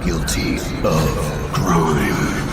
guilty of crime.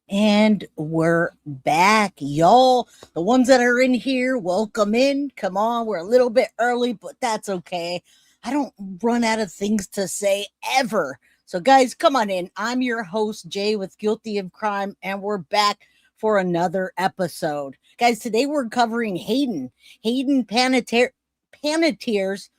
And we're back, y'all. The ones that are in here, welcome in. Come on, we're a little bit early, but that's okay. I don't run out of things to say ever. So, guys, come on in. I'm your host, Jay, with Guilty of Crime, and we're back for another episode. Guys, today we're covering Hayden Panettiere's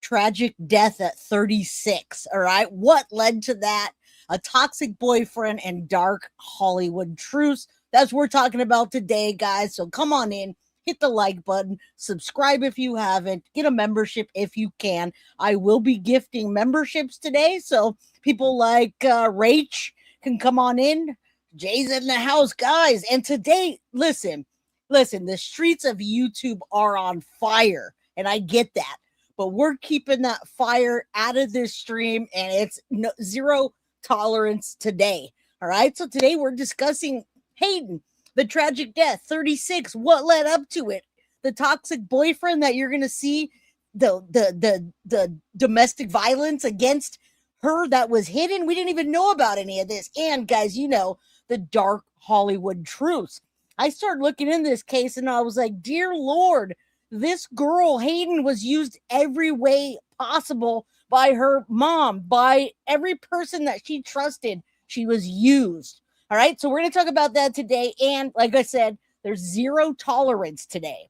tragic death at 36. All right, what led to that? A toxic boyfriend and dark Hollywood truce. That's what we're talking about today, guys. So come on in, hit the like button, subscribe if you haven't, get a membership if you can. I will be gifting memberships today, so people like Rach can come on in. Jay's in the house, guys. And today, listen, the streets of YouTube are on fire, and I get that. But we're keeping that fire out of this stream, and it's zero tolerance today. All right, so today we're discussing Hayden, the tragic death, 36. What led up to it? The toxic boyfriend that you're gonna see, the domestic violence against her that was hidden. We didn't even know about any of this. And guys, you know, the dark Hollywood truce. I started looking in this case, and I was like, dear Lord, this girl Hayden was used every way possible by her mom, by every person that she trusted. She was used. All right, so we're going to talk about that today. And like I said, there's zero tolerance today.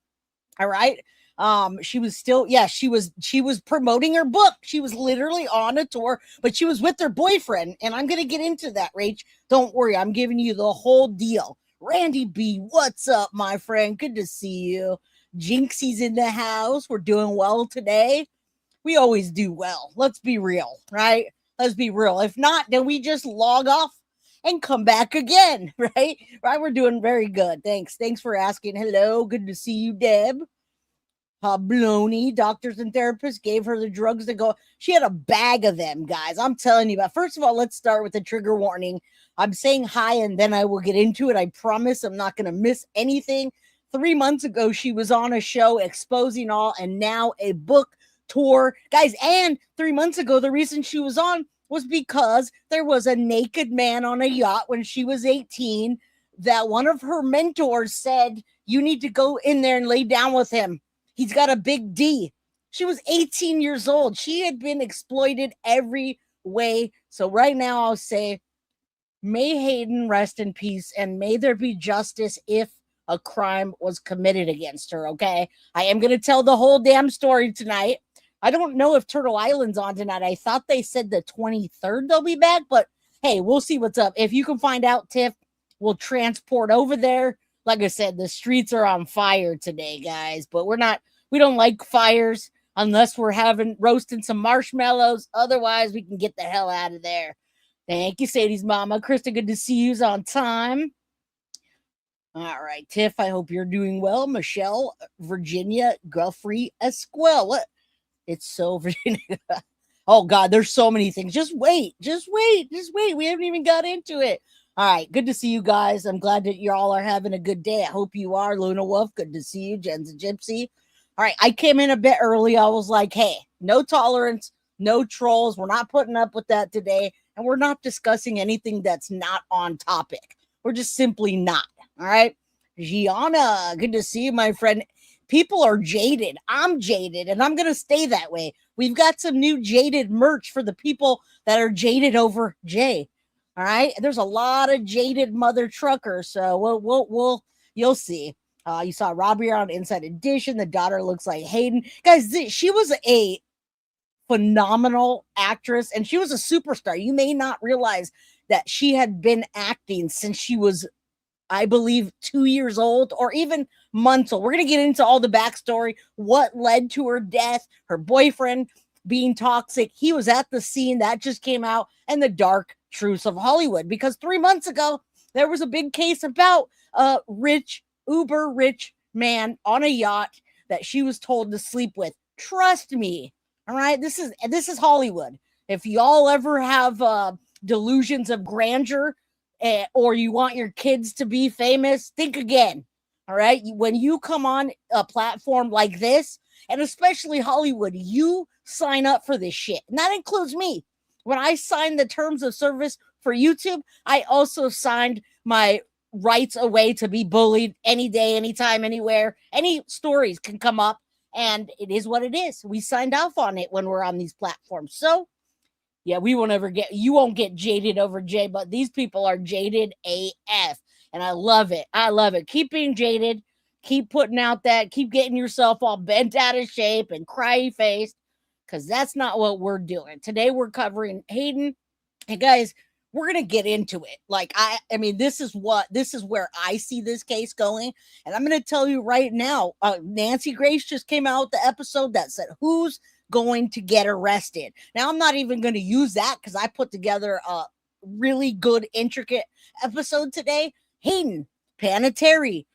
All right. She was still, she was promoting her book. She was literally on a tour, but she was with her boyfriend. And I'm going to get into that, Rach. Don't worry. I'm giving you the whole deal. Randy B, what's up, my friend? Good to see you. Jinxie's in the house. We're doing well today. We always do well. Let's be real, right? Let's be real. If not, then we just log off and come back again, right? Right? We're doing very good. Thanks for asking. Hello. Good to see you, Deb. Baloney. Doctors and therapists gave her the drugs to go. She had a bag of them, guys. I'm telling you. But first of all, let's start with the trigger warning. I'm saying hi, and then I will get into it. I promise I'm not going to miss anything. 3 months ago, she was on a show exposing all, and now a book tour, guys. And 3 months ago, the reason she was on was because there was a naked man on a yacht when she was 18 that one of her mentors said, you need to go in there and lay down with him. He's got a big D. She was 18 years old. She had been exploited every way. So right now I'll say, may Hayden rest in peace, and may there be justice if a crime was committed against her, okay? I am going to tell the whole damn story tonight. I don't know if Turtle Island's on tonight. I thought they said the 23rd they'll be back, but hey, we'll see what's up. If you can find out, Tiff, we'll transport over there. Like I said, the streets are on fire today, guys, but we don't like fires unless we're roasting some marshmallows. Otherwise, we can get the hell out of there. Thank you, Sadie's mama. Krista, good to see you's on time. All right, Tiff, I hope you're doing well. Michelle, Virginia, Guthrie, Esquel. What? It's so Virginia. Oh, God, there's so many things. Just wait. We haven't even got into it. All right, good to see you guys. I'm glad that you all are having a good day. I hope you are. Luna Wolf, good to see you. Jen's a Gypsy. All right, I came in a bit early. I was like, hey, no tolerance, no trolls. We're not putting up with that today, and we're not discussing anything that's not on topic. We're just simply not. All right. Gianna, good to see you, my friend. People are jaded. I'm jaded, and I'm going to stay that way. We've got some new jaded merch for the people that are jaded over Jay. All right. There's a lot of jaded mother truckers. So you'll see. You saw Robbie on Inside Edition. The daughter looks like Hayden. Guys, she was a phenomenal actress, and she was a superstar. You may not realize that she had been acting since she was, I believe, 2 years old or even months old. We're going to get into all the backstory, what led to her death, her boyfriend being toxic. He was at the scene that just came out, and the dark truths of Hollywood. Because 3 months ago, there was a big case about a rich, uber rich man on a yacht that she was told to sleep with. Trust me. All right. This is Hollywood. If y'all ever have delusions of grandeur, or you want your kids to be famous, think again. All right. When you come on a platform like this, and especially Hollywood, you sign up for this shit. And that includes me. When I signed the terms of service for YouTube, I also signed my rights away to be bullied any day, anytime, anywhere. Any stories can come up, and it is what it is. We signed off on it when we're on these platforms. So yeah, you won't get jaded over Jay, but these people are jaded AF. And I love it. I love it. Keep being jaded. Keep putting out that. Keep getting yourself all bent out of shape and cryy faced, because that's not what we're doing. Today we're covering Hayden. And guys, we're going to get into it. Like, I mean, this is where I see this case going. And I'm going to tell you right now, Nancy Grace just came out with the episode that said, who's going to get arrested? Now, I'm not even going to use that because I put together a really good, intricate episode today. Hayden Panettiere,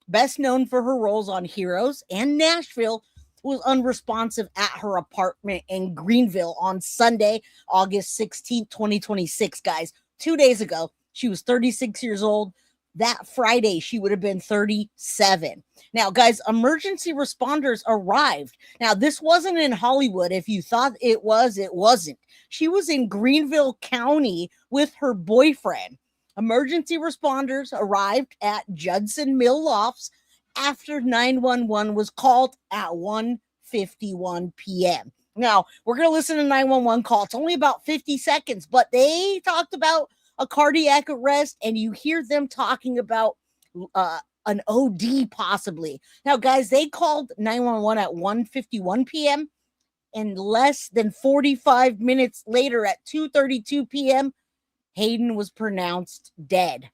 best known for her roles on Heroes and Nashville, was unresponsive at her apartment in Greenville on Sunday, August 16th, 2026, guys. 2 days ago, she was 36 years old. That Friday, she would have been 37. Now, guys, emergency responders arrived. Now, this wasn't in Hollywood. If you thought it was, it wasn't. She was in Greenville County with her boyfriend. Emergency responders arrived at Judson Mill Lofts after 911 was called at 1:51 p.m. Now, we're going to listen to 911 call. It's only about 50 seconds, but they talked about a cardiac arrest, and you hear them talking about an OD possibly. Now, guys, they called 911 at 1:51 p.m. and less than 45 minutes later at 2:32 p.m., Hayden was pronounced dead.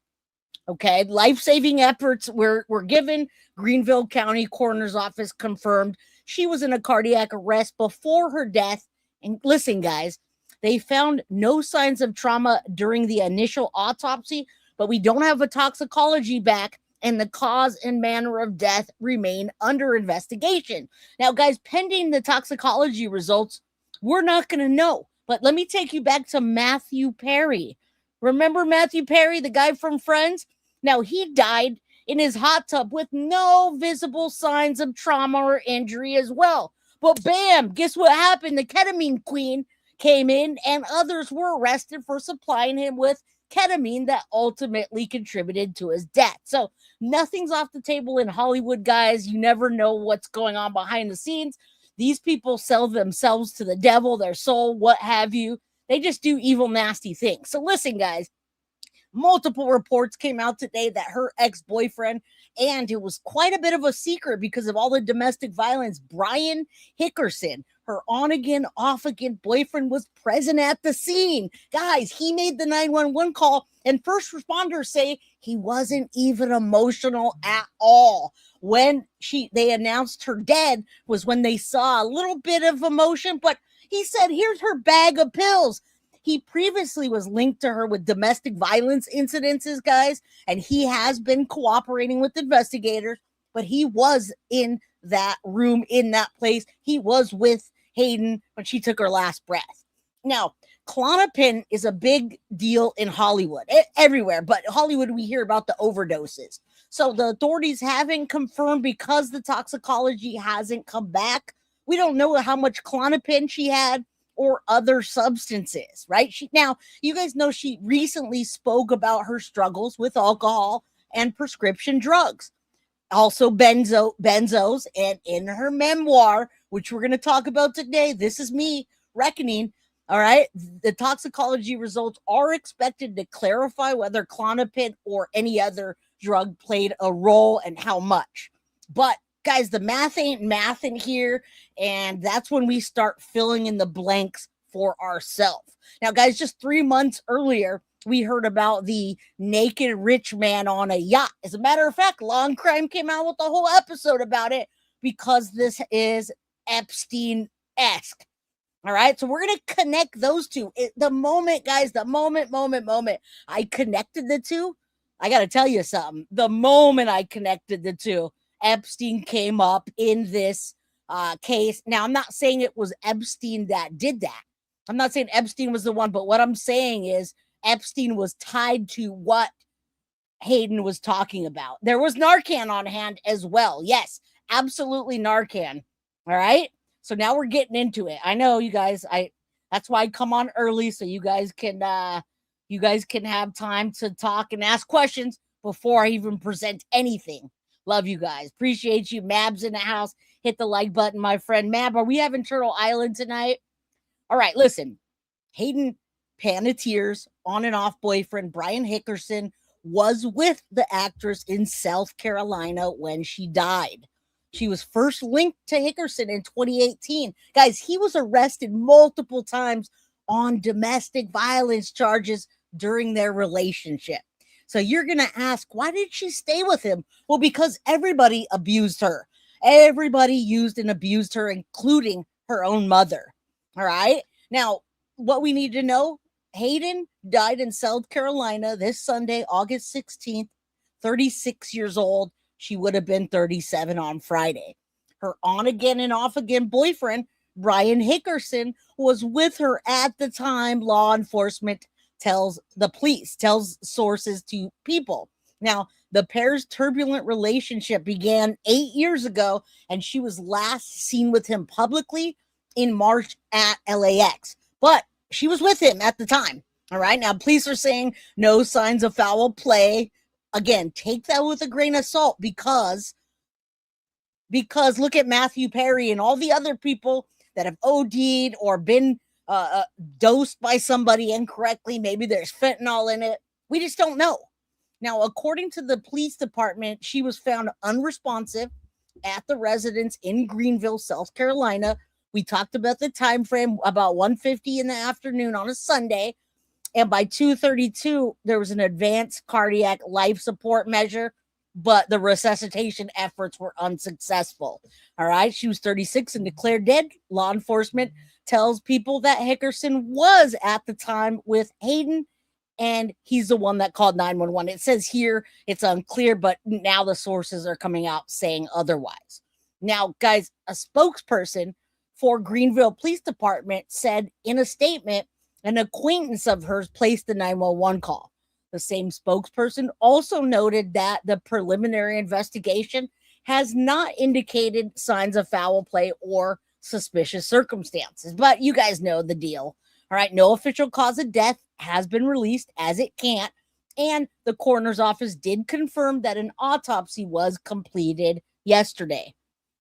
Okay, life-saving efforts were given. Greenville County Coroner's Office confirmed she was in a cardiac arrest before her death. And listen, guys, they found no signs of trauma during the initial autopsy, but we don't have a toxicology back, and the cause and manner of death remain under investigation. Now, guys, pending the toxicology results, we're not going to know. But let me take you back to Matthew Perry. Remember Matthew Perry, the guy from Friends? Now, he died in his hot tub with no visible signs of trauma or injury as well. But bam, guess what happened? The ketamine queen came in, and others were arrested for supplying him with ketamine that ultimately contributed to his death. So nothing's off the table in Hollywood, guys. You never know what's going on behind the scenes. These people sell themselves to the devil, their soul, what have you. They just do evil, nasty things. So listen, guys, multiple reports came out today that her ex-boyfriend, and it was quite a bit of a secret because of all the domestic violence, Brian Hickerson, her on-again, off-again boyfriend, was present at the scene. Guys, he made the 911 call, and first responders say he wasn't even emotional at all. When they announced her dead was when they saw a little bit of emotion, but he said, here's her bag of pills. He previously was linked to her with domestic violence incidences, guys, and he has been cooperating with investigators, but he was in that room, in that place. He was with Hayden when she took her last breath. Now, Klonopin is a big deal in Hollywood, everywhere, but Hollywood, we hear about the overdoses. So the authorities haven't confirmed because the toxicology hasn't come back. We don't know how much Klonopin she had. or other substances, right? Now, you guys know she recently spoke about her struggles with alcohol and prescription drugs, also benzos, and in her memoir, which we're going to talk about today, This Is Me Reckoning. All right, the toxicology results are expected to clarify whether Klonopin or any other drug played a role and how much. But guys, the math ain't math in here, and that's when we start filling in the blanks for ourselves. Now, guys, just 3 months earlier, we heard about the naked rich man on a yacht. As a matter of fact, Law and Crime came out with a whole episode about it because this is Epstein-esque. All right, so we're going to connect those two. The moment, guys, the moment I connected the two, I got to tell you something. The moment I connected the two, Epstein came up in this case. Now, I'm not saying it was Epstein that did that. I'm not saying Epstein was the one, but what I'm saying is Epstein was tied to what Hayden was talking about. There was Narcan on hand as well. Yes, absolutely Narcan. All right. So now we're getting into it. I know you guys, that's why I come on early so you guys can have time to talk and ask questions before I even present anything. Love you guys. Appreciate you. Mab's in the house. Hit the like button, my friend. Mab, are we having Turtle Island tonight? All right, listen. Hayden Panettiere's on and off boyfriend, Brian Hickerson, was with the actress in South Carolina when she died. She was first linked to Hickerson in 2018. Guys, he was arrested multiple times on domestic violence charges during their relationship. So you're going to ask, why did she stay with him? Well, because everybody abused her. Everybody used and abused her, including her own mother. All right. Now, what we need to know, Hayden died in South Carolina this Sunday, August 16th, 36 years old. She would have been 37 on Friday. Her on again and off again boyfriend, Brian Hickerson, was with her at the time, law enforcement tells the police, tells sources to People. Now, the pair's turbulent relationship began 8 years ago, and she was last seen with him publicly in March at LAX. But she was with him at the time. All right. Now, police are saying no signs of foul play. Again, take that with a grain of salt because look at Matthew Perry and all the other people that have OD'd or been dosed by somebody incorrectly. Maybe there's fentanyl in it. We just don't know. Now, according to the police department, she was found unresponsive at the residence in Greenville, South Carolina. We talked about the time frame, about 1:50 in the afternoon on a Sunday. And by 2:32, there was an advanced cardiac life support measure, but the resuscitation efforts were unsuccessful. All right. She was 36 and declared dead. Law enforcement tells People that Hickerson was at the time with Hayden, and he's the one that called 911. It says here it's unclear, but now the sources are coming out saying otherwise. Now, guys, a spokesperson for Greenville Police Department said in a statement, an acquaintance of hers placed the 911 call. The same spokesperson also noted that the preliminary investigation has not indicated signs of foul play or suspicious circumstances. But you guys know the deal. All right, no official cause of death has been released, as it can't. And the coroner's office did confirm that an autopsy was completed yesterday.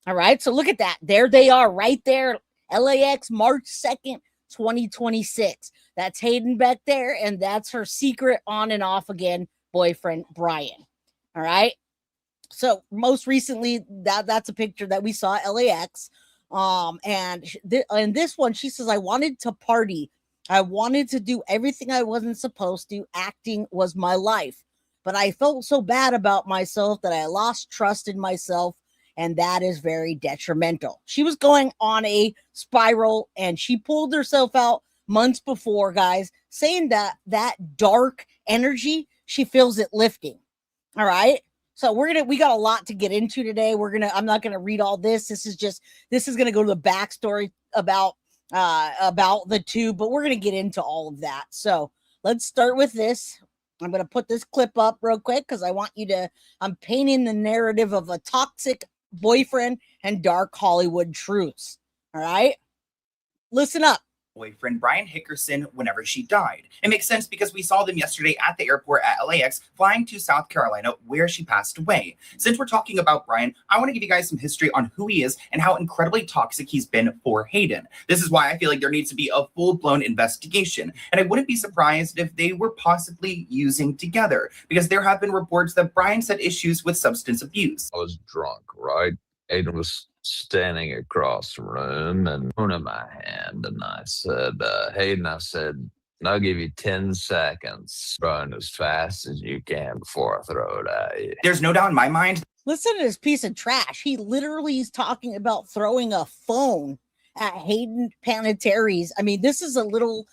All right, so look at that. There they are right there. LAX, March 2nd, 2026. That's Hayden back there, and that's her secret on and off again boyfriend, Brian. All right. So most recently, that's a picture that we saw at LAX. And this one, she says, I wanted to party. I wanted to do everything I wasn't supposed to. Acting was my life. But I felt so bad about myself that I lost trust in myself, and that is very detrimental. She was going on a spiral, and she pulled herself out months before, guys, saying that dark energy, she feels it lifting. All right. So we got a lot to get into today. I'm not going to read all this. This is going to go to the backstory about the two, but we're going to get into all of that. So let's start with this. I'm going to put this clip up real quick because I'm painting the narrative of a toxic boyfriend and dark Hollywood truths. All right. Listen up. boyfriend Brian Hickerson whenever she died. It makes sense because we saw them yesterday at the airport at LAX flying to South Carolina where she passed away. Since we're talking about Brian, I want to give you guys some history on who he is and how incredibly toxic he's been for Hayden. This is why I feel like there needs to be a full-blown investigation, and I wouldn't be surprised if they were possibly using together, because there have been reports that Brian's had issues with substance abuse. I was drunk, right? Hayden was standing across the room and holding my hand, and I said, Hayden, I said, I'll give you 10 seconds. Run as fast as you can before I throw it at you. There's no doubt in my mind. Listen to this piece of trash. He literally is talking about throwing a phone at Hayden Panettiere's. I mean, this is a little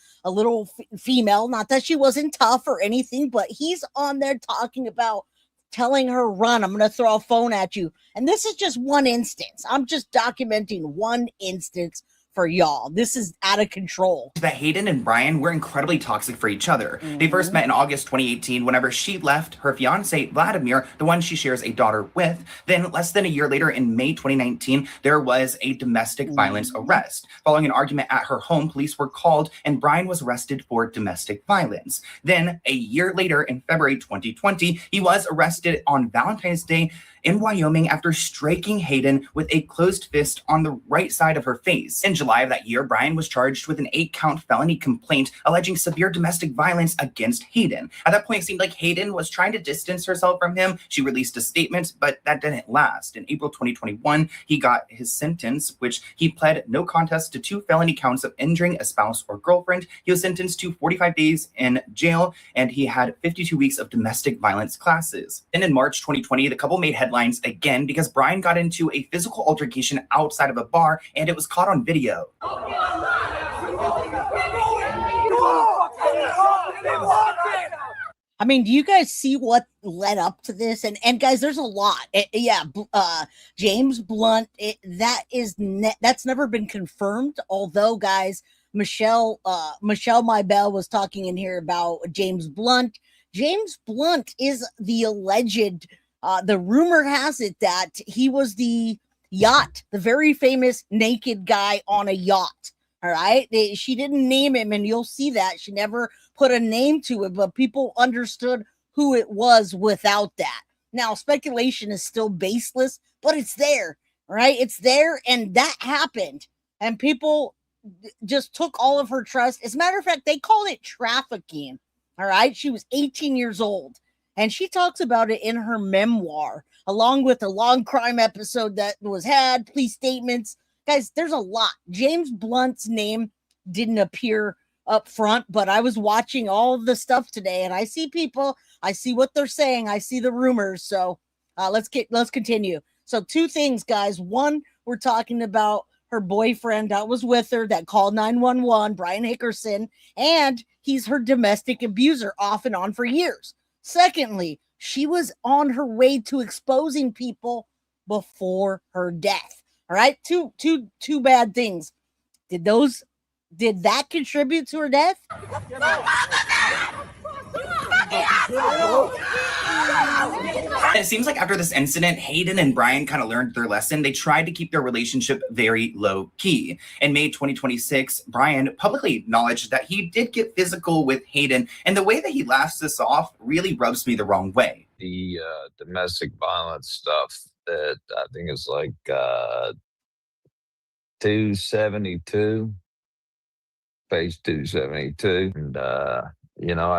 female. Not that she wasn't tough or anything, but he's on there talking about telling her, run, I'm going to throw a phone at you. And this is just one instance. I'm just documenting one instance for y'all. This is out of control. That Hayden and Brian were incredibly toxic for each other. They first met in August 2018 whenever she left her fiance, Vladimir, the one she shares a daughter with. Then less than a year later, in May 2019, there was a domestic violence arrest. Following an argument at her home, police were called and Brian was arrested for domestic violence. Then a year later, in February 2020, he was arrested on Valentine's Day in Wyoming after striking Hayden with a closed fist on the right side of her face. In July of that year, Brian was charged with an 8-count felony complaint alleging severe domestic violence against Hayden. At that point, it seemed like Hayden was trying to distance herself from him. She released a statement, but that didn't last. In April 2021, he got his sentence, which he pled no contest to 2 felony counts of injuring a spouse or girlfriend. He was sentenced to 45 days in jail, and he had 52 weeks of domestic violence classes. Then in March 2020, the couple made headlines again because Brian got into a physical altercation outside of a bar, and it was caught on video. I mean, do you guys see what led up to this? And guys, there's a lot. James Blunt, that's never been confirmed. Although, guys, Michelle Maybell was talking in here about James Blunt. James Blunt is the alleged. The rumor has it that he was the very famous naked guy on a yacht. All right. She didn't name him, and you'll see that she never put a name to it, but people understood who it was without that. Now, speculation is still baseless, but it's there. Right. It's there. And that happened. And people just took all of her trust. As a matter of fact, they called it trafficking. All right. She was 18 years old. And she talks about it in her memoir, along with a long crime episode that was had, police statements. Guys, there's a lot. James Blunt's name didn't appear up front, but I was watching all of the stuff today, and I see people. I see what they're saying. I see the rumors. So let's continue. So 2 things, guys. One, we're talking about her boyfriend that was with her that called 911, Brian Hickerson, and he's her domestic abuser off and on for years. Secondly, she was on her way to exposing people before her death. All right. Two bad things. Did that contribute to her death? It seems like after this incident, Hayden and Brian kind of learned their lesson. They tried to keep their relationship very low key. In May 2026, Brian publicly acknowledged that he did get physical with Hayden, and the way that he laughs this off really rubs me the wrong way. The domestic violence stuff that I think is like 272, page 272. And, I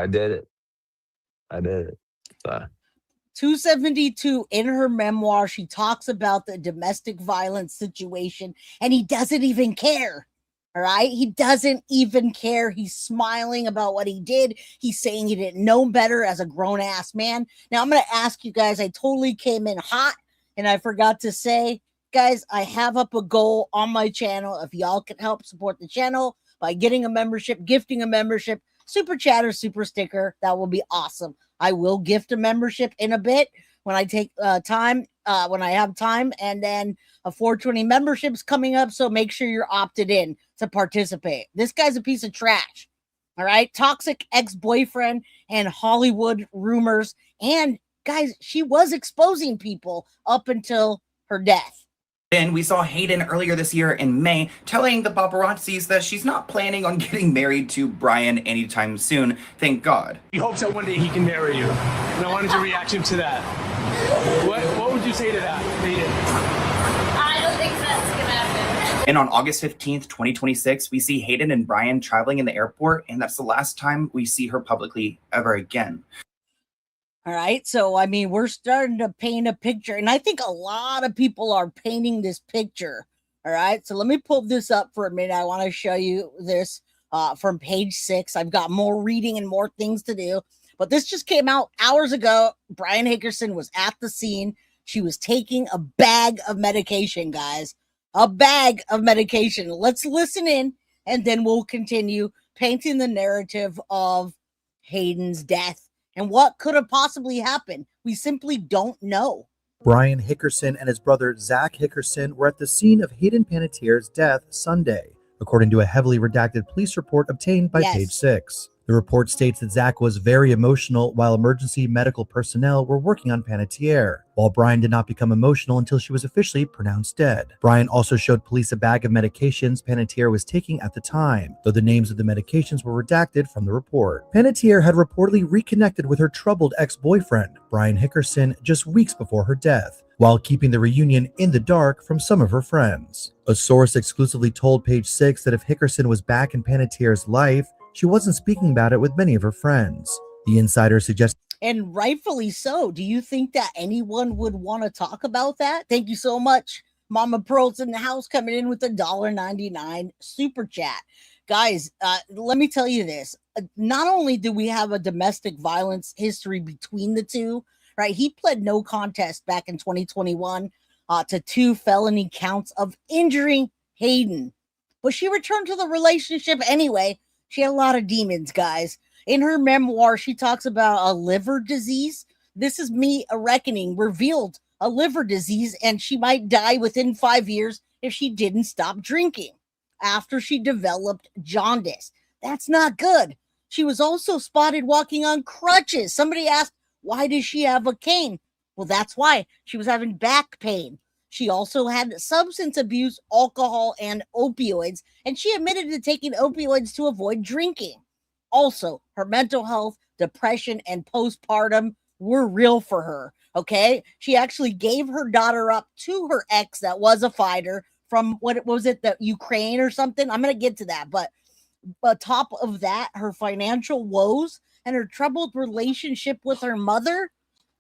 did it. So. 272 in her memoir, she talks about the domestic violence situation, and he doesn't even care. All right. He doesn't even care. He's smiling about what he did. He's saying he didn't know better as a grown ass man. Now, I'm going to ask you guys, I totally came in hot and I forgot to say, guys, I have up a goal on my channel. If y'all can help support the channel by getting a membership, gifting a membership, super chat or super sticker, that will be awesome. I will gift a membership in a bit when I take time, when I have time, and then a 420 membership's coming up. So make sure you're opted in to participate. This guy's a piece of trash. All right. Toxic ex-boyfriend and Hollywood rumors. And guys, she was exposing people up until her death. Then we saw Hayden earlier this year in May telling the paparazzis that she's not planning on getting married to Brian anytime soon, thank God. He hopes that one day he can marry you. And I wanted your reaction to that. What would you say to that, Hayden? I don't think that's gonna happen. And on August 15th, 2026, we see Hayden and Brian traveling in the airport, and that's the last time we see her publicly ever again. All right. So, I mean, we're starting to paint a picture, and I think a lot of people are painting this picture. All right. So, let me pull this up for a minute. I want to show you this from page 6. I've got more reading and more things to do, but this just came out hours ago. Brian Hickerson was at the scene. She was taking a bag of medication, guys. A bag of medication. Let's listen in, and then we'll continue painting the narrative of Hayden's death. And what could have possibly happened? We simply don't know. Brian Hickerson and his brother Zach Hickerson were at the scene of Hayden Panettiere's death Sunday, according to a heavily redacted police report obtained by page 6. The report states that Zach was very emotional while emergency medical personnel were working on Panettiere, while Brian did not become emotional until she was officially pronounced dead. Brian also showed police a bag of medications Panettiere was taking at the time, though the names of the medications were redacted from the report. Panettiere had reportedly reconnected with her troubled ex-boyfriend, Brian Hickerson, just weeks before her death, while keeping the reunion in the dark from some of her friends. A source exclusively told page 6 that if Hickerson was back in Panettiere's life, she wasn't speaking about it with many of her friends. The insider suggested, and rightfully so. Do you think that anyone would want to talk about that? Thank you so much. Mama Pearl's in the house coming in with a $1.99 super chat. Guys, let me tell you this. Not only do we have a domestic violence history between the two, right? He pled no contest back in 2021 to 2 felony counts of injuring Hayden. But she returned to the relationship anyway. She had a lot of demons, guys. In her memoir, she talks about a liver disease. This is me, a reckoning, revealed a liver disease, and she might die within 5 years if she didn't stop drinking after she developed jaundice. That's not good. She was also spotted walking on crutches. Somebody asked, why does she have a cane? Well, that's why. She was having back pain. She also had substance abuse, alcohol, and opioids, and she admitted to taking opioids to avoid drinking. Also, her mental health, depression, and postpartum were real for her, okay? She actually gave her daughter up to her ex that was a fighter from, what was it, the Ukraine or something? I'm going to get to that, but on top of that, her financial woes and her troubled relationship with her mother.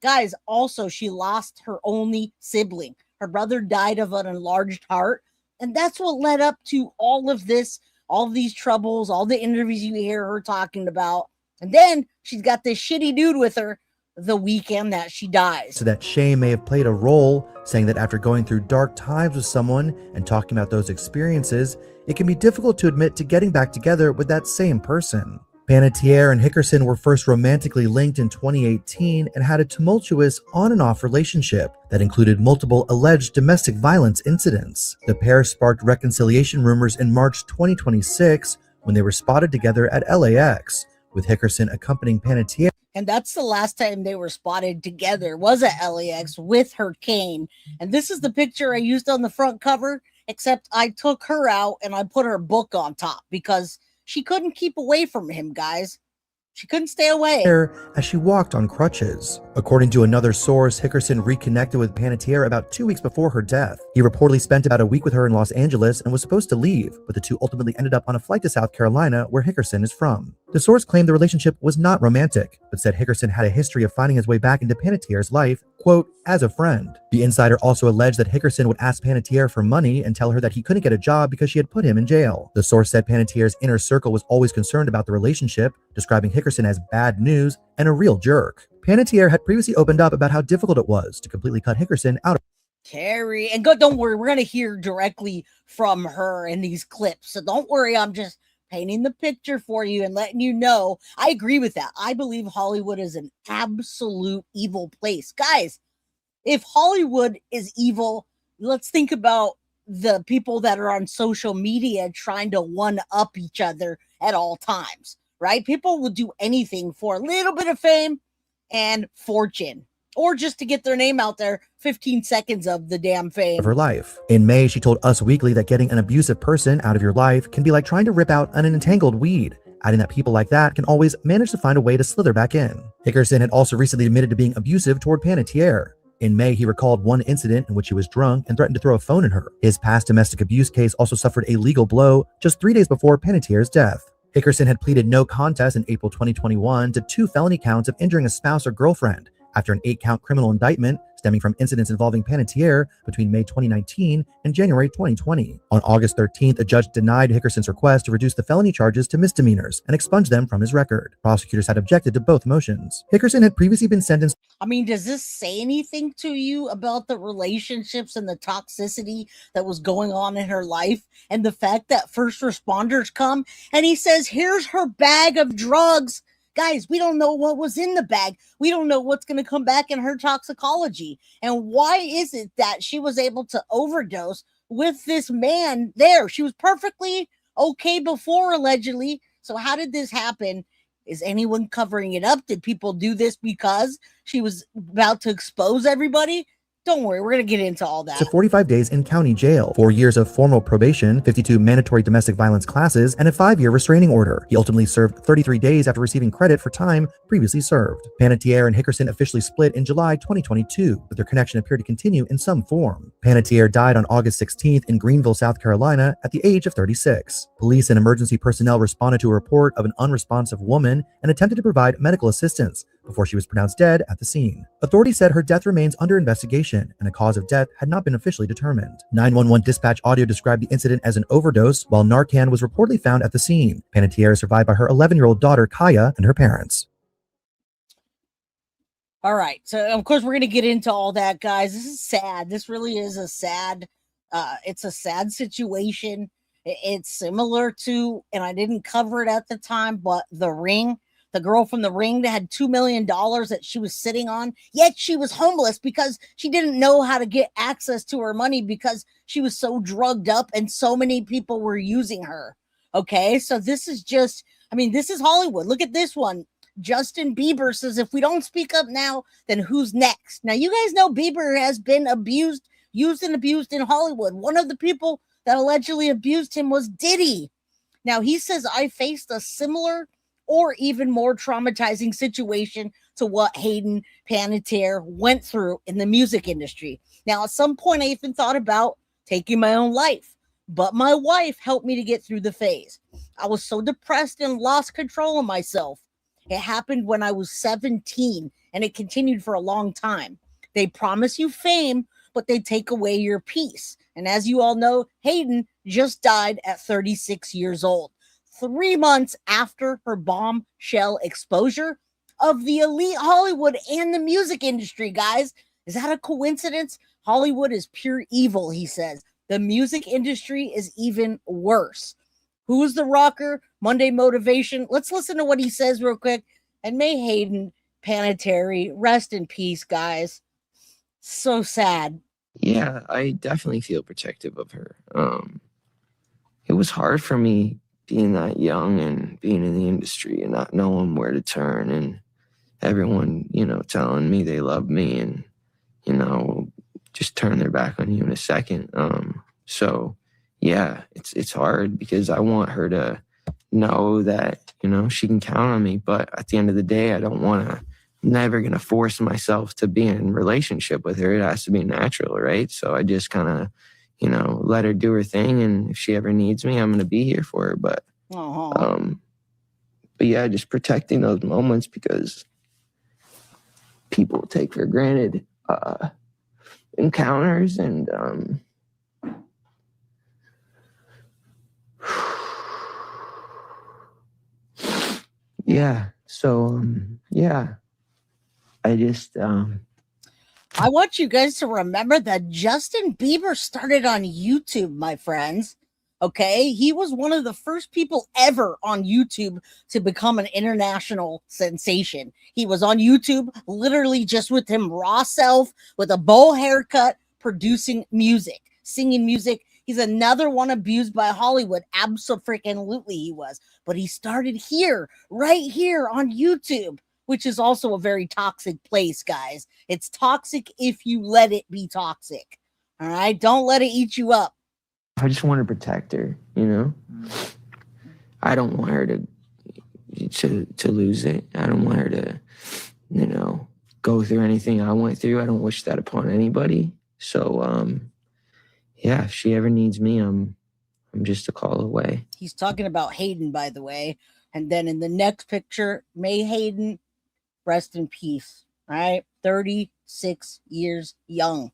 Guys, also, she lost her only sibling. Her brother died of an enlarged heart. And that's what led up to all of this, all of these troubles, all the interviews you hear her talking about. And then she's got this shitty dude with her the weekend that she dies. So that shame may have played a role, saying that after going through dark times with someone and talking about those experiences, it can be difficult to admit to getting back together with that same person. Panettiere and Hickerson were first romantically linked in 2018 and had a tumultuous on and off relationship that included multiple alleged domestic violence incidents. The pair sparked reconciliation rumors in March 2026 when they were spotted together at LAX, with Hickerson accompanying Panettiere. And that's the last time they were spotted together, was at LAX with her cane. And this is the picture I used on the front cover, except I took her out and I put her book on top because she couldn't keep away from him, guys. She couldn't stay away. As she walked on crutches. According to another source, Hickerson reconnected with Panettiere about 2 weeks before her death. He reportedly spent about a week with her in Los Angeles and was supposed to leave, but the two ultimately ended up on a flight to South Carolina, where Hickerson is from. The source claimed the relationship was not romantic, but said Hickerson had a history of finding his way back into Panettiere's life, quote, as a friend. The insider also alleged that Hickerson would ask Panettiere for money and tell her that he couldn't get a job because she had put him in jail. The source said Panettiere's inner circle was always concerned about the relationship, describing Hickerson as bad news and a real jerk. Panettiere had previously opened up about how difficult it was to completely cut Hickerson out of Carrie, and don't worry, we're going to hear directly from her in these clips. So don't worry, I'm just painting the picture for you and letting you know. I agree with that. I believe Hollywood is an absolute evil place. Guys, if Hollywood is evil, let's think about the people that are on social media trying to one-up each other at all times, right? People will do anything for a little bit of fame and fortune. or just to get their name out there, 15 seconds of the damn fame. Of her life. In May, she told Us Weekly that getting an abusive person out of your life can be like trying to rip out an entangled weed, adding that people like that can always manage to find a way to slither back in. Hickerson had also recently admitted to being abusive toward Panettiere. In May, he recalled one incident in which he was drunk and threatened to throw a phone at her. His past domestic abuse case also suffered a legal blow just 3 days before Panettiere's death. Hickerson had pleaded no contest in April 2021 to 2 felony counts of injuring a spouse or girlfriend after an 8-count criminal indictment stemming from incidents involving Panettiere between May 2019 and January 2020. On August 13th, a judge denied Hickerson's request to reduce the felony charges to misdemeanors and expunge them from his record. Prosecutors had objected to both motions. Hickerson had previously been sentenced. I mean, does this say anything to you about the relationships and the toxicity that was going on in her life, and the fact that first responders come and he says, here's her bag of drugs? Guys, we don't know what was in the bag. We don't know what's going to come back in her toxicology. And why is it that she was able to overdose with this man there? She was perfectly okay before, allegedly. So how did this happen? Is anyone covering it up? Did people do this because she was about to expose everybody? Don't worry, we're going to get into all that. To 45 days in county jail, 4 years of formal probation, 52 mandatory domestic violence classes, and a 5-year restraining order. He ultimately served 33 days after receiving credit for time previously served. Panettiere and Hickerson officially split in July 2022, but their connection appeared to continue in some form. Panettiere died on August 16th in Greenville, South Carolina, at the age of 36. Police and emergency personnel responded to a report of an unresponsive woman and attempted to provide medical assistance before she was pronounced dead at the scene. Authorities said her death remains under investigation and a cause of death had not been officially determined. 911 dispatch audio described the incident as an overdose, while Narcan was reportedly found at the scene. Panettiere is survived by her 11-year-old daughter, Kaya, and her parents. All right. So, of course, we're going to get into all that, guys. This is sad. This really is a sad, it's a sad situation. It's similar to, and I didn't cover it at the time, but The Ring. The girl from The Ring that had $2 million that she was sitting on, yet she was homeless because she didn't know how to get access to her money because she was so drugged up and so many people were using her. Okay, so this is just, I mean, this is Hollywood. Look at this one. Justin Bieber says, if we don't speak up now, then who's next? Now, you guys know Bieber has been used and abused in Hollywood. One of the people that allegedly abused him was Diddy. Now, he says, I faced a similar or even more traumatizing situation to what Hayden Panettiere went through in the music industry. Now, at some point, I even thought about taking my own life, but my wife helped me to get through the phase. I was so depressed and lost control of myself. It happened when I was 17, and it continued for a long time. They promise you fame, but they take away your peace. And as you all know, Hayden just died at 36 years old. 3 months after her bombshell exposure of the elite Hollywood and the music industry, guys. Is that a coincidence? Hollywood is pure evil, he says. The music industry is even worse. Who's the rocker? Monday Motivation. Let's listen to what he says real quick. And may Hayden Panettiere rest in peace, guys. So sad. Yeah, I definitely feel protective of her. It was hard for me being that young and being in the industry and not knowing where to turn, and everyone, telling me they love me and, just turn their back on you in a second. So yeah, it's hard because I want her to know that, she can count on me. But at the end of the day, I'm never going to force myself to be in relationship with her. It has to be natural, right? So I just kind of, let her do her thing. And if she ever needs me, I'm going to be here for her. But yeah, just protecting those moments because people take for granted encounters and yeah. So yeah, I just I want you guys to remember that Justin Bieber started on YouTube, my friends. Okay, he was one of the first people ever on YouTube to become an international sensation. He was on YouTube literally just with him raw self, with a bowl haircut, producing music, singing music. He's another one abused by Hollywood. Absolutely he was. But he started here, right here on YouTube, which is also a very toxic place, guys. It's toxic if you let it be toxic. All right? Don't let it eat you up. I just want to protect her, you know? I don't want her to lose it. I don't want her to, you know, go through anything I went through. I don't wish that upon anybody. So, yeah, if she ever needs me, I'm just a call away. He's talking about Hayden, by the way. And then in the next picture, may Hayden rest in peace. All right? 36 years young.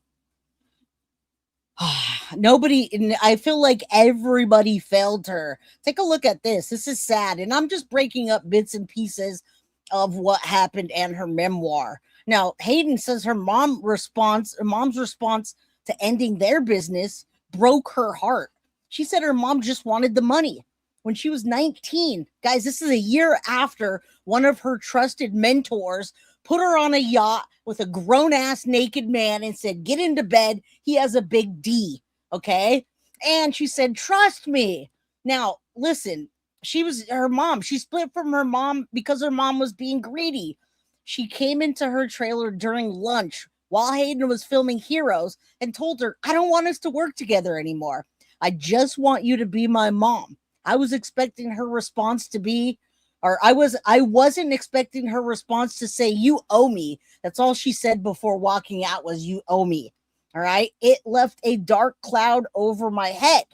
Nobody, I feel like everybody failed her. Take a look at this. This is sad. And I'm just breaking up bits and pieces of what happened and her memoir. Now, Hayden says her mom's response to ending their business broke her heart. She said her mom just wanted the money. When she was 19, guys, this is a year after one of her trusted mentors put her on a yacht with a grown-ass naked man and said, get into bed. He has a big D, okay? And she said, trust me. Now, listen, she split from her mom because her mom was being greedy. She came into her trailer during lunch while Hayden was filming Heroes and told her, I don't want us to work together anymore. I just want you to be my mom. I was expecting her response to be, I wasn't expecting her response to say, you owe me. That's all she said before walking out was, you owe me. All right. It left a dark cloud over my head.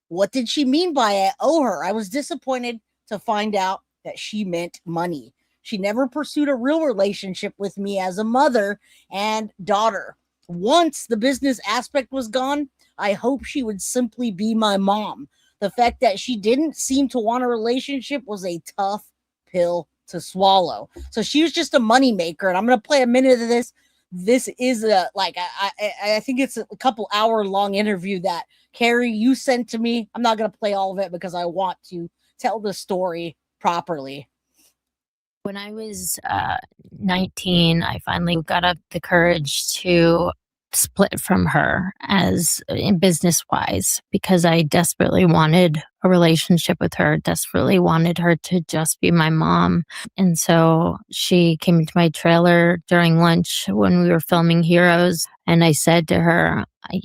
What did she mean by I owe her? I was disappointed to find out that she meant money. She never pursued a real relationship with me as a mother and daughter. Once the business aspect was gone, I hope she would simply be my mom. The fact that she didn't seem to want a relationship was a tough pill to swallow. So she was just a money maker. And I'm going to play a minute of this. This is I think it's a couple hour long interview that Carrie, you sent to me. I'm not going to play all of it because I want to tell the story properly. When I was 19, I finally got up the courage to split from her as in business wise, because I desperately wanted a relationship with her, desperately wanted her to just be my mom. And so she came into my trailer during lunch when we were filming Heroes. And I said to her,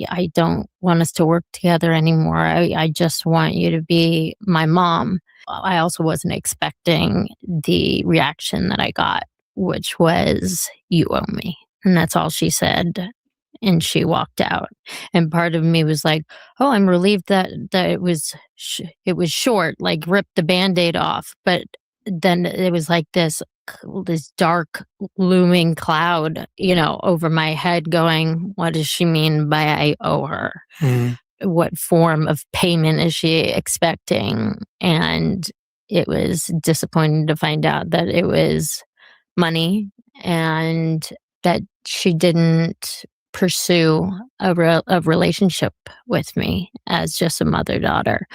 I don't want us to work together anymore. I just want you to be my mom. I also wasn't expecting the reaction that I got, which was, you owe me. And that's all she said. And she walked out. And part of me was like, oh, I'm relieved that it was short, like ripped the Band-Aid off. But then it was like this dark looming cloud, over my head going, what does she mean by I owe her? What form of payment is she expecting? And it was disappointing to find out that it was money and that she didn't pursue a relationship with me as just a mother-daughter.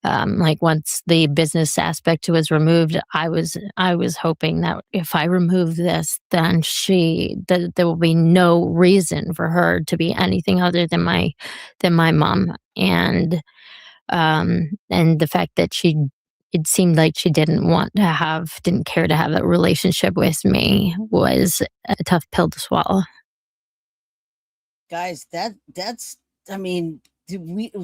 Like once the business aspect was removed, I was hoping that if I remove this, then there will be no reason for her to be anything other than my mom. And the fact that it seemed like she didn't care to have a relationship with me was a tough pill to swallow. Guys,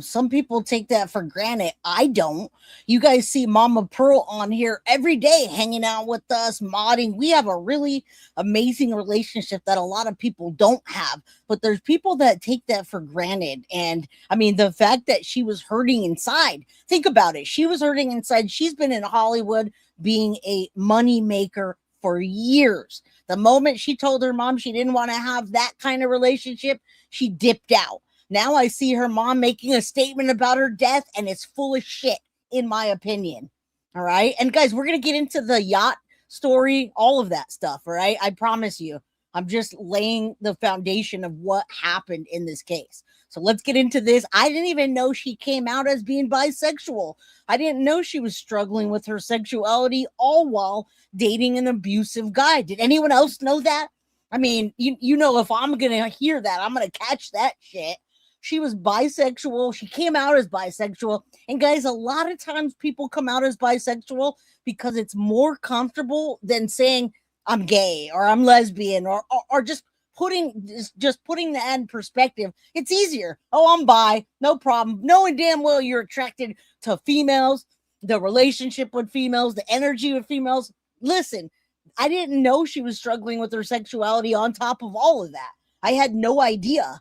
some people take that for granted. I don't. You guys see Mama Pearl on here every day hanging out with us, modding. We have a really amazing relationship that a lot of people don't have, but there's people that take that for granted. And the fact that she was hurting inside, think about it. She was hurting inside. She's been in Hollywood being a money maker for years. The moment she told her mom she didn't want to have that kind of relationship, she dipped out. Now I see her mom making a statement about her death, and it's full of shit, in my opinion. All right. And guys, we're going to get into the yacht story, all of that stuff. All right. I promise you, I'm just laying the foundation of what happened in this case. So let's get into this. I didn't even know she came out as being bisexual. I didn't know she was struggling with her sexuality, all while dating an abusive guy. Did anyone else know that? If I'm going to hear that, I'm going to catch that shit. She was bisexual. She came out as bisexual. And guys, a lot of times people come out as bisexual because it's more comfortable than saying, I'm gay or I'm lesbian or just putting that in perspective, it's easier. Oh, I'm bi, no problem. Knowing damn well you're attracted to females, the relationship with females, the energy with females. Listen, I didn't know she was struggling with her sexuality on top of all of that. I had no idea.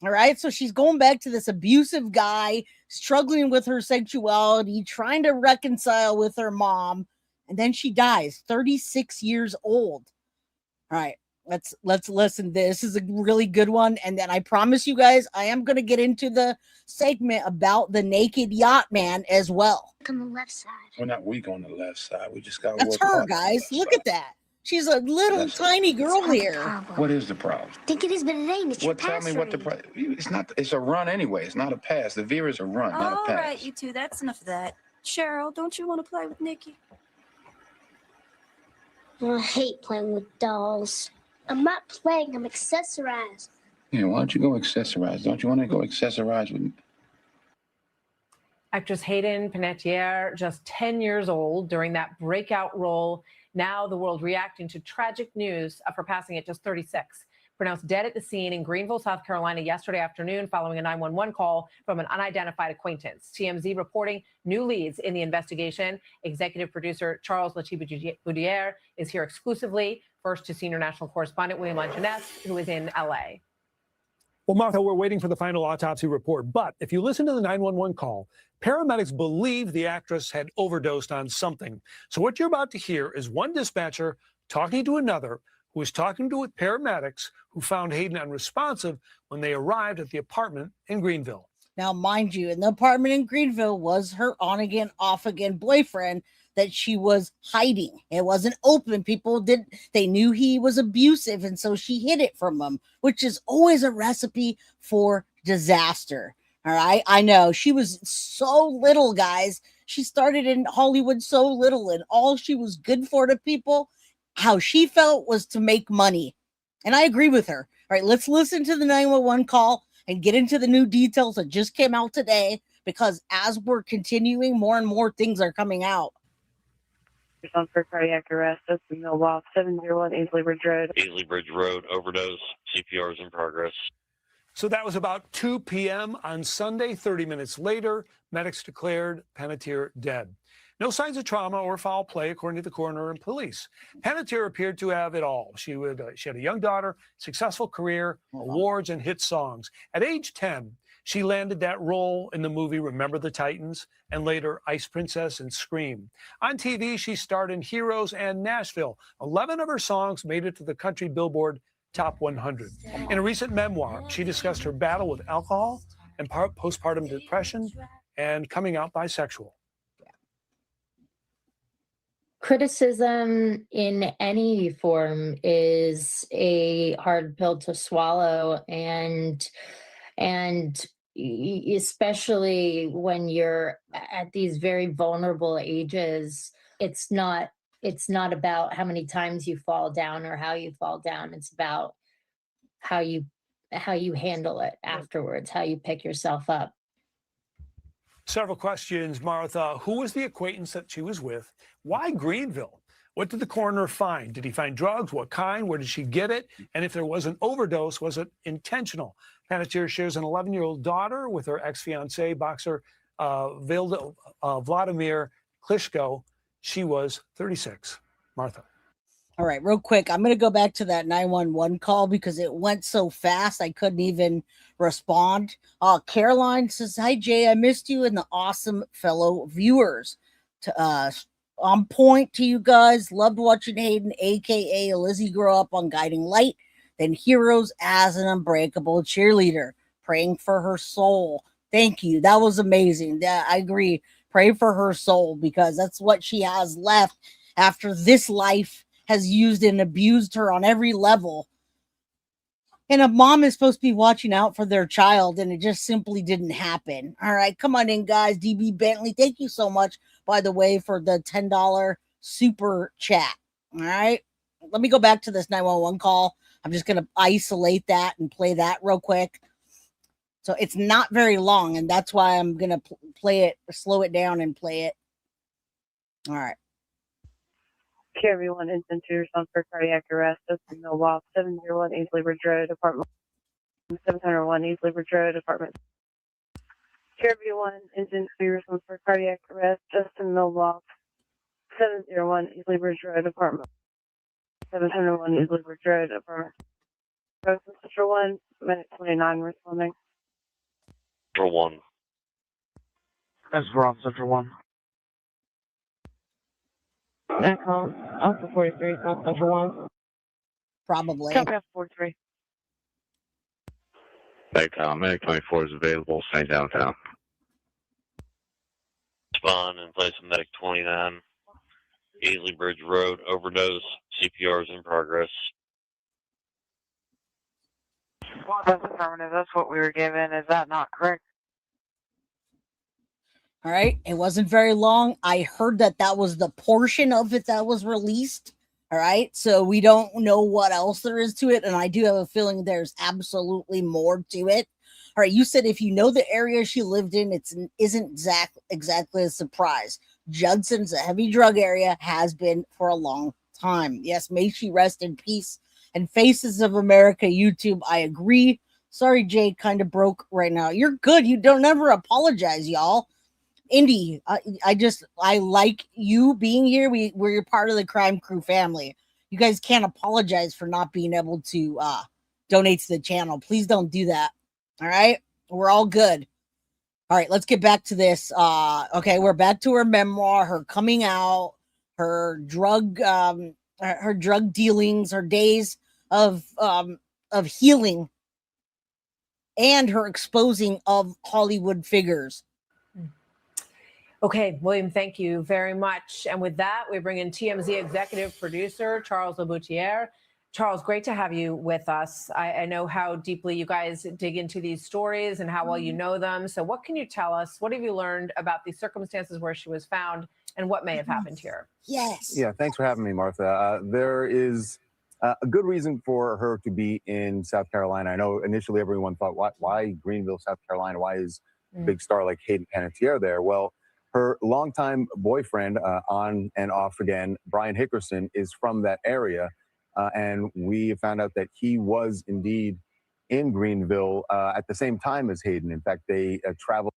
All right. So she's going back to this abusive guy, struggling with her sexuality, trying to reconcile with her mom. And then she dies, 36 years old. All right. Let's listen. This is a really good one. And then I promise you guys, I am going to get into the segment about the naked yacht man as well. On the left side. We're not weak on the left side. We just got to That's work her, hard on the guys. left Look side. at that. She's a little That's tiny girl here. What is the problem? Think it is, but it ain't. It's your Tell pass me what the rate. problem. It's not. It's a run anyway. It's not a pass. The veer is a run, not a All pass. right, you two. That's enough of that. Cheryl, don't you want to play with Nikki? I hate playing with dolls. I'm not playing. I'm accessorized. Yeah, why don't you go accessorize? Don't you want to go accessorize with? Actress Hayden Panettiere, just 10 years old during that breakout role. Now the world reacting to tragic news of her passing at just 36. Pronounced dead at the scene in Greenville, South Carolina yesterday afternoon following a 911 call from an unidentified acquaintance. TMZ reporting new leads in the investigation. Executive producer Charles Latiba is here exclusively. First to senior national correspondent William Langeness, who is in LA. Well, Martha, we're waiting for the final autopsy report. But if you listen to the 911 call, paramedics believe the actress had overdosed on something. So what you're about to hear is one dispatcher talking to another who was talking to paramedics who found Hayden unresponsive when they arrived at the apartment in Greenville. Now, mind you, in the apartment in Greenville was her on-again, off-again boyfriend that she was hiding. It wasn't open. They knew he was abusive, and so she hid it from him, which is always a recipe for disaster. All right. I know she was so little, guys. She started in Hollywood so little, and all she was good for to people, how she felt was to make money. And I agree with her. All right, let's listen to the 911 call and get into the new details that just came out today, because as we're continuing, more and more things are coming out. On for cardiac arrest, Judson Mill Lofts, 701 Aisley Bridge Road. Aisley Bridge Road, overdose, CPR is in progress. So that was about 2 p.m. on Sunday. 30 minutes later, medics declared Panettiere dead. No signs of trauma or foul play, according to the coroner and police. Panettiere appeared to have it all. She had a young daughter, successful career, awards, and hit songs. At age 10, she landed that role in the movie Remember the Titans, and later Ice Princess and Scream. On TV, she starred in Heroes and Nashville. 11 of her songs made it to the country Billboard Top 100. In a recent memoir, she discussed her battle with alcohol and postpartum depression and coming out bisexual. Criticism in any form is a hard pill to swallow, and especially when you're at these very vulnerable ages. It's not about how many times you fall down or how you fall down. It's about how you handle it afterwards, how you pick yourself up. Several questions, Martha. Who was the acquaintance that she was with? Why Greenville? What did the coroner find? Did he find drugs? What kind? Where did she get it? And if there was an overdose, was it intentional? Panettiere shares an 11-year-old daughter with her ex-fiancé, boxer Vladimir Klitschko. She was 36. Martha. All right, real quick, I'm going to go back to that 911 call because it went so fast I couldn't even respond. Caroline says, "Hi, Jay, I missed you and the awesome fellow viewers. On point to you guys. Loved watching Hayden, a.k.a. Lizzie, grow up on Guiding Light, then Heroes as an unbreakable cheerleader. Praying for her soul." Thank you. That was amazing. I agree. Pray for her soul, because that's what she has left after this life has used and abused her on every level. And a mom is supposed to be watching out for their child, and it just simply didn't happen. All right, come on in, guys. DB Bentley, thank you so much, by the way, for the $10 super chat. All right, let me go back to this 911 call. I'm just going to isolate that and play that real quick. So it's not very long, and that's why I'm going to play it, slow it down and play it. All right. Everyone instant to respond for cardiac arrest. Judson Mill Lofts, 701 Easley Bridge Road, apartment 701 Easley Bridge Road, apartment. Everyone instant to respond for cardiac arrest. Judson Mill Lofts, 701 Easley Bridge Road, apartment 701 Easley Bridge Road, apartment. Central 1, minute 29 responding. Central 1. That's wrong, Central 1. That call, Alpha 43, South Central 1. Probably. Copy Alpha 43. Baytown, Medic 24 is available. Stay downtown. Respond in place of Medic 29. Easley Bridge Road, overdose. CPR is in progress. Well, that's affirmative. That's what we were given. Is that not correct? All right. It wasn't very long. I heard that was the portion of it that was released. All right. So we don't know what else there is to it. And I do have a feeling there's absolutely more to it. All right. You said if you know the area she lived in, isn't exactly a surprise. Judson's a heavy drug area, has been for a long time. Yes. May she rest in peace. And Faces of America YouTube, I agree. Sorry, Jay, kind of broke right now. You're good. You don't ever apologize, y'all. Indy, I like you being here. We're part of the Crime Crew family. You guys can't apologize for not being able to donate to the channel. Please don't do that. All right, we're all good. All right, let's get back to this. Okay, we're back to her memoir, her coming out, her drug dealings, her days of healing, and her exposing of Hollywood figures. Okay, William, thank you very much. And with that, we bring in TMZ executive producer, Charles Laboutiere. Charles, great to have you with us. I know how deeply you guys dig into these stories and how well you know them. So what can you tell us? What have you learned about the circumstances where she was found and what may have happened here? Yes. Yeah, thanks for having me, Martha. There is a good reason for her to be in South Carolina. I know initially everyone thought, why Greenville, South Carolina? Why is a big star like Hayden Panettiere there? Well, her longtime boyfriend, on and off again, Brian Hickerson, is from that area. And we found out that he was indeed in Greenville at the same time as Hayden. In fact, they traveled.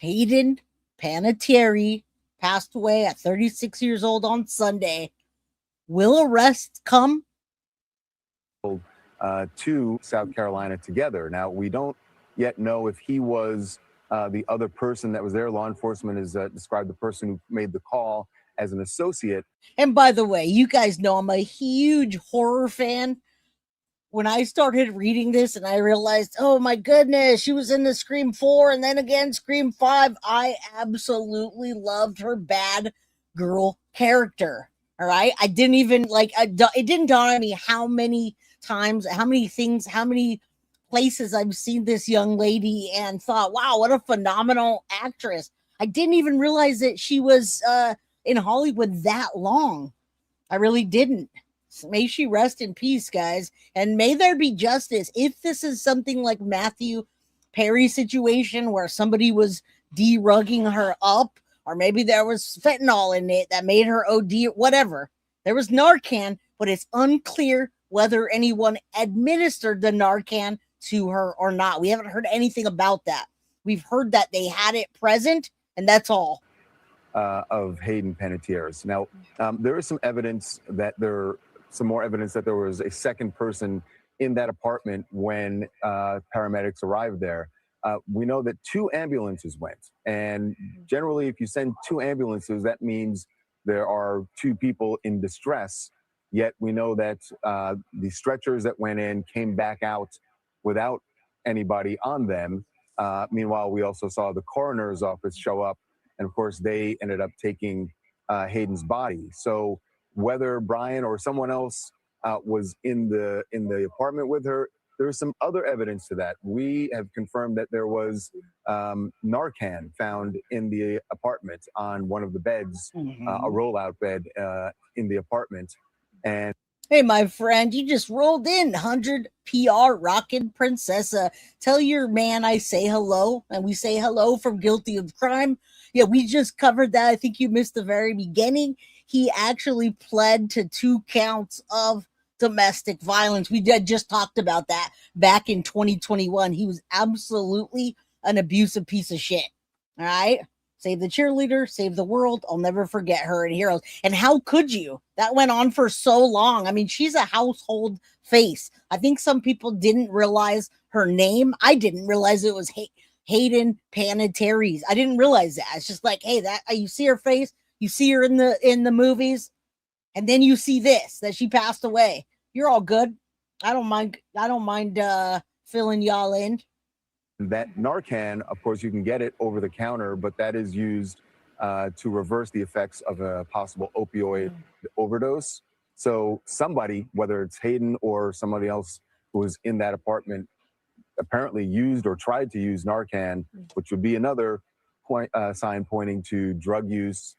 Hayden Panettiere passed away at 36 years old on Sunday. Will arrest come? To South Carolina together. Now, we don't yet know if he was the other person that was there. Law enforcement has described the person who made the call as an associate. And by the way, you guys know I'm a huge horror fan. When I started reading this and I realized, oh my goodness, she was in the Scream 4 and then again Scream 5, I absolutely loved her bad girl character. All right. I didn't even it didn't dawn on me how many times, how many things, how many places I've seen this young lady and thought, wow, what a phenomenal actress. I didn't even realize that she was in Hollywood that long. I really didn't. May she rest in peace, guys. And may there be justice. If this is something like Matthew Perry's situation where somebody was de-rugging her up, or maybe there was fentanyl in it that made her OD, whatever. There was Narcan, but it's unclear whether anyone administered the Narcan to her or not. We haven't heard anything about that. We've heard that they had it present, and that's all. Of Hayden Panettiere's. Now, there is some evidence that some more evidence that there was a second person in that apartment when paramedics arrived there. We know that 2 ambulances went, and generally, if you send 2 ambulances, that means there are 2 people in distress. Yet we know that the stretchers that went in came back out without anybody on them. Meanwhile, we also saw the coroner's office show up, and of course, they ended up taking Hayden's body. So whether Brian or someone else was in the apartment with her, there's some other evidence to that. We have confirmed that there was Narcan found in the apartment on one of the beds, a rollout bed in the apartment. And hey, my friend, you just rolled in 100 PR Rockin' Princessa. Tell your man I say hello, and we say hello from Guilty of Crime. Yeah, we just covered that. I think you missed the very beginning. he actually pled to 2 counts of domestic violence. We just talked about that back in 2021. He was absolutely an abusive piece of shit. All right. Save the cheerleader, save the world. I'll never forget her in Heroes. And how could you? That went on for so long. I mean, she's a household face. I think some people didn't realize her name. I didn't realize it was Hayden Panettiere. I didn't realize that. It's just like, hey, that you see her face, you see her in the movies, and then you see this, that she passed away. You're all good. I don't mind filling y'all in. That Narcan, of course, you can get it over the counter, but that is used to reverse the effects of a possible opioid overdose. So somebody, whether it's Hayden or somebody else who was in that apartment, apparently used or tried to use Narcan, which would be another sign pointing to drug use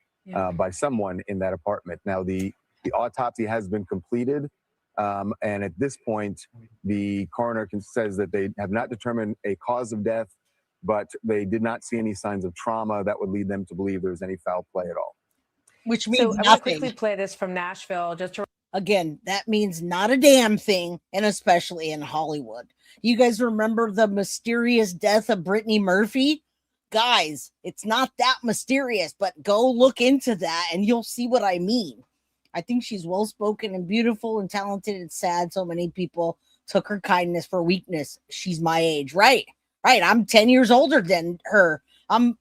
by someone in that apartment. Now, the autopsy has been completed. And at this point, the coroner says that they have not determined a cause of death, but they did not see any signs of trauma that would lead them to believe there's any foul play at all. Which means so I'm going to quickly play this from Nashville just to. Again, that means not a damn thing, and especially in Hollywood. You guys remember the mysterious death of Brittany Murphy? Guys, it's not that mysterious, but go look into that and you'll see what I mean. I think she's well-spoken and beautiful and talented. It's sad so many people took her kindness for weakness. She's my age, right? Right, I'm 10 years older than her. I'm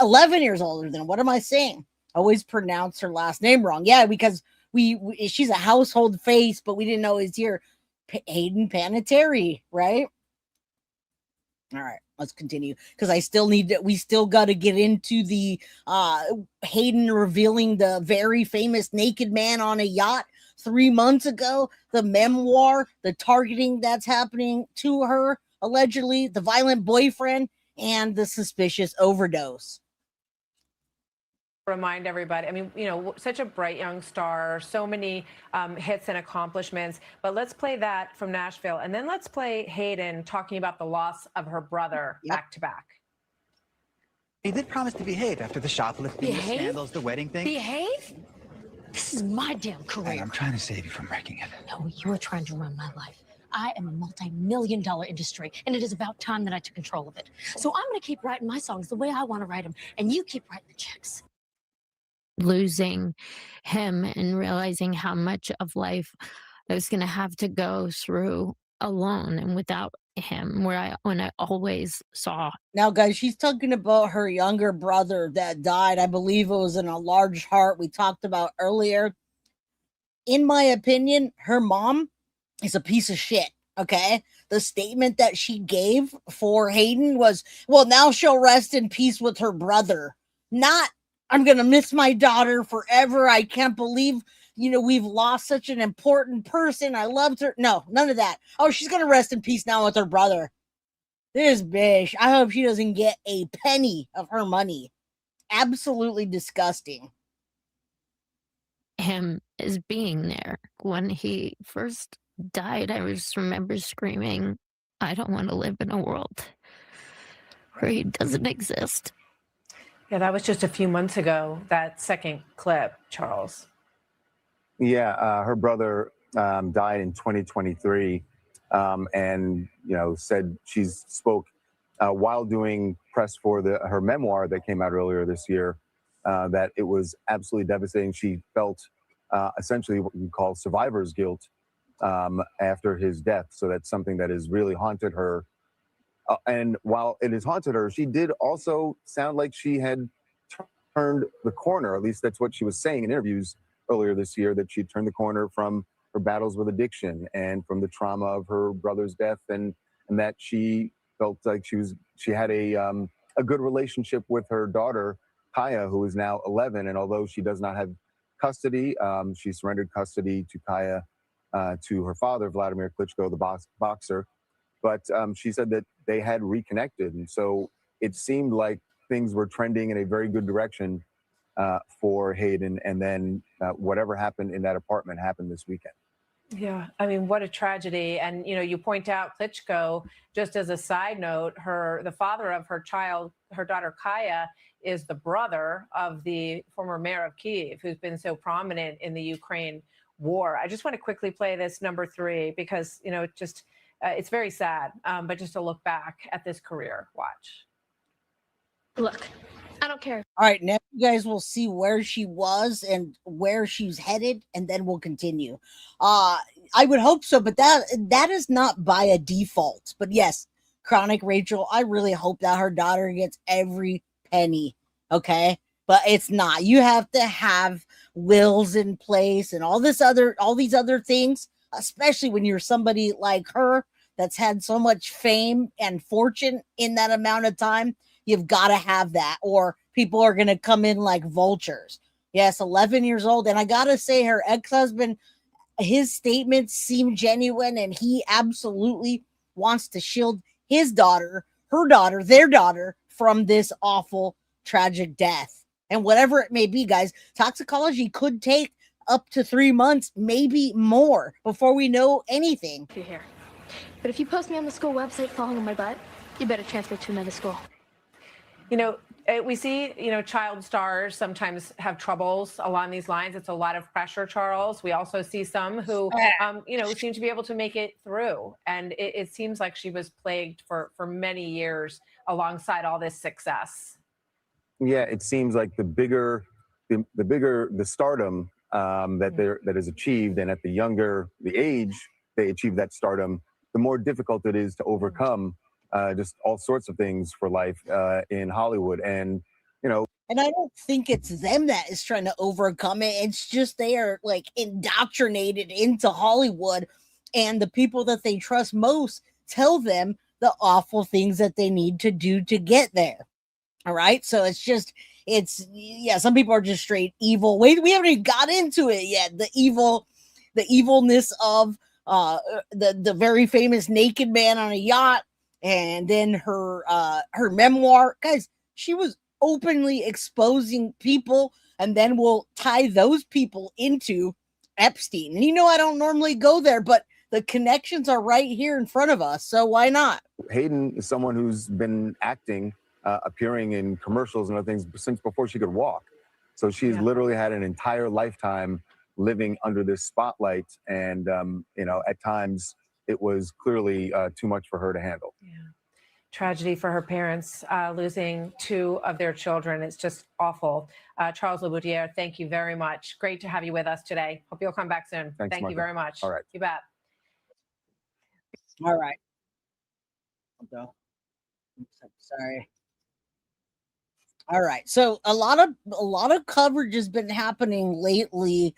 11 years older than her. What am I saying? I always pronounce her last name wrong. Yeah, because she's a household face, but we didn't always hear Hayden Panettiere, right? All right, let's continue because we still got to get into the Hayden revealing the very famous naked man on a yacht 3 months ago, the memoir, the targeting that's happening to her, allegedly, the violent boyfriend, and the suspicious overdose. Remind everybody, I mean, you know, such a bright young star, so many hits and accomplishments, but let's play that from Nashville, and then let's play Hayden talking about the loss of her brother back to back. He did promise to behave after the shoplifting, the scandals, the wedding thing. Behave? This is my damn career. Hey, I'm trying to save you from wrecking it. No, you're trying to run my life. I am a multi-million-dollar industry, and it is about time that I took control of it. So I'm going to keep writing my songs the way I want to write them, and you keep writing the checks. Losing him and realizing how much of life I was going to have to go through alone and without him, when I always saw. Now, guys, she's talking about her younger brother that died. I believe it was in a large heart we talked about earlier. In my opinion, her mom is a piece of shit. Okay. The statement that she gave for Hayden was, well, now she'll rest in peace with her brother. Not, I'm going to miss my daughter forever. I can't believe, you know, we've lost such an important person. I loved her. No, none of that. Oh, she's going to rest in peace now with her brother. This bitch. I hope she doesn't get a penny of her money. Absolutely disgusting. Him as being there when he first died, I just remember screaming, I don't want to live in a world where he doesn't exist. Yeah, that was just a few months ago, that second clip, Charles. Yeah, her brother died in 2023 and, you know, said she spoke while doing press for her memoir that came out earlier this year, that it was absolutely devastating. She felt essentially what we call survivor's guilt after his death. So that's something that has really haunted her. And while it has haunted her, she did also sound like she had turned the corner. At least that's what she was saying in interviews earlier this year, that she turned the corner from her battles with addiction and from the trauma of her brother's death, and that she felt like she had a good relationship with her daughter, Kaya, who is now 11. And although she does not have custody, she surrendered custody to Kaya, to her father, Vladimir Klitschko, the boxer. But she said that they had reconnected. And so it seemed like things were trending in a very good direction for Hayden. And then whatever happened in that apartment happened this weekend. Yeah, I mean, what a tragedy. And, you know, you point out Klitschko, just as a side note, the father of her child, her daughter Kaya, is the brother of the former mayor of Kyiv, who's been so prominent in the Ukraine war. I just want to quickly play this number 3 because, you know, it's very sad, but just to look back at this career. Watch. Look, I don't care. All right, now you guys will see where she was and where she's headed, and then we'll continue. I would hope so, but that is not by a default. But yes, Chronic Rachel, I really hope that her daughter gets every penny, okay? But it's not. You have to have wills in place and all these other things, especially when you're somebody like her that's had so much fame and fortune in that amount of time. You've got to have that, or people are going to come in like vultures. Yes, 11 years old. And I got to say, her ex-husband, his statements seem genuine, and he absolutely wants to shield his daughter, her daughter, their daughter from this awful, tragic death. And whatever it may be, guys, toxicology could take up to 3 months, maybe more, before we know anything. You're here. But if you post me on the school website falling on my butt, you better transfer to another school. You know, we see, you know, child stars sometimes have troubles along these lines. It's a lot of pressure, Charles. We also see some who, you know, seem to be able to make it through. And it seems like she was plagued for many years alongside all this success. Yeah, it seems like the bigger the stardom that is achieved, and at the younger the age they achieve that stardom, the more difficult it is to overcome just all sorts of things for life in Hollywood. And, you know, and I don't think it's them that is trying to overcome it. It's just they are like indoctrinated into Hollywood, and the people that they trust most tell them the awful things that they need to do to get there. All right. So yeah, some people are just straight evil. Wait, we haven't even got into it yet. The evilness of the very famous naked man on a yacht. And then her memoir, guys, she was openly exposing people, and then we'll tie those people into Epstein. And you know, I don't normally go there, but the connections are right here in front of us. So why not? Hayden is someone who's been acting, appearing in commercials and other things since before she could walk. So she's literally had an entire lifetime living under this spotlight. And, you know, at times, it was clearly too much for her to handle. Yeah. Tragedy for her parents, losing 2 of their children. It's just awful. Charles Leboudier, thank you very much. Great to have you with us today. Hope you'll come back soon. Thanks, Thank you very much. All right. You bet. All right. Sorry. All right. So a lot of coverage has been happening lately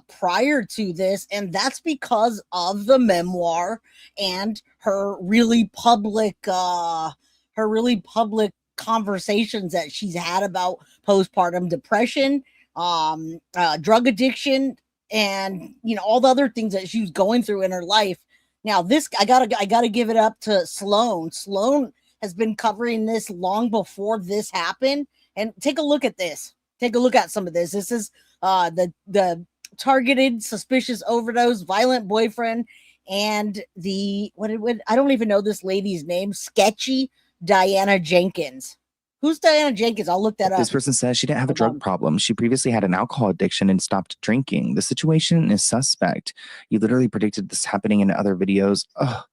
prior to this, and that's because of the memoir and her really public conversations that she's had about postpartum depression, drug addiction, and, you know, all the other things that she was going through in her life. Now, this I gotta give it up to Sloan. Sloan has been covering this long before this happened. And take a look at this. Take a look at some of this. This is the targeted suspicious overdose, violent boyfriend, and I don't even know this lady's name. Sketchy Diana Jenkins. Who's Diana Jenkins? I'll look that up. This person says she didn't have a drug problem. She previously had an alcohol addiction and stopped drinking. The situation is suspect. You literally predicted this happening in other videos. Ugh,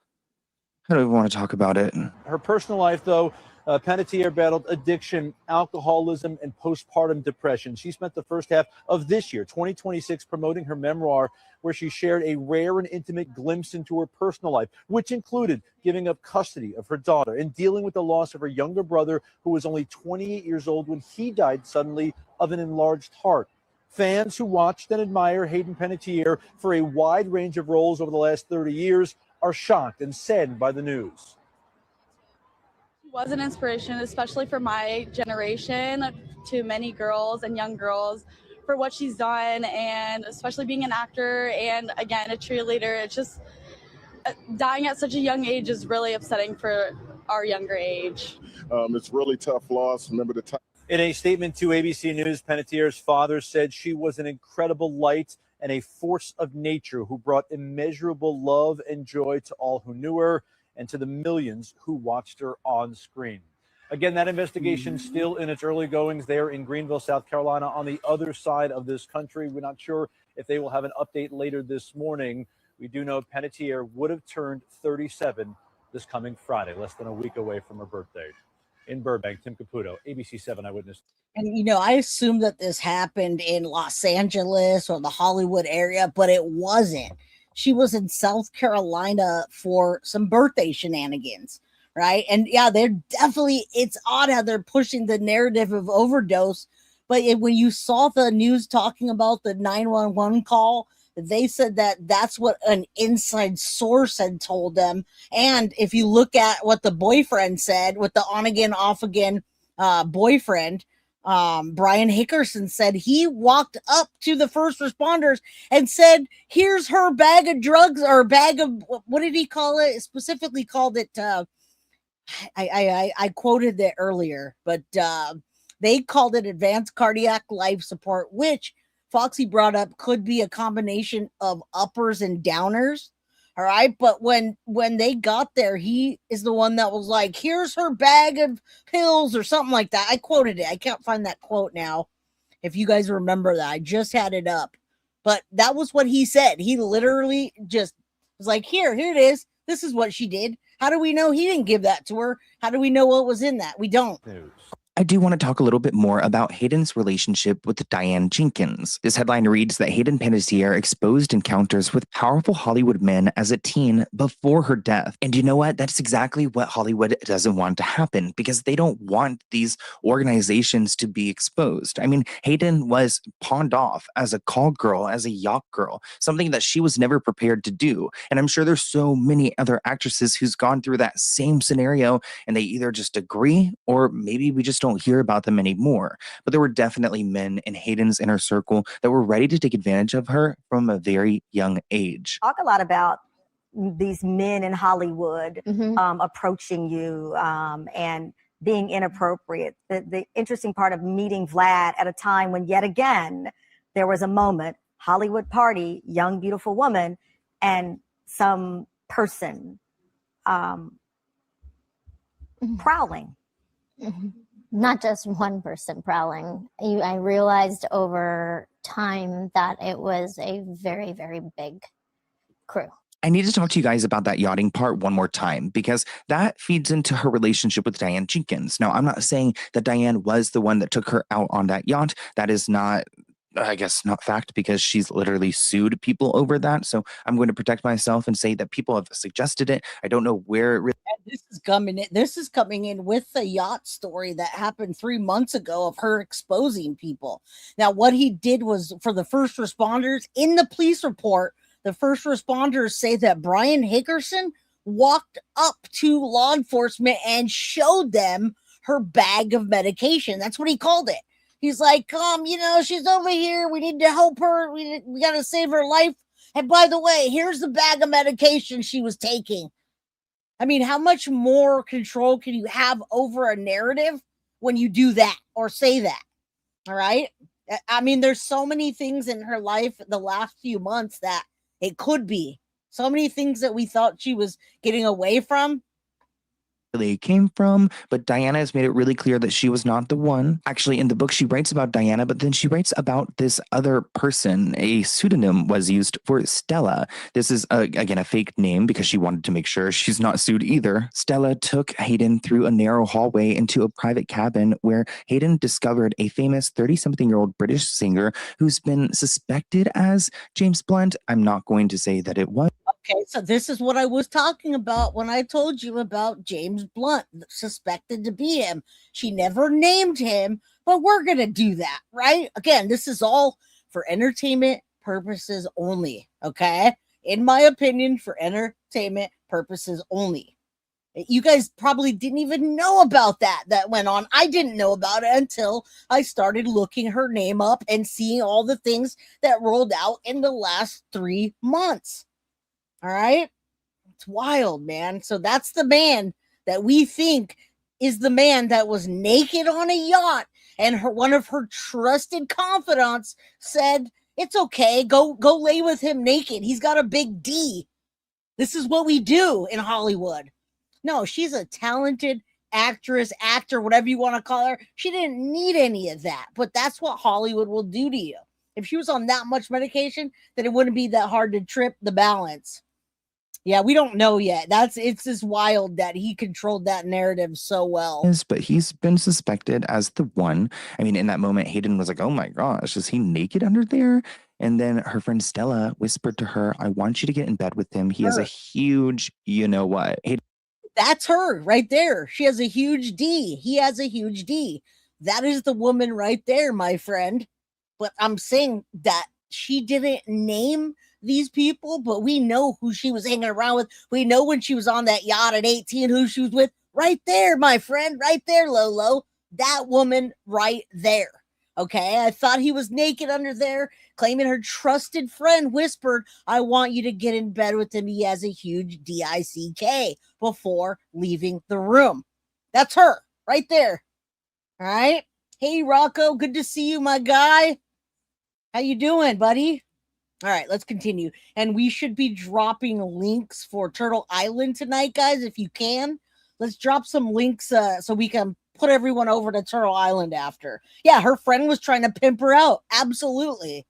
I don't even want to talk about it. Her personal life, though, Panettiere battled addiction, alcoholism, and postpartum depression. She spent the first half of this year, 2026, promoting her memoir, where she shared a rare and intimate glimpse into her personal life, which included giving up custody of her daughter and dealing with the loss of her younger brother, who was only 28 years old when he died suddenly of an enlarged heart. Fans who watched and admire Hayden Panettiere for a wide range of roles over the last 30 years are shocked and saddened by the news. Was an inspiration, especially for my generation, to many girls and young girls, for what she's done, and especially being an actor and, again, a cheerleader. It's just dying at such a young age is really upsetting for our younger age. It's really tough loss. Remember the time. In a statement to ABC News, Panettiere's father said she was an incredible light and a force of nature who brought immeasurable love and joy to all who knew her and to the millions who watched her on screen. Again, that investigation still in its early goings there in Greenville, South Carolina, on the other side of this country. We're not sure if they will have an update later this morning. We do know Panettiere would have turned 37 this coming Friday, less than a week away from her birthday. In Burbank, Tim Caputo, ABC 7 Eyewitness. And, you know, I assumed that this happened in Los Angeles or the Hollywood area, but it wasn't. She was in South Carolina for some birthday shenanigans, right? And yeah, they're definitely, it's odd how they're pushing the narrative of overdose. But when you saw the news talking about the 911 call, they said that that's what an inside source had told them. And if you look at what the boyfriend said with the on again, off again boyfriend, Brian Hickerson said he walked up to the first responders and said, here's her bag of drugs, or bag of, what did he call it? Specifically called it, I quoted it earlier, but they called it advanced cardiac life support, which Foxy brought up could be a combination of uppers and downers. All right. But when they got there, he is the one that was like, here's her bag of pills or something like that. I quoted it. I can't find that quote now. If you guys remember that, I just had it up, but that was what he said. He literally just was like, here it is. This is what she did. How do we know he didn't give that to her? How do we know what was in that? We don't. I do want to talk a little bit more about Hayden's relationship with Diane Jenkins. This headline reads that Hayden Panettiere exposed encounters with powerful Hollywood men as a teen before her death. And you know what? That's exactly what Hollywood doesn't want to happen, because they don't want these organizations to be exposed. I mean, Hayden was pawned off as a call girl, as a yacht girl, something that she was never prepared to do. And I'm sure there's so many other actresses who's gone through that same scenario, and they either just agree or maybe we just don't hear about them anymore. But there were definitely men in Hayden's inner circle that were ready to take advantage of her from a very young age. Talk a lot about these men in Hollywood approaching you and being inappropriate. The interesting part of meeting Vlad at a time when, yet again, there was a moment, Hollywood party, young, beautiful woman, and some person prowling. Not just one person prowling. I realized over time that it was a very, very big crew. I need to talk to you guys about that yachting part one more time, because that feeds into her relationship with Diane Jenkins. Now, I'm not saying that Diane was the one that took her out on that yacht. That is not, I guess, not fact, because she's literally sued people over that. So I'm going to protect myself and say that people have suggested it. I don't know where it really. This is coming in with the yacht story that happened 3 months ago of her exposing people. Now, what he did was, for the first responders in the police report, the first responders say that Brian Hickerson walked up to law enforcement and showed them her bag of medication. That's what he called it. He's like, she's over here. We need to help her. We got to save her life. And by the way, here's the bag of medication she was taking. I mean, how much more control can you have over a narrative when you do that or say that? All right. I mean, there's so many things in her life the last few months that it could be. So many things that we thought she was getting away from. They came from, but Diana has made it really clear that she was not the one. Actually, in the book, she writes about Diana, but then she writes about this other person. A pseudonym was used for Stella. This is, again, a fake name because she wanted to make sure she's not sued either. Stella took Hayden through a narrow hallway into a private cabin where Hayden discovered a famous 30-something-year-old British singer who's been suspected as James Blunt. I'm not going to say that it was. Okay, so this is what I was talking about when I told you about James Blunt, suspected to be him. She never named him, but we're going to do that, right? Again, this is all for entertainment purposes only, okay? In my opinion, for entertainment purposes only. You guys probably didn't even know about that went on. I didn't know about it until I started looking her name up and seeing all the things that rolled out in the last 3 months. All right. It's wild, man. So that's the man that we think is the man that was naked on a yacht. And one of her trusted confidants said, it's okay. Go lay with him naked. He's got a big D. This is what we do in Hollywood. No, she's a talented, actress, actor, whatever you want to call her. She didn't need any of that, but that's what Hollywood will do to you. If she was on that much medication, then it wouldn't be that hard to trip the balance. Yeah, we don't know yet. It's just wild that he controlled that narrative so well. But he's been suspected as the one. I mean, in that moment, Hayden was like, oh my gosh, is he naked under there? And then her friend Stella whispered to her, I want you to get in bed with him. He has a huge, you know what? That's her right there. She has a huge D. He has a huge D. That is the woman right there, my friend. But I'm saying that she didn't name these people, but we know who she was hanging around with. We know when she was on that yacht at 18, who she was with. Right there, my friend. Right there, Lolo. That woman right there. Okay, I thought he was naked under there, claiming her trusted friend whispered, I want you to get in bed with him. He has a huge DICK before leaving the room. That's her right there. All right. Hey, Rocco, good to see you, my guy. How you doing, buddy? All right, let's continue. And we should be dropping links for Turtle Island tonight, guys, if you can. Let's drop some links so we can put everyone over to Turtle Island after. Yeah, her friend was trying to pimp her out. Absolutely.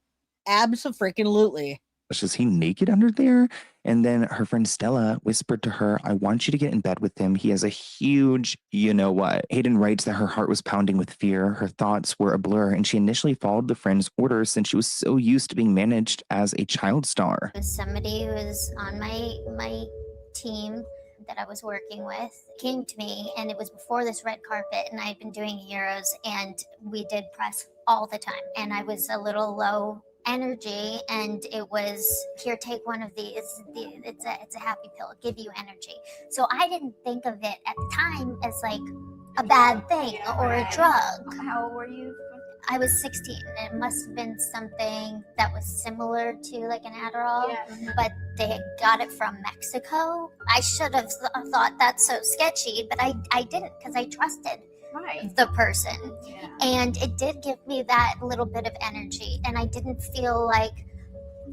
Abso-freaking-lutely. Is he naked under there? And then her friend Stella whispered to her, I want you to get in bed with him. He has a huge, you know what? Hayden writes that her heart was pounding with fear. Her thoughts were a blur, and she initially followed the friend's orders since she was so used to being managed as a child star. Somebody who was on my team that I was working with came to me, and it was before this red carpet, and I had been doing Heroes, and we did press all the time, and I was a little low energy, and it was, here, take one of these. It's a happy pill, it'll give you energy. So I didn't think of it at the time as like a bad thing or a drug. How old were you? I was 16. It must have been something that was similar to like an Adderall, but they had got it from Mexico. I should have thought that's so sketchy, but I didn't, because I trusted the person. And it did give me that little bit of energy, and I didn't feel like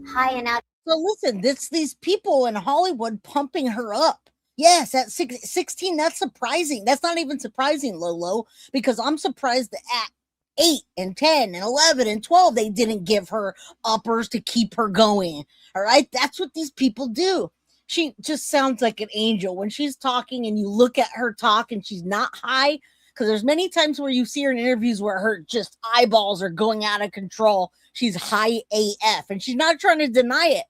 high and out. So listen, these people in Hollywood pumping her up. Yes, at 16, that's surprising. That's not even surprising, Lolo, because I'm surprised that at 8 and 10 and 11 and 12, they didn't give her uppers to keep her going. All right. That's what these people do. She just sounds like an angel when she's talking, and you look at her talk and she's not high, because there's many times where you see her in interviews where her just eyeballs are going out of control. She's high AF, and she's not trying to deny it.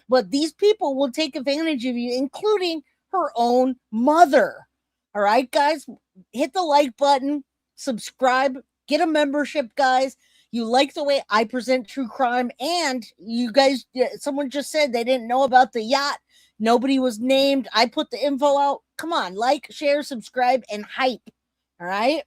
But these people will take advantage of you, including her own mother. All right, guys, hit the like button, subscribe, get a membership, guys. You like the way I present true crime, and you guys, someone just said they didn't know about the yacht. Nobody was named. I put the info out. Come on, like, share, subscribe, and hype. All right,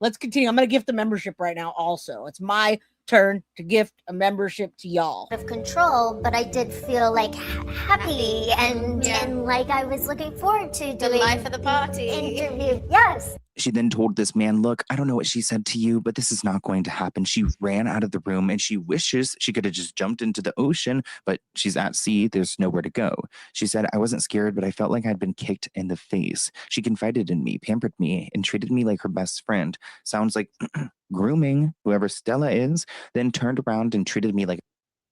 let's continue. I'm going to gift the membership right now also. It's my turn to gift a membership to y'all. Of control, but I did feel like happy and like I was looking forward to doing the life of the party interview. Yes. She then told this man, look, I don't know what she said to you, but this is not going to happen. She ran out of the room, and she wishes she could have just jumped into the ocean, but she's at sea. There's nowhere to go. She said, I wasn't scared, but I felt like I'd been kicked in the face. She confided in me, pampered me, and treated me like her best friend. Sounds like grooming, whoever Stella is, then turned around and treated me like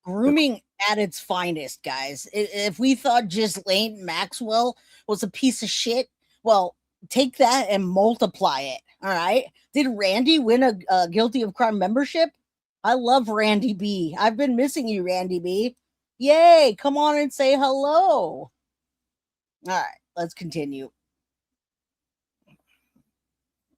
grooming at its finest, guys. If we thought Ghislaine Maxwell was a piece of shit, well, take that and multiply it. All right. Did Randy win a guilty of crime membership? I love Randy B. I've been missing you, Randy B. Yay. Come on and say hello. All right. Let's continue.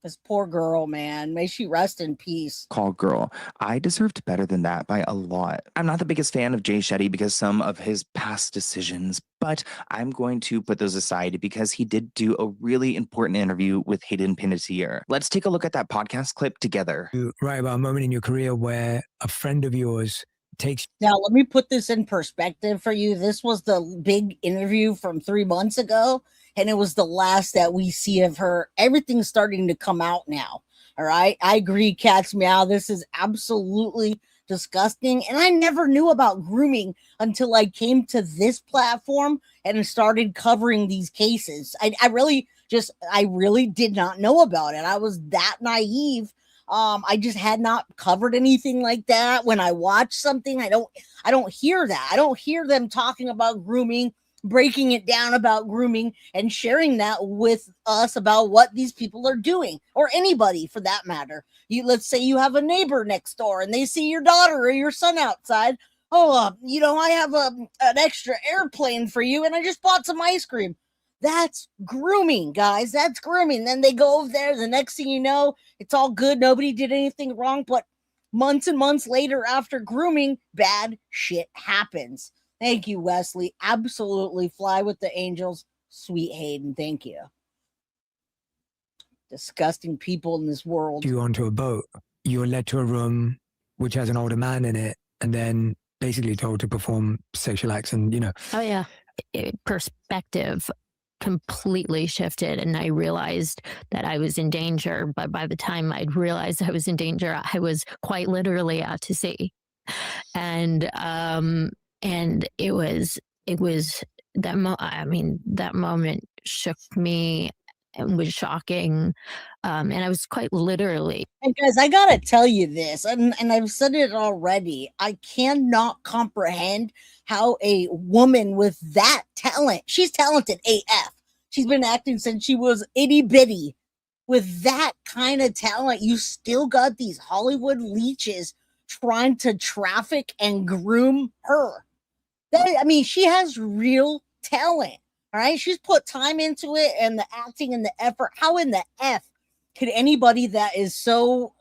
This poor girl, man. May she rest in peace. Call girl. I deserved better than that by a lot. I'm not the biggest fan of Jay Shetty because some of his past decisions, but I'm going to put those aside because he did do a really important interview with Hayden Panettiere. Let's take a look at that podcast clip together. Write about a moment in your career where a friend of yours takes... Now, let me put this in perspective for you. This was the big interview from 3 months ago, and it was the last that we see of her. Everything's starting to come out now. All right. I agree, Cat's Meow. This is absolutely disgusting. And I never knew about grooming until I came to this platform and started covering these cases. I really I really did not know about it. I was that naive. I just had not covered anything like that. When I watch something, I don't hear that. I don't hear them talking about grooming, breaking it down about grooming, and sharing that with us about what these people are doing, or anybody for that matter. Let's say you have a neighbor next door and they see your daughter or your son outside. Oh, I have an extra airplane for you, and I just bought some ice cream. That's grooming, guys. That's grooming. Then they go over there. The next thing you know, it's all good. Nobody did anything wrong. But months and months later, after grooming, bad shit happens. Thank you, Wesley. Absolutely fly with the angels. Sweet Hayden. Thank you. Disgusting people in this world. You onto a boat. You are led to a room which has an older man in it, and then basically told to perform sexual acts. And Oh yeah, perspective completely shifted, and I realized that I was in danger. But by the time I'd realized I was in danger, I was quite literally out to sea. And it was that moment shook me and was shocking. And I was quite literally. And guys, I gotta tell you this, and I've said it already. I cannot comprehend how a woman with that talent, she's talented AF. She's been acting since she was itty bitty. With that kind of talent, you still got these Hollywood leeches trying to traffic and groom her. She has real talent. All right. She's put time into it, and the acting and the effort. How in the F could anybody that is so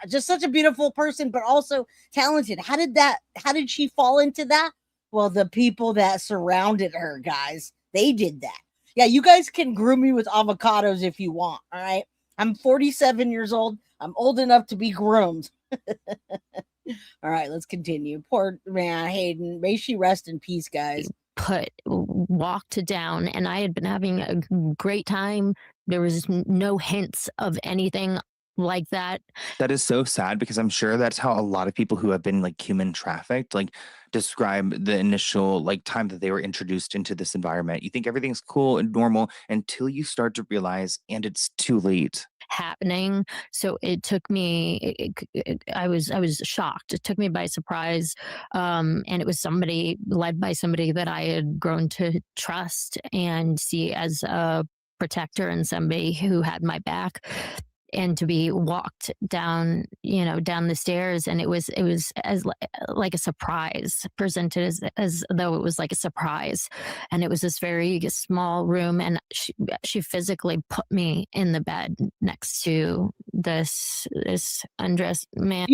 just such a beautiful person, but also talented, how did she fall into that? Well, the people that surrounded her, guys, they did that. Yeah, you guys can groom me with avocados if you want. All right. I'm 47 years old. I'm old enough to be groomed. All right, let's continue. Poor man, Hayden. May she rest in peace, guys. Walked down, and I had been having a great time. There was no hints of anything like that. That is so sad, because I'm sure that's how a lot of people who have been human trafficked describe the initial time that they were introduced into this environment. You think everything's cool and normal until you start to realize, and it's too late. Happening. So it took me, I was shocked. It took me by surprise. And it was led by somebody that I had grown to trust and see as a protector, and somebody who had my back. And to be walked down, down the stairs, and it was as like a surprise, presented as though it was like a surprise. And it was this very small room, and she physically put me in the bed next to this undressed man.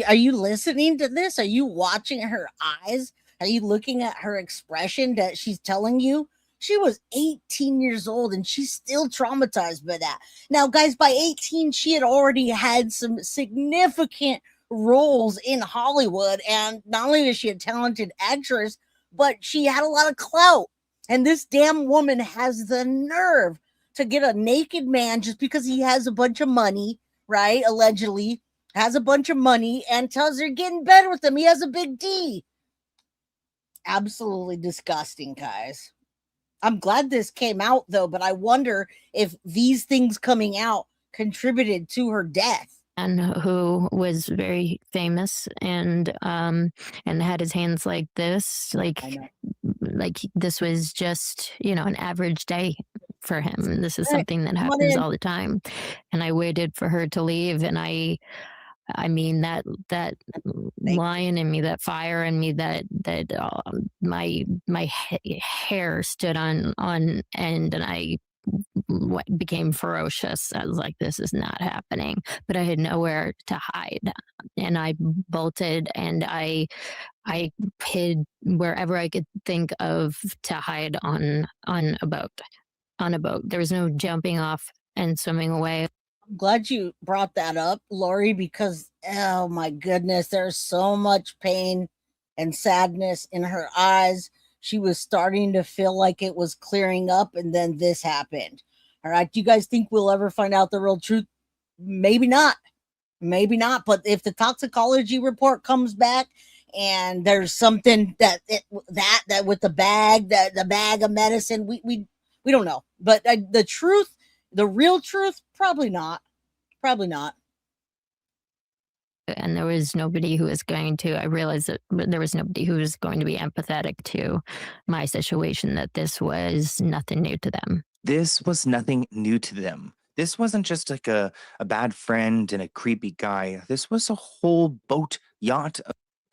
Are you listening to this? Are you watching her eyes? Are you looking at her expression that she's telling you? She was 18 years old, and she's still traumatized by that. Now, guys, by 18, she had already had some significant roles in Hollywood. And not only is she a talented actress, but she had a lot of clout. And this damn woman has the nerve to get a naked man just because he has a bunch of money, right? Allegedly has a bunch of money, and tells her get in bed with him. He has a big D. Absolutely disgusting, guys. I'm glad this came out, though, but I wonder if these things coming out contributed to her death. And who was very famous and had his hands like this, like this was just an average day for him. This is something that happens all the time. And I waited for her to leave, and I mean that lion in me, that fire in me, that my hair stood on end, and I became ferocious. I was like, this is not happening. But I had nowhere to hide, and I bolted, and I hid wherever I could think of to hide on a boat. There was no jumping off and swimming away. I'm glad you brought that up, Lori, because, oh my goodness, there's so much pain and sadness in her eyes. She was starting to feel like it was clearing up, and then this happened. All right. Do you guys think we'll ever find out the real truth? Maybe not. Maybe not. But if the toxicology report comes back and there's something that with the bag of medicine, We don't know. But the truth, the real truth, probably not. Probably not. And there was nobody who was going to, I realized that there was nobody who was going to be empathetic to my situation, that this was nothing new to them. This was nothing new to them. This wasn't just like a bad friend and a creepy guy. This was a whole boat yacht.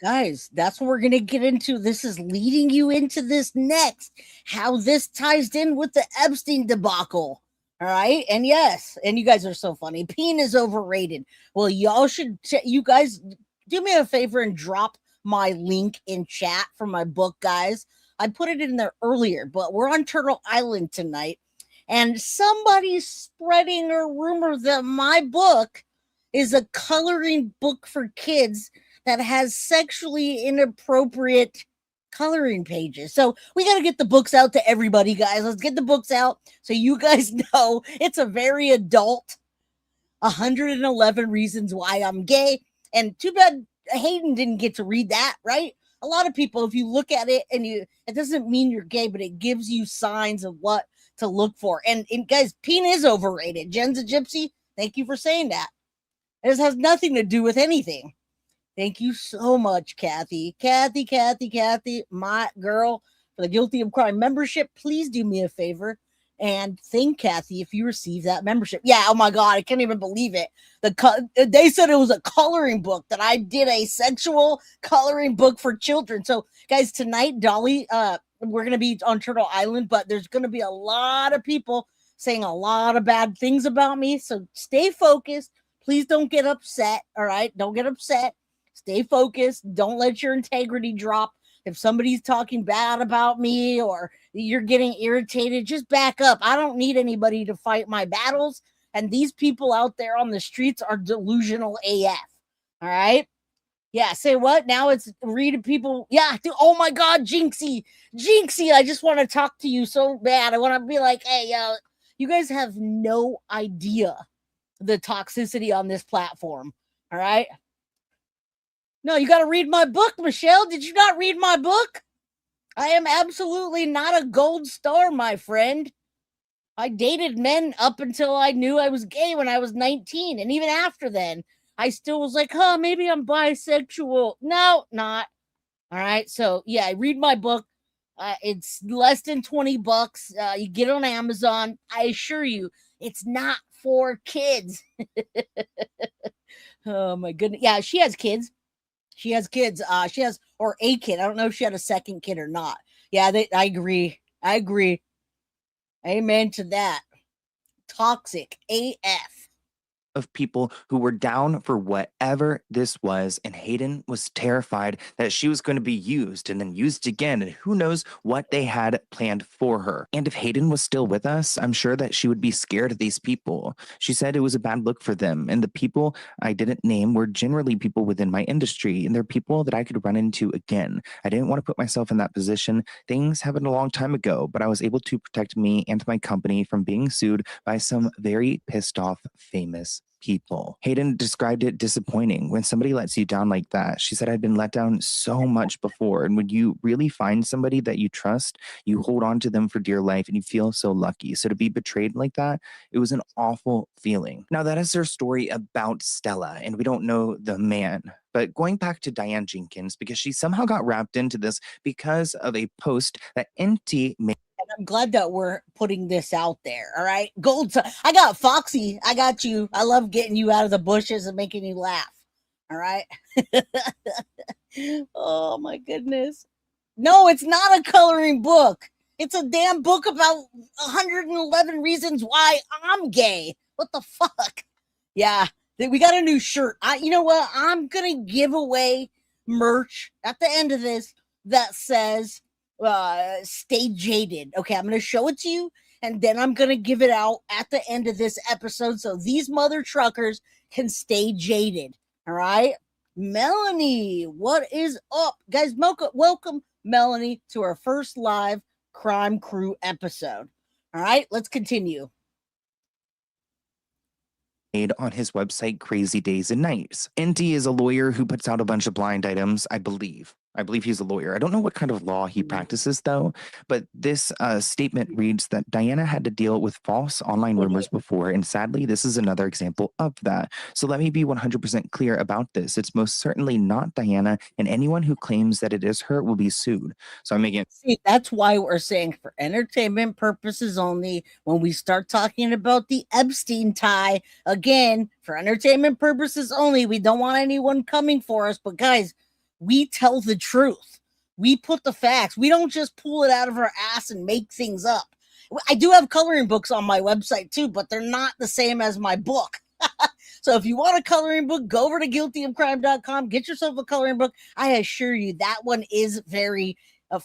Guys, that's what we're going to get into. This is leading you into this next, how this ties in with the Epstein debacle. All right. And yes, and you guys are so funny. Peen is overrated. Well, y'all should, you guys do me a favor and drop my link in chat for my book, guys. I put it in there earlier, but we're on Turtle Island tonight. And somebody's spreading a rumor that my book is a coloring book for kids that has sexually inappropriate coloring pages. So we got to get the books out to everybody, guys. Let's get the books out so you guys know it's a very adult 111 Reasons Why I'm Gay. And too bad Hayden didn't get to read that, right? A lot of people, if you look at it and it doesn't mean you're gay, but it gives you signs of what to look for. And guys, Peen is overrated. Jen's a gypsy. Thank you for saying that. This has nothing to do with anything. Thank you so much, Kathy. Kathy, my girl, for the Guilty of Crime membership. Please do me a favor and thank Kathy if you receive that membership. Yeah, oh my God, I can't even believe it. They said it was a coloring book, that I did a sexual coloring book for children. So, guys, tonight, Dolly, we're going to be on Turtle Island, but there's going to be a lot of people saying a lot of bad things about me. So stay focused. Please don't get upset, all right? Don't get upset. Stay focused. Don't let your integrity drop. If somebody's talking bad about me or you're getting irritated, just back up. I don't need anybody to fight my battles. And these people out there on the streets are delusional AF. All right? Yeah, say what? Now it's reading people. Yeah, oh my God, Jinxie, I just want to talk to you so bad. I want to be like, hey, you guys have no idea the toxicity on this platform. All right? No, you got to read my book, Michelle. Did you not read my book? I am absolutely not a gold star, my friend. I dated men up until I knew I was gay when I was 19. And even after then, I still was like, maybe I'm bisexual. No, not. All right. So, yeah, read my book. It's less than $20. You get it on Amazon. I assure you, it's not for kids. Oh, my goodness. Yeah, she has kids. She has kids. Or a kid. I don't know if she had a second kid or not. Yeah, I agree. Amen to that. Toxic AF. Of people who were down for whatever this was, and Hayden was terrified that she was going to be used and then used again, and who knows what they had planned for her. And if Hayden was still with us, I'm sure that she would be scared of these people. She said it was a bad look for them, and the people I didn't name were generally people within my industry, and they're people that I could run into again. I didn't want to put myself in that position. Things happened a long time ago, but I was able to protect me and my company from being sued by some very pissed off famous people. Hayden described it disappointing when somebody lets you down like that. She said, I'd been let down so much before. And when you really find somebody that you trust, you hold on to them for dear life and you feel so lucky. So to be betrayed like that, it was an awful feeling. Now that is her story about Stella, and we don't know the man. But going back to Diane Jenkins, because she somehow got wrapped into this because of a post that NT made. And I'm glad that we're putting this out there. All right. I got Foxy. I got you. I love getting you out of the bushes and making you laugh. All right. Oh my goodness. No, it's not a coloring book. It's a damn book about 111 reasons why I'm gay. What the fuck? Yeah. We got a new shirt. You know what? I'm going to give away merch at the end of this that says, stay jaded. Okay, I'm gonna show it to you, and then I'm gonna give it out at the end of this episode so these mother truckers can stay jaded. All right, Melanie, what is up, guys? Welcome Melanie to our first live Crime Crew episode. All right, let's continue. On his website Crazy Days and Nights. NT is a lawyer who puts out a bunch of blind items, I believe. I believe he's a lawyer. I don't know what kind of law he practices, though, but this statement reads that Diana had to deal with false online rumors before, and sadly, this is another example of that. So let me be 100% clear about this. It's most certainly not Diana, and anyone who claims that it is her will be sued. So I'm making See, that's why we're saying for entertainment purposes only. When we start talking about the Epstein tie, again, for entertainment purposes only, we don't want anyone coming for us, but guys, we tell the truth. We put the facts. We don't just pull it out of our ass and make things up. I do have coloring books on my website too, but they're not the same as my book. So if you want a coloring book, go over to guiltyofcrime.com, get yourself a coloring book. I assure you that one is very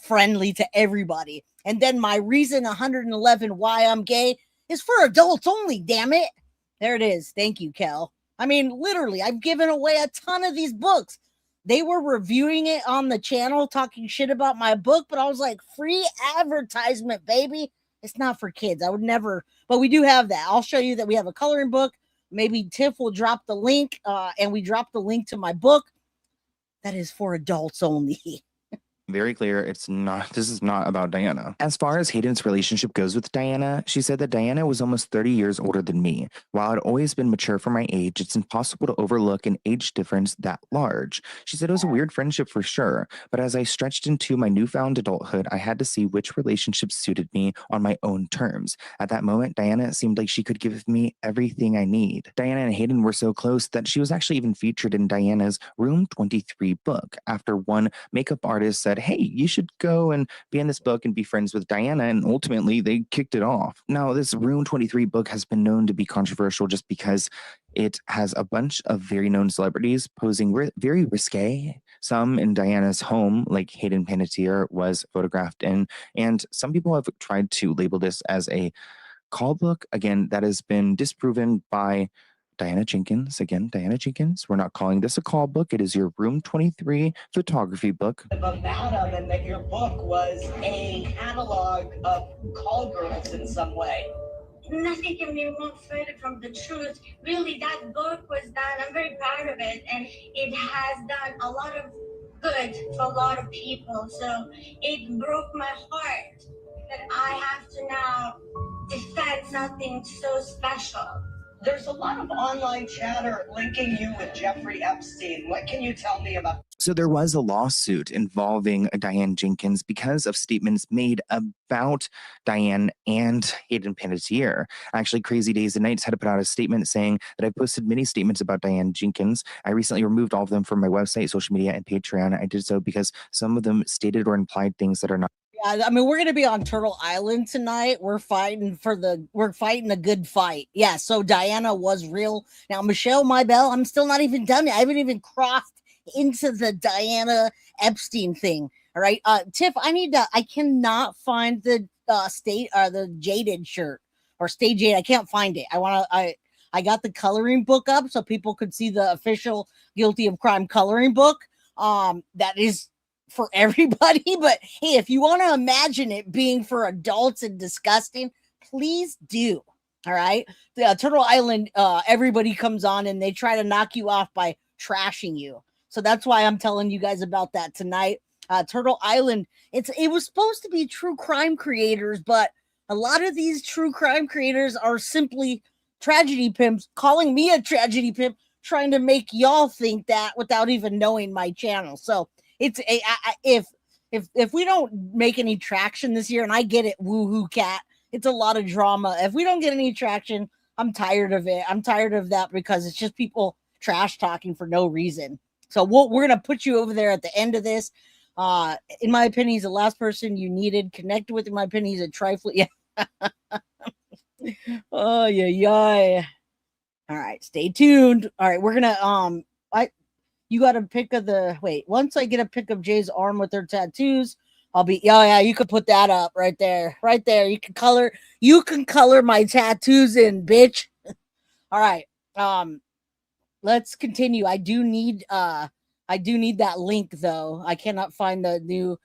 friendly to everybody. And then my reason 111 why I'm gay is for adults only, damn it. There it is. Thank you, Kel. I mean, literally, I've given away a ton of these books. They were reviewing it on the channel, talking shit about my book, but I was like, free advertisement, baby. It's not for kids. I would never, but we do have that. I'll show you that we have a coloring book. Maybe Tiff will drop the link, and we drop the link to my book. That is for adults only. very clear this is not about Diana. As far as Hayden's relationship goes with Diana, she said that Diana was almost 30 years older than me. While I'd always been mature for my age, it's impossible to overlook an age difference that large. She said it was a weird friendship for sure, but as I stretched into my newfound adulthood, I had to see which relationship suited me on my own terms. At that moment, Diana seemed like she could give me everything I need. Diana and Hayden were so close that she was actually even featured in Diana's Room 23 book after one makeup artist said, hey, you should go and be in this book and be friends with Diana, and ultimately they kicked it off. Now, this Room 23 book has been known to be controversial just because it has a bunch of very known celebrities posing very risque. Some in Diana's home, like Hayden Panettiere was photographed in, and some people have tried to label this as a call book. Again, that has been disproven by Diana Jenkins. Again, Diana Jenkins. We're not calling this a call book. It is your Room 23 photography book. About them and that your book was a catalog of call girls in some way. Nothing can be more further from the truth. Really, that book was done. I'm very proud of it, and it has done a lot of good for a lot of people. So it broke my heart that I have to now defend something so special. There's a lot of online chatter linking you with Jeffrey Epstein. What can you tell me about? So there was a lawsuit involving Diane Jenkins because of statements made about Diane and Hayden Panettiere. Actually, Crazy Days and Nights had to put out a statement saying that I posted many statements about Diane Jenkins. I recently removed all of them from my website, social media, and Patreon. I did so because some of them stated or implied things that are not. Yeah, I mean, we're gonna be on Turtle Island tonight. We're fighting a good fight. Yeah, so Diana was real. Now, Michelle Maybell, I'm still not even done. I haven't even crossed into the Diana Epstein thing. All right. Tiff, I cannot find the the Jaded shirt or Stay Jade. I can't find it. I got the coloring book up so people could see the official Guilty of Crime coloring book. That is for everybody, but hey, if you want to imagine it being for adults and disgusting, please do. All right. The Turtle Island, everybody comes on and they try to knock you off by trashing you. So that's why I'm telling you guys about that tonight. Turtle Island, it was supposed to be true crime creators, but a lot of these true crime creators are simply tragedy pimps calling me a tragedy pimp, trying to make y'all think that without even knowing my channel. So it's if we don't make any traction this year, and I get it, woohoo cat, it's a lot of drama. If we don't get any traction, I'm tired of it. I'm tired of that because it's just people trash talking for no reason. So we're gonna put you over there at the end of this. In my opinion, he's the last person you needed. Connect with, in my opinion, he's a trifling. Yeah. Oh yeah. All right, stay tuned. All right, we're gonna you got a pic of once I get a pic of Jay's arm with her tattoos, I'll be you could put that up right there. You can color my tattoos in, bitch. All right. Let's continue. I do need that link though. I cannot find the new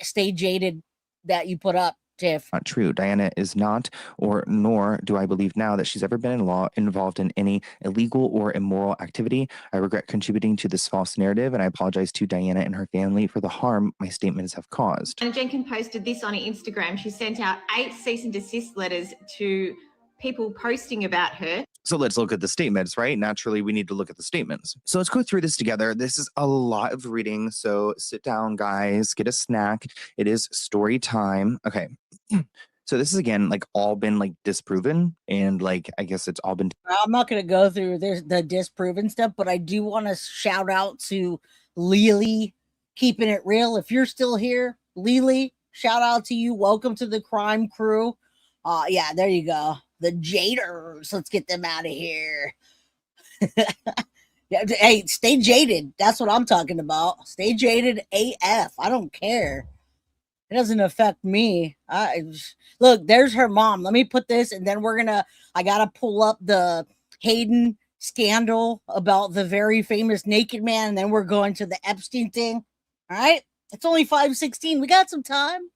Stay Jaded that you put up, Jeff. Not true. Diana is not, or nor do I believe now that she's ever been involved in any illegal or immoral activity. I regret contributing to this false narrative, and I apologize to Diana and her family for the harm my statements have caused. And Jenkins posted this on Instagram. She sent out 8 cease and desist letters to people posting about her. So let's look at the statements, right? Naturally, we need to look at the statements. So let's go through this together. This is a lot of reading. So sit down, guys, get a snack. It is story time. Okay. So this is again like all been like disproven, and like I guess it's all been. I'm not going to go through the disproven stuff, but I do want to shout out to Lily keeping it real. If you're still here, Lily, shout out to you. Welcome to the crime crew. Yeah, there you go. The Jaders. Let's get them out of here. Yeah, hey, stay jaded. That's what I'm talking about. Stay jaded AF. I don't care. It doesn't affect me. Look, there's her mom. Let me put this, and then I got to pull up the Hayden scandal about the very famous naked man, and then we're going to the Epstein thing. All right? It's only 5:16. We got some time.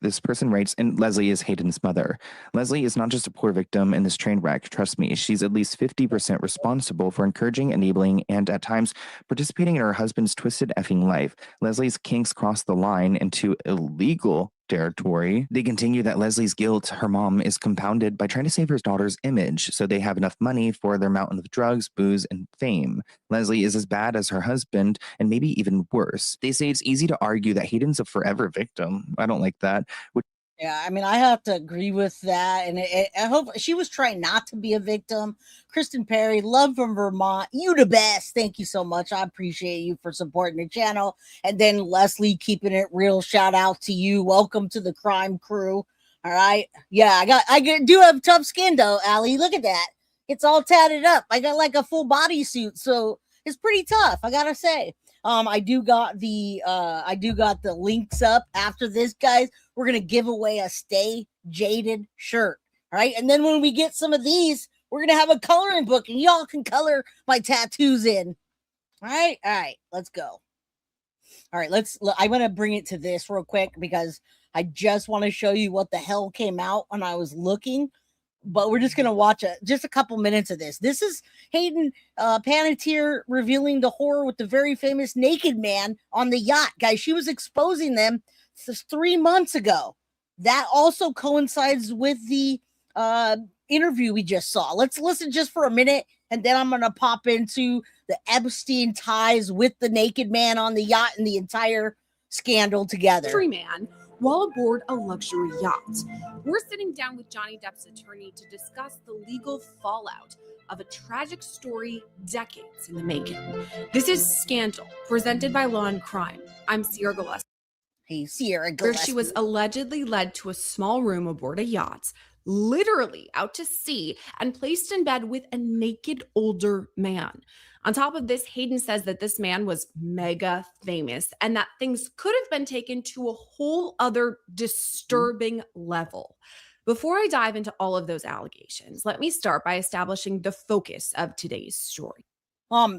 This person writes, and Leslie is Hayden's mother. Leslie is not just a poor victim in this train wreck. Trust me, she's at least 50% responsible for encouraging, enabling, and at times participating in her husband's twisted effing life. Leslie's kinks cross the line into illegal territory. They continue that Leslie's guilt, her mom, is compounded by trying to save her daughter's image so they have enough money for their mountain of drugs, booze, and fame. Leslie is as bad as her husband, and maybe even worse. They say it's easy to argue that Hayden's a forever victim. I don't like that. Yeah, I mean, I have to agree with that. And I hope she was trying not to be a victim. Kristen Perry, love from Vermont. You the best. Thank you so much. I appreciate you for supporting the channel. And then Leslie, keeping it real. Shout out to you. Welcome to the crime crew. All right. Yeah, I do have tough skin though, Allie. Look at that. It's all tatted up. I got like a full bodysuit, so it's pretty tough, I gotta say. I do got the links up after this, guys. We're gonna give away a Stay Jaded shirt. All right. And then when we get some of these, we're gonna have a coloring book and y'all can color my tattoos in. All right. All right, let's go. All right, I'm gonna bring it to this real quick because I just want to show you what the hell came out when I was looking. But we're just going to watch just a couple minutes of this. This is Hayden Panettiere revealing the horror with the very famous naked man on the yacht. Guys, she was exposing them 3 months ago. That also coincides with the interview we just saw. Let's listen just for a minute, and then I'm going to pop into the Epstein ties with the naked man on the yacht and the entire scandal together. Luxury man while aboard a luxury yacht. We're sitting down with Johnny Depp's attorney to discuss the legal fallout of a tragic story decades in the making. This is Scandal, presented by Law and Crime. I'm Sierra Gillespie. Hey, Sierra Gillespie. Where she was allegedly led to a small room aboard a yacht, literally out to sea, and placed in bed with a naked older man. On top of this, Hayden says that this man was mega famous and that things could have been taken to a whole other disturbing level. Before I dive into all of those allegations, let me start by establishing the focus of today's story.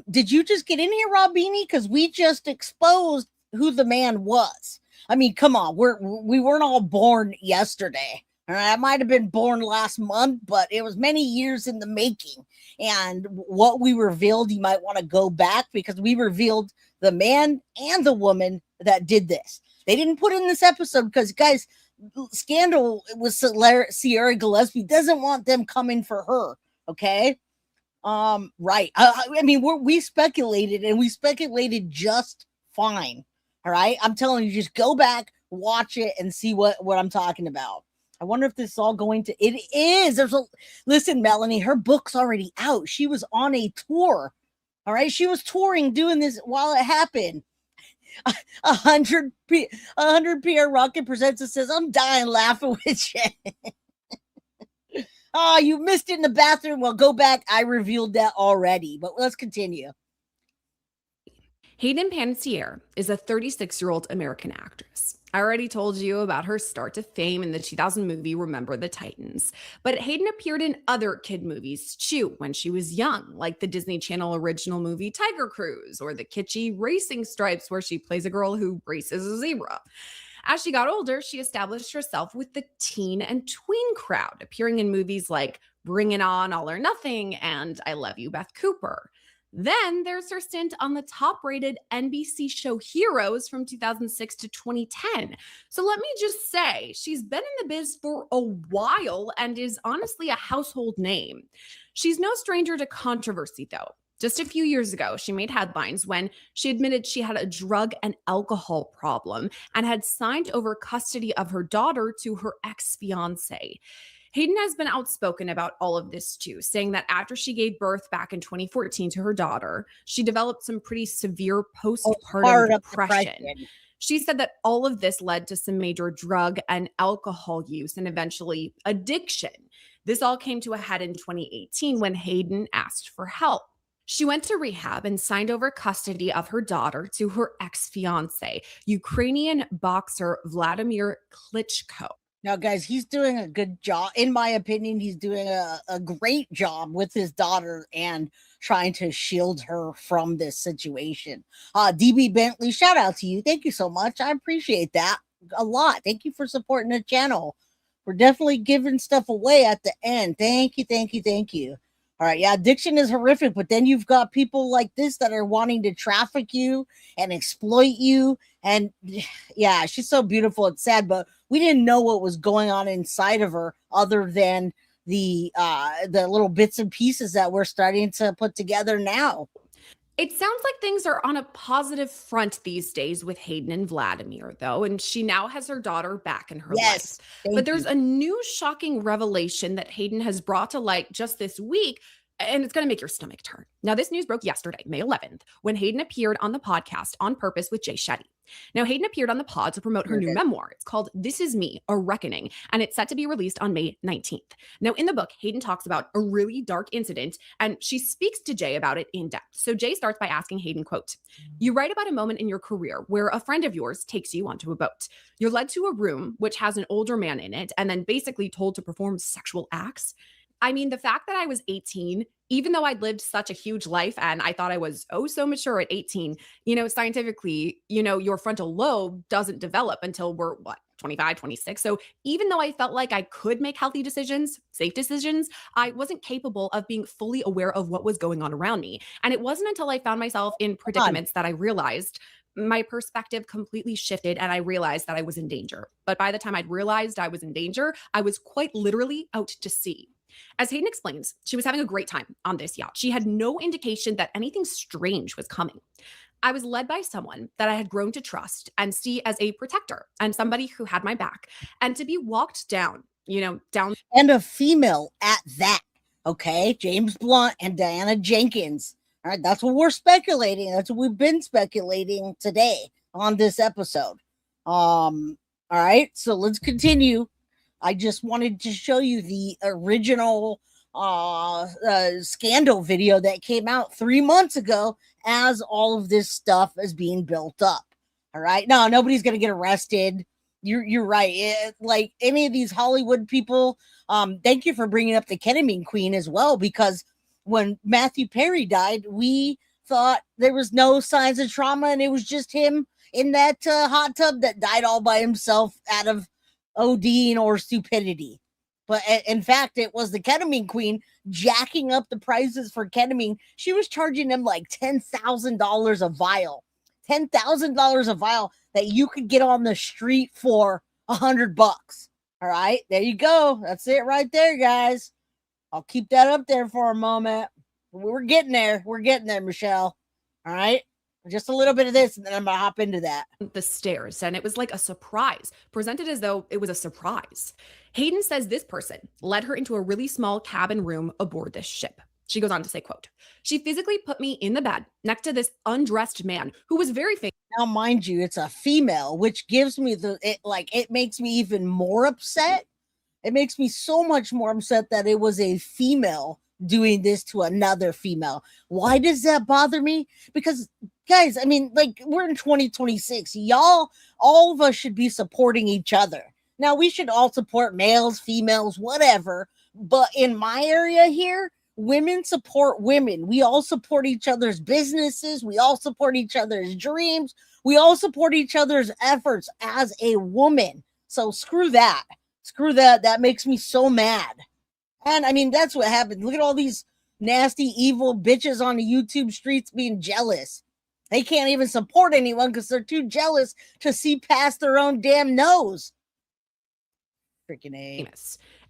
Did you just get in here, Robini? Because we just exposed who the man was. I mean, come on, we weren't all born yesterday. All right, I might have been born last month, but it was many years in the making. And what we revealed, you might want to go back because we revealed the man and the woman that did this. They didn't put in this episode because, guys, Scandal with Sierra Gillespie doesn't want them coming for her. Okay. Right. I mean, we speculated and we speculated just fine. All right. I'm telling you, just go back, watch it and see what I'm talking about. I wonder if this is all going to, it is. Listen, Melanie, her book's already out. She was on a tour. All right. She was touring, doing this while it happened. 100 PR Rocket presents and says, I'm dying laughing with you. Oh, you missed it in the bathroom. Well, go back. I revealed that already, but let's continue. Hayden Panettiere is a 36-year-old American actress. I already told you about her start to fame in the 2000 movie Remember the Titans, but Hayden appeared in other kid movies too when she was young, like the Disney Channel original movie Tiger Cruise or the kitschy Racing Stripes where she plays a girl who races a zebra. As she got older, she established herself with the teen and tween crowd, appearing in movies like Bring It On, All or Nothing, and I Love You, Beth Cooper. Then there's her stint on the top-rated NBC show Heroes from 2006 to 2010. So let me just say, she's been in the biz for a while and is honestly a household name. She's no stranger to controversy, though. Just a few years ago, she made headlines when she admitted she had a drug and alcohol problem and had signed over custody of her daughter to her ex-fiancé. Hayden has been outspoken about all of this too, saying that after she gave birth back in 2014 to her daughter, she developed some pretty severe postpartum depression. She said that all of this led to some major drug and alcohol use and eventually addiction. This all came to a head in 2018 when Hayden asked for help. She went to rehab and signed over custody of her daughter to her ex-fiancé, Ukrainian boxer Vladimir Klitschko. Now, guys, he's doing a good job. In my opinion, he's doing a great job with his daughter and trying to shield her from this situation. DB Bentley, shout out to you. Thank you so much. I appreciate that a lot. Thank you for supporting the channel. We're definitely giving stuff away at the end. Thank you, thank you, thank you. All right, yeah, addiction is horrific, but then you've got people like this that are wanting to traffic you and exploit you. And yeah, she's so beautiful. It's sad, but we didn't know what was going on inside of her other than the little bits and pieces that we're starting to put together now. It sounds like things are on a positive front these days with Hayden and Vladimir, though, and she now has her daughter back in her life. But there's a new shocking revelation that Hayden has brought to light just this week, and it's going to make your stomach turn. Now, this news broke yesterday, May 11th, when Hayden appeared on the podcast On Purpose with Jay Shetty. Now, Hayden appeared on the pod to promote her new memoir. It's called This Is Me, A Reckoning, and it's set to be released on May 19th. Now, in the book, Hayden talks about a really dark incident, and she speaks to Jay about it in depth. So Jay starts by asking Hayden, quote, "You write about a moment in your career where a friend of yours takes you onto a boat. You're led to a room which has an older man in it, and then basically told to perform sexual acts." I mean, the fact that I was 18, even though I'd lived such a huge life and I thought I was so mature at 18, scientifically, your frontal lobe doesn't develop until we're 25, 26. So even though I felt like I could make healthy decisions, safe decisions, I wasn't capable of being fully aware of what was going on around me. And it wasn't until I found myself in predicaments that I realized my perspective completely shifted and I realized that I was in danger. But by the time I'd realized I was in danger, I was quite literally out to sea. As Hayden explains, she was having a great time on this yacht. She had no indication that anything strange was coming. I was led by someone that I had grown to trust and see as a protector and somebody who had my back. And to be walked down. And a female at that, okay? James Blunt and Diana Jenkins. All right, that's what we're speculating. That's what we've been speculating today on this episode. All right, so let's continue. I just wanted to show you the original scandal video that came out 3 months ago as all of this stuff is being built up. All right. No, nobody's going to get arrested. You're right. Like any of these Hollywood people, thank you for bringing up the ketamine queen as well, because when Matthew Perry died, we thought there was no signs of trauma and it was just him in that hot tub that died all by himself out of ODing or stupidity. But in fact, it was the ketamine queen jacking up the prices for ketamine. She was charging them like $10,000 a vial. $10,000 a vial that you could get on the street for $100. All right, there you go. That's it right there, guys. I'll keep that up there for a moment. We're getting there. We're getting there, Michelle. All right. Just a little bit of this, and then I'm going to hop into that. The stairs, and it was like a surprise, presented as though it was a surprise. Hayden says this person led her into a really small cabin room aboard this ship. She goes on to say, quote, "She physically put me in the bed next to this undressed man who was very famous." Now, mind you, it's a female, which gives me it makes me even more upset. It makes me so much more upset that it was a female doing this to another female. Why does that bother me? Because guys, I mean, like, we're in 2026. Y'all, all of us should be supporting each other. Now, we should all support males, females, whatever. But in my area here, women support women. We all support each other's businesses. We all support each other's dreams. We all support each other's efforts as a woman. So screw that. Screw that. That makes me so mad. And I mean, that's what happened. Look at all these nasty, evil bitches on the YouTube streets being jealous. They can't even support anyone because they're too jealous to see past their own damn nose. Freaking A.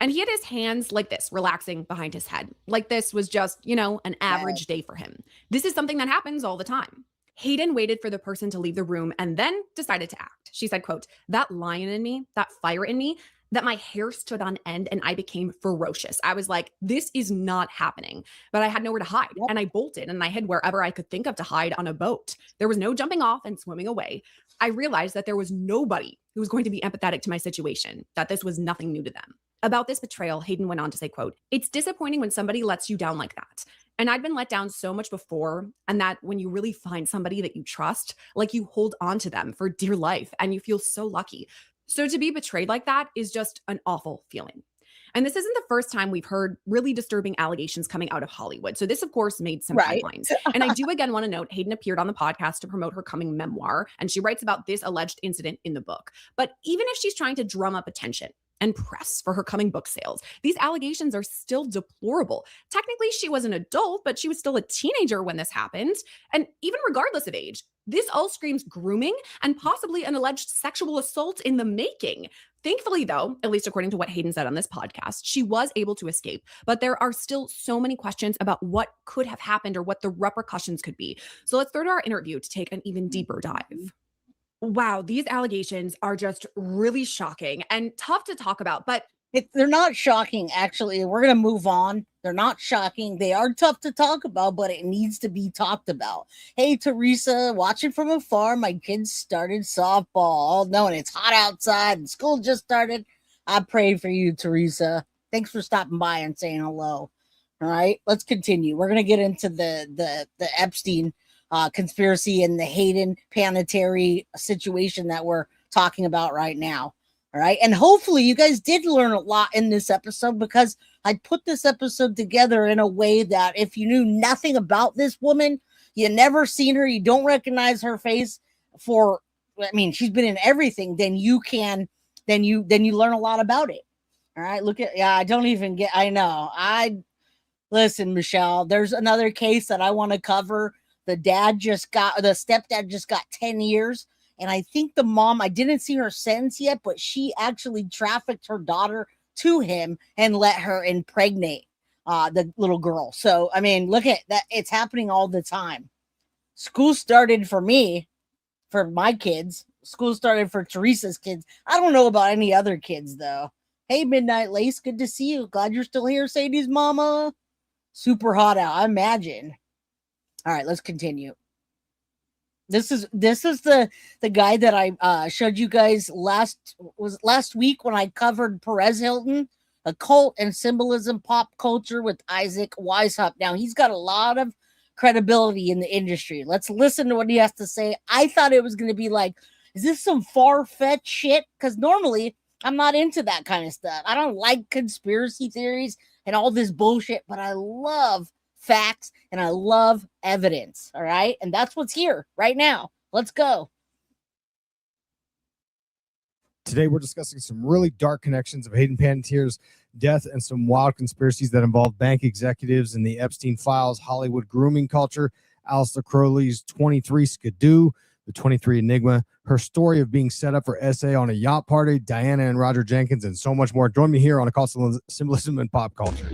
And he had his hands like this, relaxing behind his head. Like this was just, you know, an average day for him. This is something that happens all the time. Hayden waited for the person to leave the room and then decided to act. She said, quote, "That lion in me, that fire in me, that my hair stood on end and I became ferocious. I was like, this is not happening." But I had nowhere to hide. And I bolted and I hid wherever I could think of to hide on a boat. There was no jumping off and swimming away. I realized that there was nobody who was going to be empathetic to my situation, that this was nothing new to them. About this betrayal, Hayden went on to say, quote, "It's disappointing when somebody lets you down like that. And I'd been let down so much before, and that when you really find somebody that you trust, like you hold on to them for dear life and you feel so lucky. So to be betrayed like that is just an awful feeling." And this isn't the first time we've heard really disturbing allegations coming out of Hollywood. So this, of course, made some headlines. And I do again want to note, Hayden appeared on the podcast to promote her coming memoir, and she writes about this alleged incident in the book. But even if she's trying to drum up attention and press for her coming book sales, these allegations are still deplorable. Technically, she was an adult, but she was still a teenager when this happened. And even regardless of age, this all screams grooming and possibly an alleged sexual assault in the making. Thankfully, though, at least according to what Hayden said on this podcast, she was able to escape. But there are still so many questions about what could have happened or what the repercussions could be. So let's throw to our interview to take an even deeper dive. Wow, these allegations are just really shocking and tough to talk about, but they're not shocking, actually. We're going to move on. They're not shocking. They are tough to talk about, but it needs to be talked about. Hey, Teresa, watching from afar, my kids started softball. All knowing it's hot outside and school just started. I prayed for you, Teresa. Thanks for stopping by and saying hello. All right, let's continue. We're going to get into the Epstein conspiracy and the Hayden Panettiere situation that we're talking about right now. All right. And hopefully you guys did learn a lot in this episode, because I put this episode together in a way that if you knew nothing about this woman, you never seen her, you don't recognize her face for, I mean, she's been in everything, then you learn a lot about it. All right. Look at, I don't even get, I know. Listen, Michelle, there's another case that I want to cover. The stepdad just got 10 years. And I think the mom, I didn't see her sentence yet, but she actually trafficked her daughter to him and let her impregnate the little girl. So, I mean, look at that. It's happening all the time. School started for me, for my kids. School started for Teresa's kids. I don't know about any other kids, though. Hey, Midnight Lace, good to see you. Glad you're still here, Sadie's mama. Super hot out, I imagine. All right, let's continue. This is the guy that I showed you guys last week when I covered Perez Hilton, occult and symbolism pop culture with Isaac Weishaupt. Now he's got a lot of credibility in the industry. Let's listen to what he has to say. I thought it was going to be like, is this some far-fetched shit? Because normally I'm not into that kind of stuff. I don't like conspiracy theories and all this bullshit, but I love facts and I love evidence. All right. And that's what's here right now. Let's go. Today, we're discussing some really dark connections of Hayden Panettiere's death and some wild conspiracies that involve bank executives and the Epstein files, Hollywood grooming culture, Aleister Crowley's 23 Skidoo, the 23 Enigma, her story of being set up for SA on a yacht party, Diana and Roger Jenkins, and so much more. Join me here on Occult Symbolism and Pop Culture.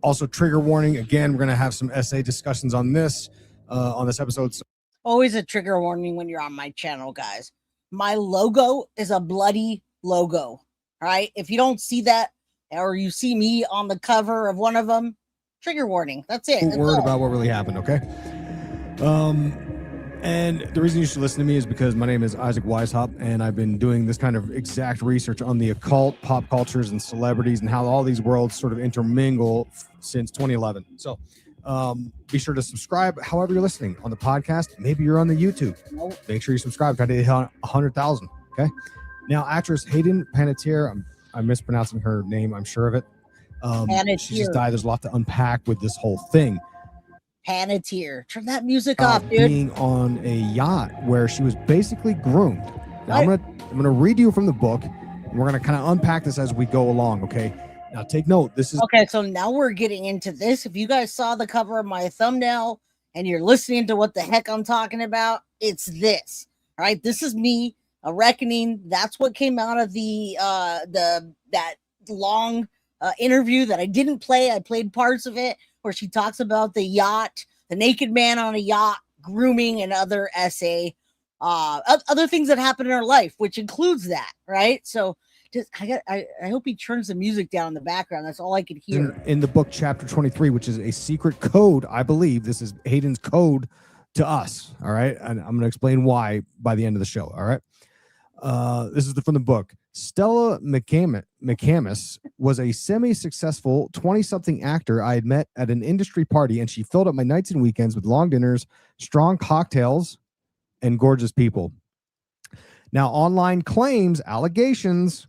Also, trigger warning. Again, we're going to have some SA discussions on this episode. So always a trigger warning when you're on my channel, guys. My logo is a bloody logo. All right. If you don't see that, or you see me on the cover of one of them, trigger warning. That's it. That's word about what really happened. Okay. And the reason you should listen to me is because my name is Isaac Weishaupt, and I've been doing this kind of exact research on the occult, pop cultures, and celebrities, and how all these worlds sort of intermingle since 2011. So be sure to subscribe however you're listening on the podcast. Maybe you're on the YouTube. Make sure you subscribe. Try to hit 100,000. Okay. Now, actress Hayden Panettiere, I'm mispronouncing her name, I'm sure of it. She just died. There's a lot to unpack with this whole thing. Panettiere. Turn that music off, dude. Being on a yacht where she was basically groomed. Now, I'm gonna read you from the book. And we're gonna kind of unpack this as we go along. Okay. Now take note. This is okay. So now we're getting into this. If you guys saw the cover of my thumbnail and you're listening to what the heck I'm talking about, it's this. All right. This is me, a reckoning. That's what came out of that long interview that I didn't play. I played parts of it where she talks about the yacht, the naked man on a yacht, grooming, and other other things that happen in her life, which includes that, right? So I hope he turns the music down in the background. That's all I could hear. in the book, chapter 23, which is a secret code. I believe this is Hayden's code to us. All right. And I'm going to explain why by the end of the show. All right. This is from the book. Stella McCamus was a semi-successful 20-something actor I had met at an industry party, and she filled up my nights and weekends with long dinners, strong cocktails, and gorgeous people. Now, online claims, allegations,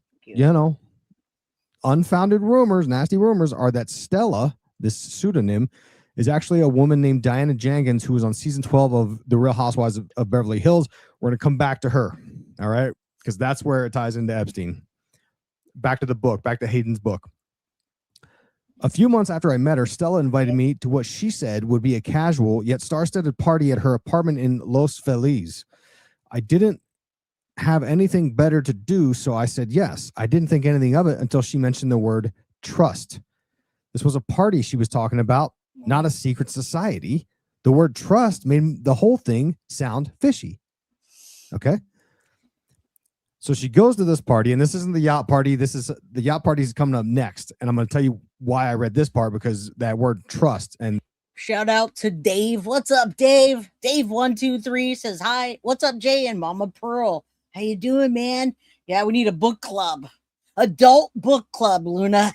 unfounded rumors, nasty rumors are that Stella, this pseudonym, is actually a woman named Diana Jenkins who was on season 12 of The Real Housewives of Beverly Hills. We're going to come back to her. All right. Because that's where it ties into Epstein. Back to the book, back to Hayden's book. A few months after I met her, Stella invited me to what she said would be a casual yet star-studded party at her apartment in Los Feliz. I didn't have anything better to do, so I said yes. I didn't think anything of it until she mentioned the word trust. This was a party she was talking about, not a secret society. The word trust made the whole thing sound fishy. Okay? So she goes to this party, and this isn't the yacht party. The yacht party is coming up next. And I'm going to tell you why I read this part, because that word trust. And shout out to Dave. What's up, Dave? Dave123 says, hi. What's up, Jay and Mama Pearl? How you doing, man? Yeah, we need a book club. Adult book club, Luna.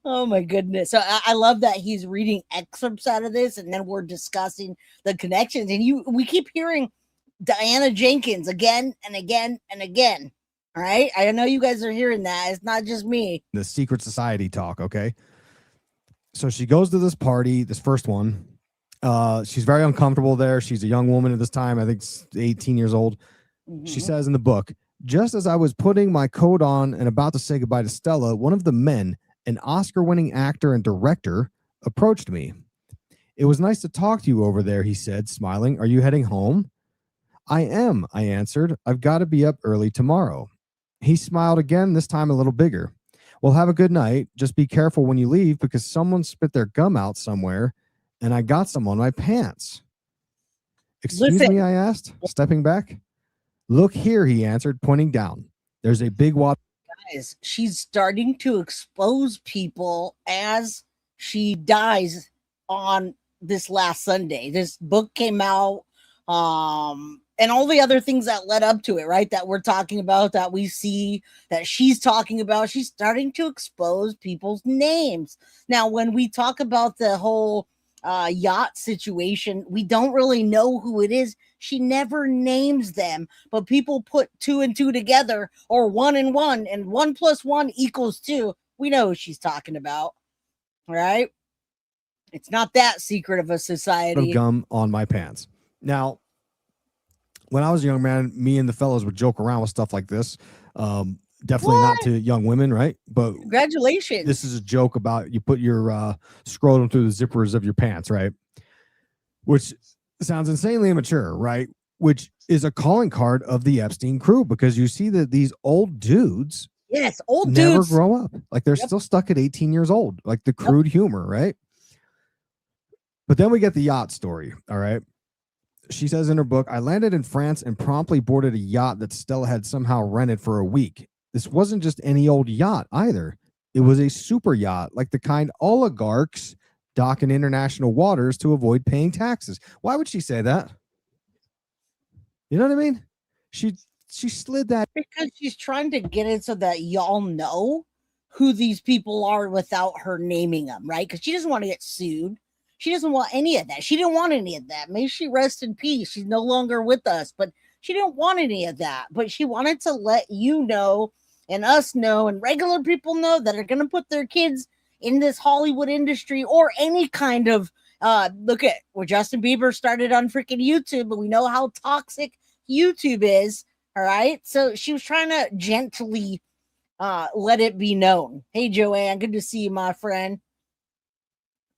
Oh my goodness. So I love that he's reading excerpts out of this, and then we're discussing the connections. And we keep hearing Diana Jenkins again and again and again. All right. I know you guys are hearing that. It's not just me. The secret society talk. Okay. So she goes to this party, this first one. She's very uncomfortable there. She's a young woman at this time. I think 18 years old. Mm-hmm. She says in the book, just as I was putting my coat on and about to say goodbye to Stella, one of the men, an Oscar-winning actor and director, approached me. It was nice to talk to you over there, he said, smiling. Are you heading home? I am, I answered. I've got to be up early tomorrow. He smiled again, this time a little bigger. Well, have a good night. Just be careful when you leave, because someone spit their gum out somewhere, and I got some on my pants. Excuse me, I asked, stepping back. Look here, he answered, pointing down. There's a big water. Guys, she's starting to expose people as she dies on this last Sunday. This book came out, and all the other things that led up to it, right? That we're talking about, that we see, that she's talking about. She's starting to expose people's names. Now, when we talk about the whole yacht situation, we don't really know who it is. She never names them, but people put 2 and 2 together, or 1 and 1, and 1 + 1 = 2. We know who she's talking about, right? It's not that secret of a society. Of gum on my pants. Now, when I was a young man, me and the fellows would joke around with stuff like this. Definitely not to young women, right? But congratulations. This is a joke about you put your scrotum through the zippers of your pants, right? Which sounds insanely immature, right? Which is a calling card of the Epstein crew, because you see that these old dudes, old never dudes grow up. Like they're still stuck at 18 years old, like the crude humor, right? But then we get the yacht story, all right? She says in her book, I landed in France and promptly boarded a yacht that Stella had somehow rented for a week. This wasn't just any old yacht either. It was a super yacht, like the kind oligarchs dock in international waters to avoid paying taxes. Why would she say that? You know what I mean? She slid that. Because she's trying to get it so that y'all know who these people are without her naming them, right? Because she doesn't want to get sued. She doesn't want any of that. She didn't want any of that. May she rest in peace. She's no longer with us, but she didn't want any of that. But she wanted to let you know, and us know, and regular people know that are going to put their kids in this Hollywood industry or any kind of look at where Justin Bieber started on freaking YouTube, but we know how toxic YouTube is. All right. So she was trying to gently let it be known. Hey, Joanne, good to see you, my friend.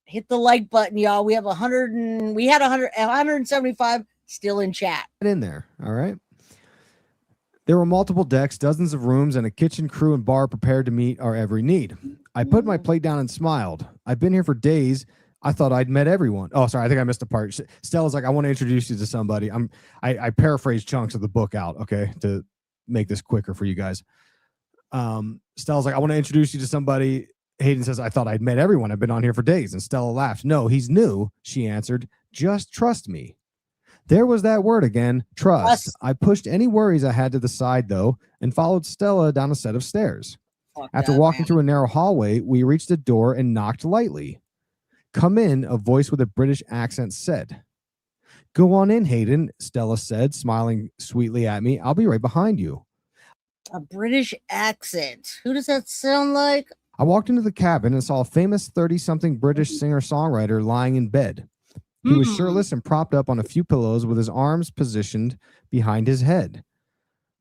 Hit the like button, y'all. We have 175 still in chat. In there. All right. There were multiple decks, dozens of rooms, and a kitchen crew and bar prepared to meet our every need. I put my plate down and smiled. I've been here for days. I thought I'd met everyone. Oh, sorry. I think I missed a part. Stella's like, I want to introduce you to somebody. I paraphrase chunks of the book out, okay, to make this quicker for you guys. Stella's like, I want to introduce you to somebody. Hayden says, I thought I'd met everyone. I've been on here for days. And Stella laughed. No, he's new, she answered. Just trust me. There was that word again, trust. I pushed any worries I had to the side, though, and followed Stella down a set of stairs. After walking through a narrow hallway, we reached a door and knocked lightly. Come in, a voice with a British accent said. Go on in, Hayden, Stella said, smiling sweetly at me. I'll be right behind you. A British accent. Who does that sound like? I walked into the cabin and saw a famous 30-something British singer-songwriter lying in bed. He was shirtless and propped up on a few pillows with his arms positioned behind his head.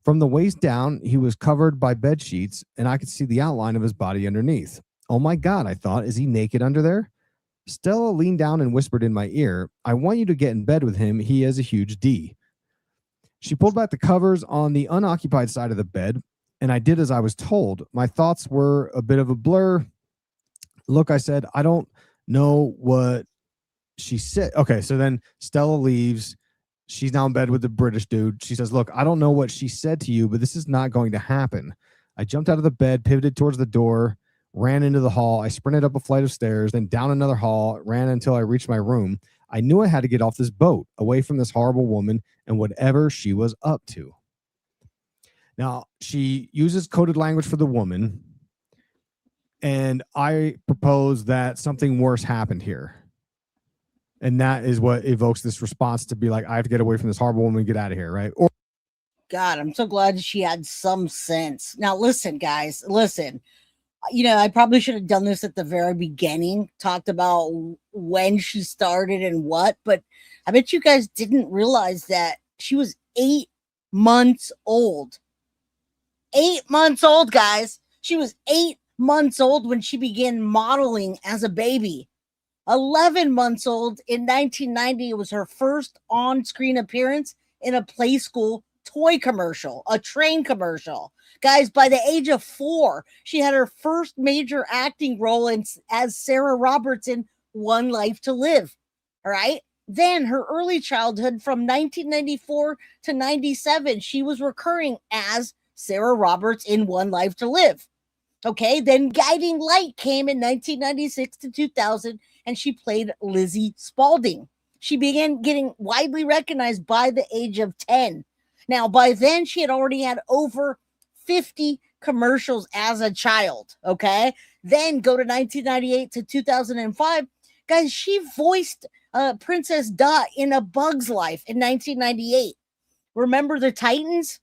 From the waist down, he was covered by bed sheets, and I could see the outline of his body underneath. Oh my God, I thought, is he naked under there? Stella leaned down and whispered in my ear, I want you to get in bed with him. He has a huge D. She pulled back the covers on the unoccupied side of the bed, and I did as I was told. My thoughts were a bit of a blur. Look, I said, I don't know what she said. Okay, so then Stella leaves. She's now in bed with the British dude. She says, look, I don't know what she said to you, but this is not going to happen. I jumped out of the bed, pivoted towards the door, ran into the hall. I sprinted up a flight of stairs, then down another hall, ran until I reached my room. I knew I had to get off this boat, away from this horrible woman and whatever she was up to. Now, she uses coded language for the woman, and I propose that something worse happened here. And that is what evokes this response to be like, I have to get away from this horrible woman and get out of here, right? Or God, I'm so glad she had some sense. Now, listen, guys, listen. You know, I probably should have done this at the very beginning, talked about when she started and what, but I bet you guys didn't realize that she was 8 months old. 8 months old, guys. She was 8 months old when she began modeling as a baby. 11 months old in 1990, it was her first on-screen appearance in a Play School toy commercial, a train commercial. Guys, by the age of 4, she had her first major acting role as Sarah Roberts in One Life to Live. All right. Then her early childhood from 1994 to 97, she was recurring as Sarah Roberts in One Life to Live. Okay. Then Guiding Light came in 1996 to 2000, and she played Lizzie Spaulding. She began getting widely recognized by the age of 10. Now, by then, she had already had over 50 commercials as a child, okay? Then go to 1998 to 2005. Guys, she voiced Princess Dot in A Bug's Life in 1998. Remember the Titans?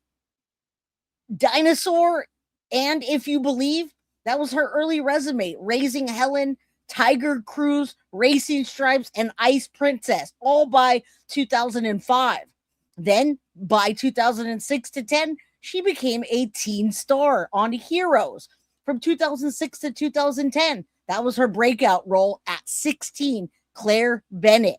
Dinosaur, and If You Believe, that was her early resume. Raising Helen, Tiger Cruise, Racing Stripes, and Ice Princess, all by 2005. Then by 2006 to 10, she became a teen star on Heroes. From 2006 to 2010, that was her breakout role at 16, Claire Bennett.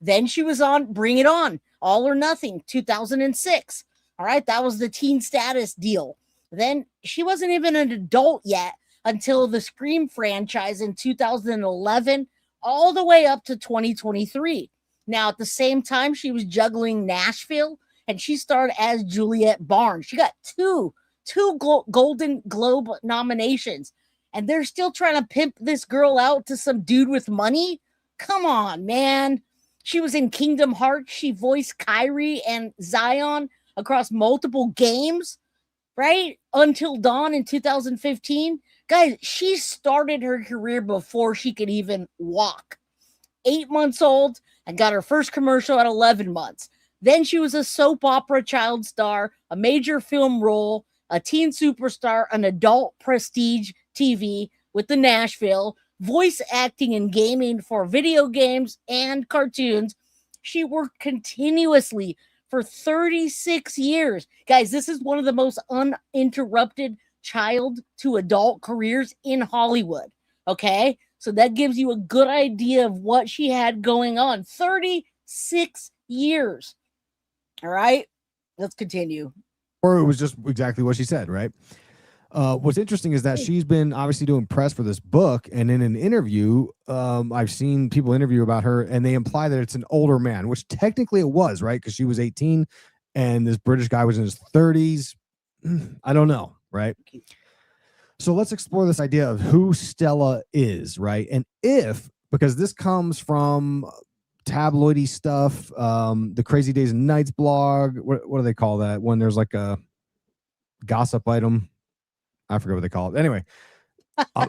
Then she was on Bring It On, All or Nothing, 2006. All right, that was the teen status deal. Then she wasn't even an adult yet until the Scream franchise in 2011, all the way up to 2023. Now, at the same time, she was juggling Nashville, and she starred as Juliette Barnes. She got two Golden Globe nominations, and they're still trying to pimp this girl out to some dude with money? Come on, man. She was in Kingdom Hearts. She voiced Kyrie and Zion across multiple games, right? Until Dawn in 2015. Guys, she started her career before she could even walk. 8 months old and got her first commercial at 11 months. Then she was a soap opera child star, a major film role, a teen superstar, an adult prestige TV with the Nashville, voice acting and gaming for video games and cartoons. She worked continuously for 36 years. Guys, this is one of the most uninterrupted child to adult careers in Hollywood. Okay? So that gives you a good idea of what she had going on. 36 years. All right? Let's continue. Or it was just exactly what she said, right? What's interesting is that she's been obviously doing press for this book, and in an interview, I've seen people interview about her, and they imply that it's an older man, which technically it was, right? Because she was 18, and this British guy was in his 30s. I don't know, right? So let's explore this idea of who Stella is, right? And because this comes from tabloidy stuff, the Crazy Days and Nights blog. What do they call that when there's like a gossip item? I forget what they call it. Anyway,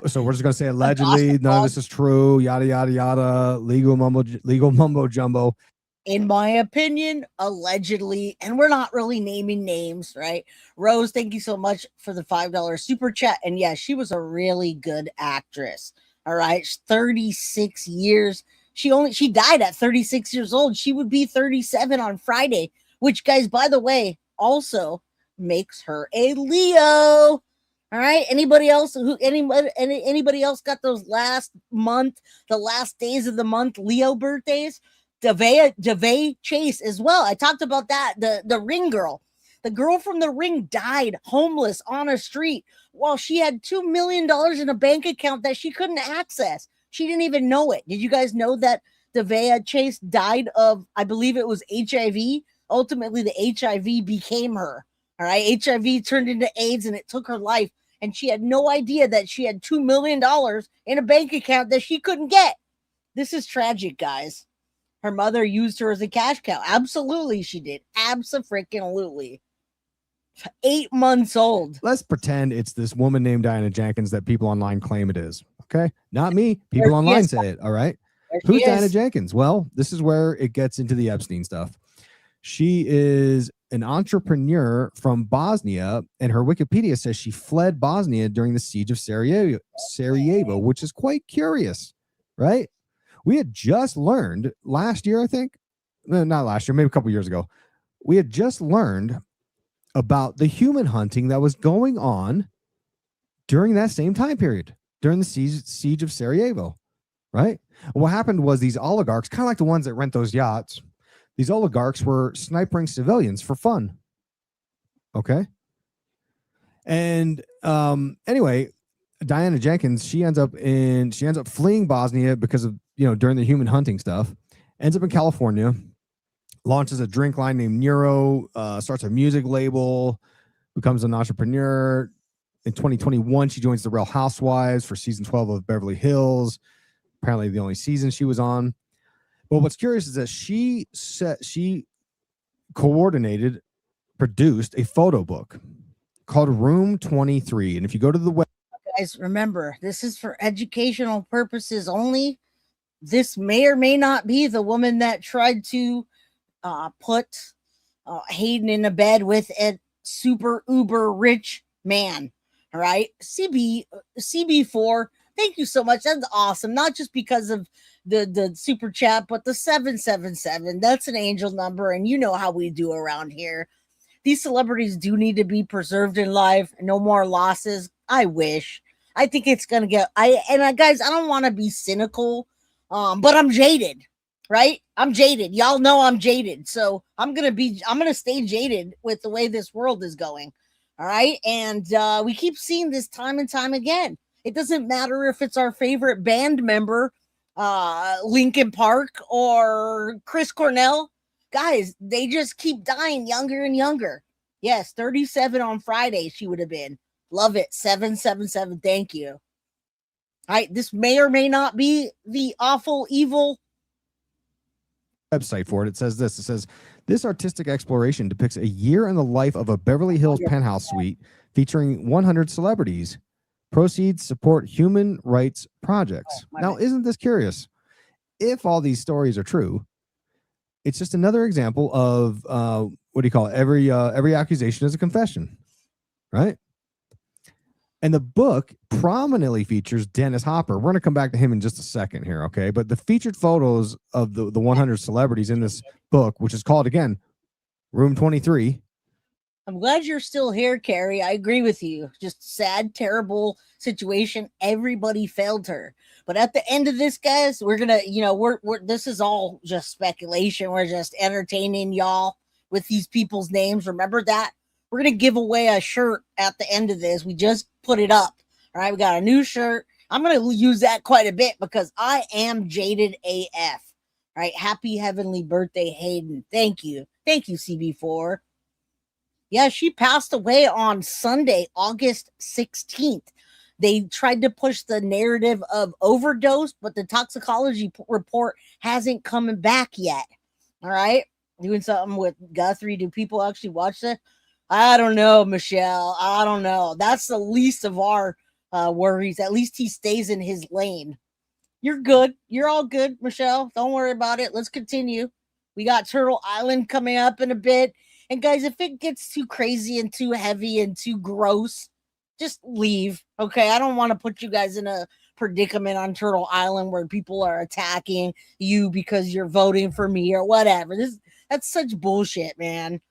so we're just gonna say allegedly. None of this is true. Yada yada yada. Legal mumbo jumbo. In my opinion, allegedly, and we're not really naming names, right? Rose, thank you so much for the $5 super chat. And yeah, she was a really good actress. All right, 36 years. She died at 36 years old. She would be 37 on Friday, which, guys, by the way, also makes her a Leo. All right. Anybody else anybody else got those last days of the month Leo birthdays? DeVay Chase as well. I talked about that. The Ring girl. The girl from The Ring died homeless on a street while she had $2 million in a bank account that she couldn't access. She didn't even know it. Did you guys know that DeVay Chase died of, I believe it was HIV? Ultimately, the HIV became her. All right. HIV turned into AIDS and it took her life. And she had no idea that she had $2 million in a bank account that she couldn't get. This is tragic, guys. Her mother used her as a cash cow. Absolutely, she did. Abso-freaking-lutely. 8 months old. Let's pretend it's this woman named Diana Jenkins that people online claim it is. Okay? Not me. People online say it. All right? Who's Diana Jenkins? Well, this is where it gets into the Epstein stuff. She is an entrepreneur from Bosnia, and her Wikipedia says she fled Bosnia during the siege of Sarajevo, which is quite curious, right? We had just learned last year, I think, no, not last year, maybe a couple years ago, we had just learned about the human hunting that was going on during that same time period, during the siege of Sarajevo, right? What happened was these oligarchs, kind of like the ones that rent those yachts, these oligarchs were sniping civilians for fun. Okay. And anyway, Diana Jenkins, she ends up fleeing Bosnia because of, during the human hunting stuff, ends up in California, launches a drink line named Nero, starts a music label, becomes an entrepreneur. In 2021, she joins the Real Housewives for season 12 of Beverly Hills. Apparently the only season she was on. But what's curious is that she coordinated, produced a photo book called Room 23. And if you go to the web, guys, remember, this is for educational purposes only. This may or may not be the woman that tried to put Hayden in a bed with a super uber rich man. All right. CB4. Thank you so much. That's awesome. Not just because of the super chat, but the 777. That's an angel number. And you know how we do around here. These celebrities do need to be preserved in life. No more losses. I wish. I think it's going to get, guys, I don't want to be cynical, but I'm jaded, right? I'm jaded. Y'all know I'm jaded. So I'm going to stay jaded with the way this world is going. All right. And we keep seeing this time and time again. It doesn't matter if it's our favorite band member, Linkin Park or Chris Cornell. Guys, they just keep dying younger and younger. Yes, 37 on Friday she would have been. Love it. 777. Thank you. All right, this may or may not be the awful, evil website for it. It says this. It says, this artistic exploration depicts a year in the life of a Beverly Hills penthouse suite featuring 100 celebrities. Proceeds support human rights projects. Now, isn't this curious? If all these stories are true, it's just another example of what do you call it? Every accusation is a confession, right? And the book prominently features Dennis Hopper. We're going to come back to him in just a second here, okay? But the featured photos of the 100 celebrities in this book, which is called, again, Room 23. I'm glad you're still here, Carrie. I agree with you. Just sad, terrible situation. Everybody failed her. But at the end of this, guys, we're gonna, we're this is all just speculation. We're just entertaining y'all with these people's names. Remember that? We're gonna give away a shirt at the end of this. We just put it up. All right, we got a new shirt. I'm gonna use that quite a bit because I am jaded AF. All right, happy heavenly birthday, Hayden. Thank you, CB4. Yeah, she passed away on Sunday, August 16th. They tried to push the narrative of overdose, but the toxicology report hasn't come back yet. All right, doing something with Guthrie. Do people actually watch that? I don't know, Michelle. I don't know. That's the least of our worries. At least he stays in his lane. You're good. You're all good, Michelle. Don't worry about it. Let's continue. We got Turtle Island coming up in a bit. And guys, if it gets too crazy and too heavy and too gross, just leave. Okay. I don't want to put you guys in a predicament on Turtle Island where people are attacking you because you're voting for me or whatever. That's such bullshit, man.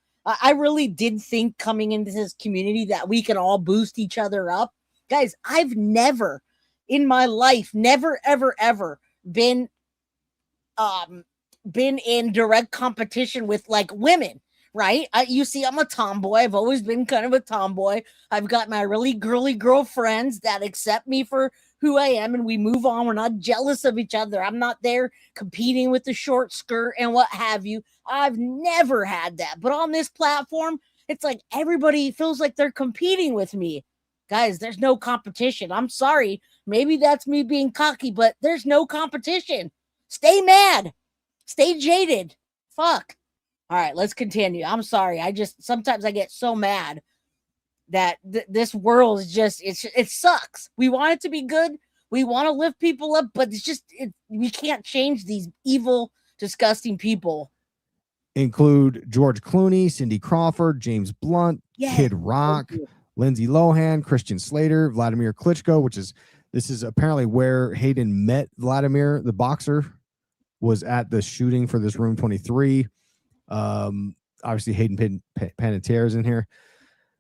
I really did think coming into this community that we can all boost each other up. Guys, I've never in my life, never, ever, ever been in direct competition with like women, right? You see, I'm a tomboy. I've always been kind of a tomboy. I've got my really girly girlfriends that accept me for who I am, and we move on. We're not jealous of each other. I'm not there competing with the short skirt and what have you. I've never had that. But on this platform, it's like everybody feels like they're competing with me. Guys, there's no competition. I'm sorry. Maybe that's me being cocky, but there's no competition. Stay mad. Stay jaded. Fuck. All right, let's continue. I'm sorry. Sometimes I get so mad that this world is just, it sucks. We want it to be good. We want to lift people up, but we can't change these evil, disgusting people. Include George Clooney, Cindy Crawford, James Blunt, Kid Rock, Lindsay Lohan, Christian Slater, Vladimir Klitschko, this is apparently where Hayden met Vladimir, the boxer, was at the shooting for this Room 23. Obviously Hayden Panettiere is in here.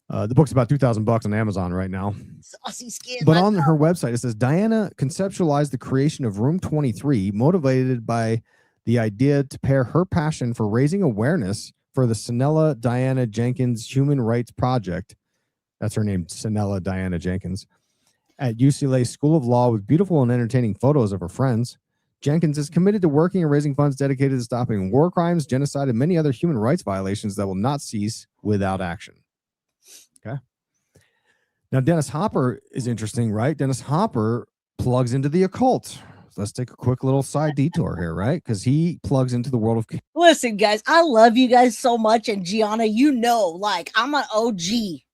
The book's about $2,000 on Amazon right now. Saucy skin. But on her website, it says Diana conceptualized the creation of Room 23, motivated by the idea to pair her passion for raising awareness for the Sanella Diana Jenkins Human Rights Project. That's her name, Sanella Diana Jenkins. At UCLA School of Law with beautiful and entertaining photos of her friends. Jenkins is committed to working and raising funds dedicated to stopping war crimes, genocide, and many other human rights violations that will not cease without action. Okay. Now, Dennis Hopper is interesting, right? Dennis Hopper plugs into the occult. So let's take a quick little side detour here, right? Because he plugs into the world of... Listen, guys, I love you guys so much. And Gianna, like I'm an OG,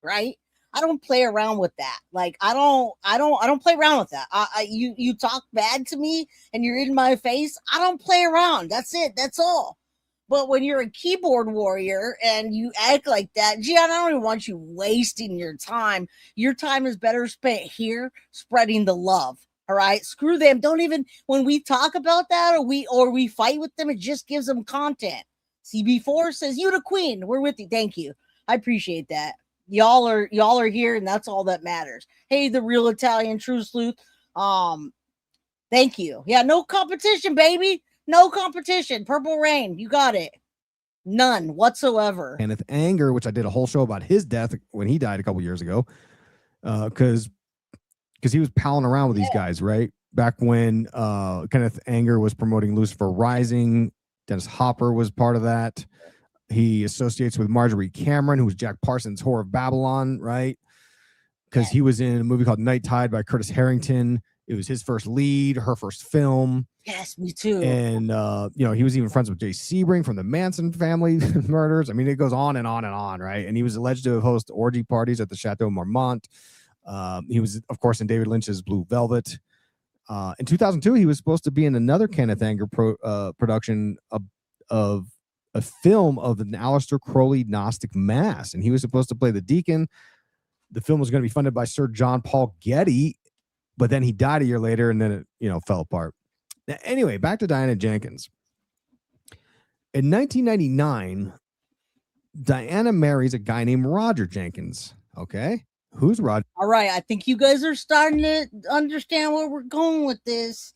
right? I don't play around with that. Like I don't play around with that. You talk bad to me and you're in my face. I don't play around. That's it. That's all. But when you're a keyboard warrior and you act like that, Gianna, I don't even want you wasting your time. Your time is better spent here spreading the love. All right. Screw them. Don't even, when we talk about that or we fight with them, it just gives them content. CB4 says, you the queen. We're with you. Thank you. I appreciate that. Y'all are here, and that's all that matters. Hey, the real Italian true sleuth. Thank you. Yeah, no competition, baby. No competition. Purple Rain, you got it. None whatsoever. Kenneth Anger, which I did a whole show about his death when he died a couple years ago, because he was palling around with these guys, right? Back when Kenneth Anger was promoting Lucifer Rising, Dennis Hopper was part of that. He associates with Marjorie Cameron, who was Jack Parsons' Whore of Babylon, right? Because he was in a movie called Night Tide by Curtis Harrington. It was his first lead, her first film. Yes, me too. And, he was even friends with Jay Sebring from the Manson family murders. I mean, it goes on and on and on, right? And he was alleged to have hosted orgy parties at the Chateau Marmont. He was, of course, in David Lynch's Blue Velvet. In 2002, he was supposed to be in another Kenneth Anger production of a film of an Aleister Crowley Gnostic Mass, and he was supposed to play the deacon. the film was going to be funded by Sir John Paul Getty, but then he died a year later, and then it, fell apart. Now, anyway, back to Diana Jenkins. In 1999, Diana marries a guy named Roger Jenkins. Okay, who's Roger? All right, I think you guys are starting to understand where we're going with this.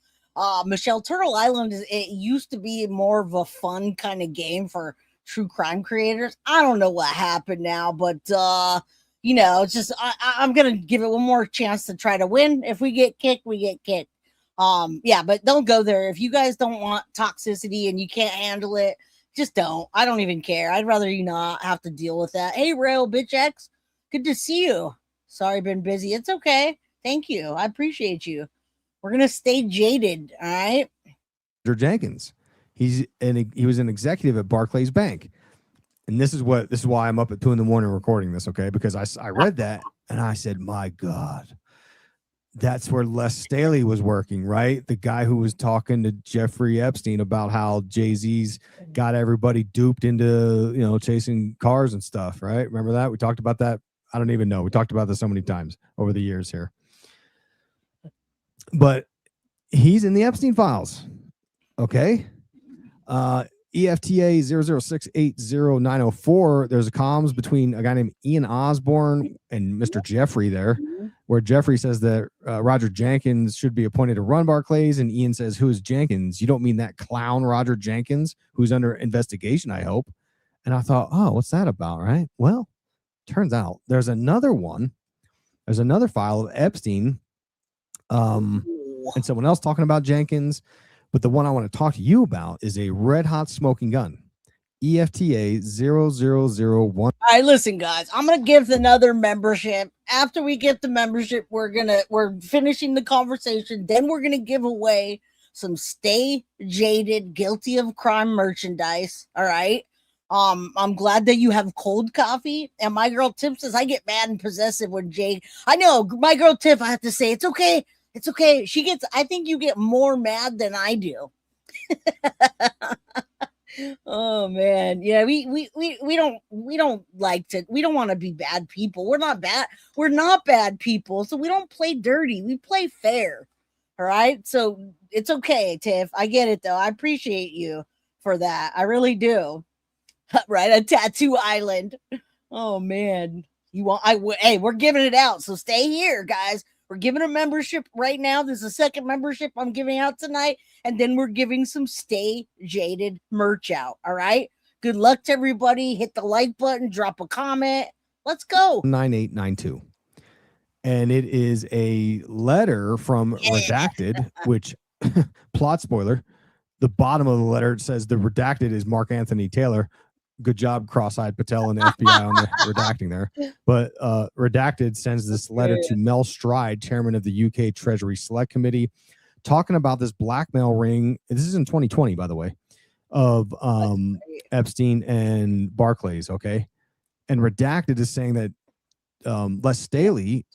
Michelle, Turtle Island it used to be more of a fun kind of game for true crime creators. I don't know what happened now, but it's just I'm gonna give it one more chance to try to win. If we get kicked, we get kicked. But don't go there. If you guys don't want toxicity and you can't handle it, just don't. I don't even care. I'd rather you not have to deal with that. Hey, Rail Bitch X, good to see you. Sorry, been busy. It's okay. Thank you. I appreciate you. We're gonna stay jaded. All right. Roger Jenkins. He was an executive at Barclays Bank. And this is why I'm up at 2 a.m. recording this, okay? Because I read that and I said, my God, that's where Les Staley was working, right? The guy who was talking to Jeffrey Epstein about how Jay-Z's got everybody duped into, chasing cars and stuff, right? Remember that? We talked about that. I don't even know. We talked about this so many times over the years here. But he's in the Epstein files, okay? EFTA 006800904. There's a comms between a guy named Ian Osborne and Mr. Jeffrey there, where Jeffrey says that Roger Jenkins should be appointed to run Barclays, and Ian says, "Who is Jenkins? You don't mean that clown Roger Jenkins, who's under investigation, I hope." And I thought, oh, what's that about, right? Well, turns out there's another one. There's another file of Epstein, and someone else talking about Jenkins. But the one I want to talk to you about is a red hot smoking gun. EFTA 0001. All right, listen, guys. I'm gonna give another membership. After we get the membership, we're finishing the conversation. Then we're gonna give away some Stay Jaded Guilty of Crime merchandise. All right. I'm glad that you have cold coffee. And my girl Tiff says I get mad and possessive when Jake. I know my girl Tiff. I have to say it's okay. It's okay. I think you get more mad than I do. Oh man. Yeah, we don't want to be bad people. We're not bad people. So we don't play dirty. We play fair. All right. So it's okay, Tiff. I get it though. I appreciate you for that. I really do. Right. A tattoo island. Oh man. Hey, we're giving it out. So stay here, guys. We're giving a membership right now. There's a second membership I'm giving out tonight. And then we're giving some Stay Jaded merch out. All right. Good luck to everybody. Hit the like button. Drop a comment. Let's go. 9892. And it is a letter from Redacted, which plot spoiler. The bottom of the letter says the redacted is Mark Anthony Taylor. Good job, Cross-Eyed Patel and the FBI on the redacting there. But Redacted sends this letter to Mel Stride, chairman of the UK Treasury Select Committee, talking about this blackmail ring. This is in 2020, by the way, of Epstein and Barclays. Okay. And Redacted is saying that Les Staley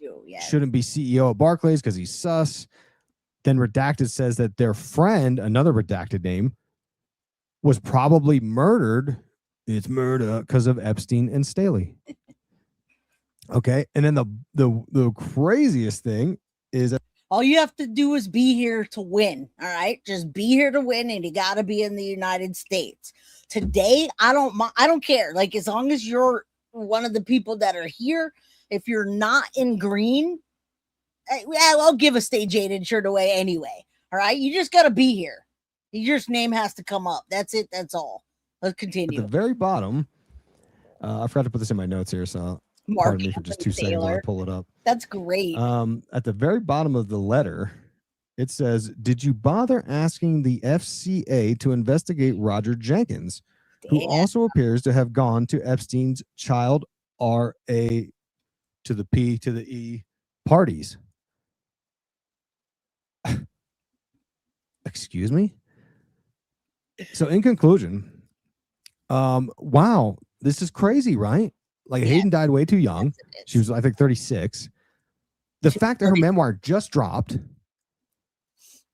shouldn't be CEO of Barclays because he's sus. Then Redacted says that their friend, another redacted name, was probably murdered. It's murder because of Epstein and Staley. Okay. And then the craziest thing is that all you have to do is be here to win. All right. Just be here to win. And you got to be in the United States. Today, I don't care. Like, as long as you're one of the people that are here, if you're not in green, I'll give a Stay Jaded shirt away anyway. All right. You just got to be here. Your name has to come up. That's it. That's all. Let's continue. At the very bottom, I forgot to put this in my notes here, so pardon me for just 2 seconds while I pull it up. That's great. At the very bottom of the letter, it says, "Did you bother asking the FCA to investigate Roger Jenkins, who also appears to have gone to Epstein's child RA to the P to the E parties?" Excuse me? So in conclusion, wow, this is crazy, right? Like, Hayden died way too young. She was, I think, 36. The fact that her memoir just dropped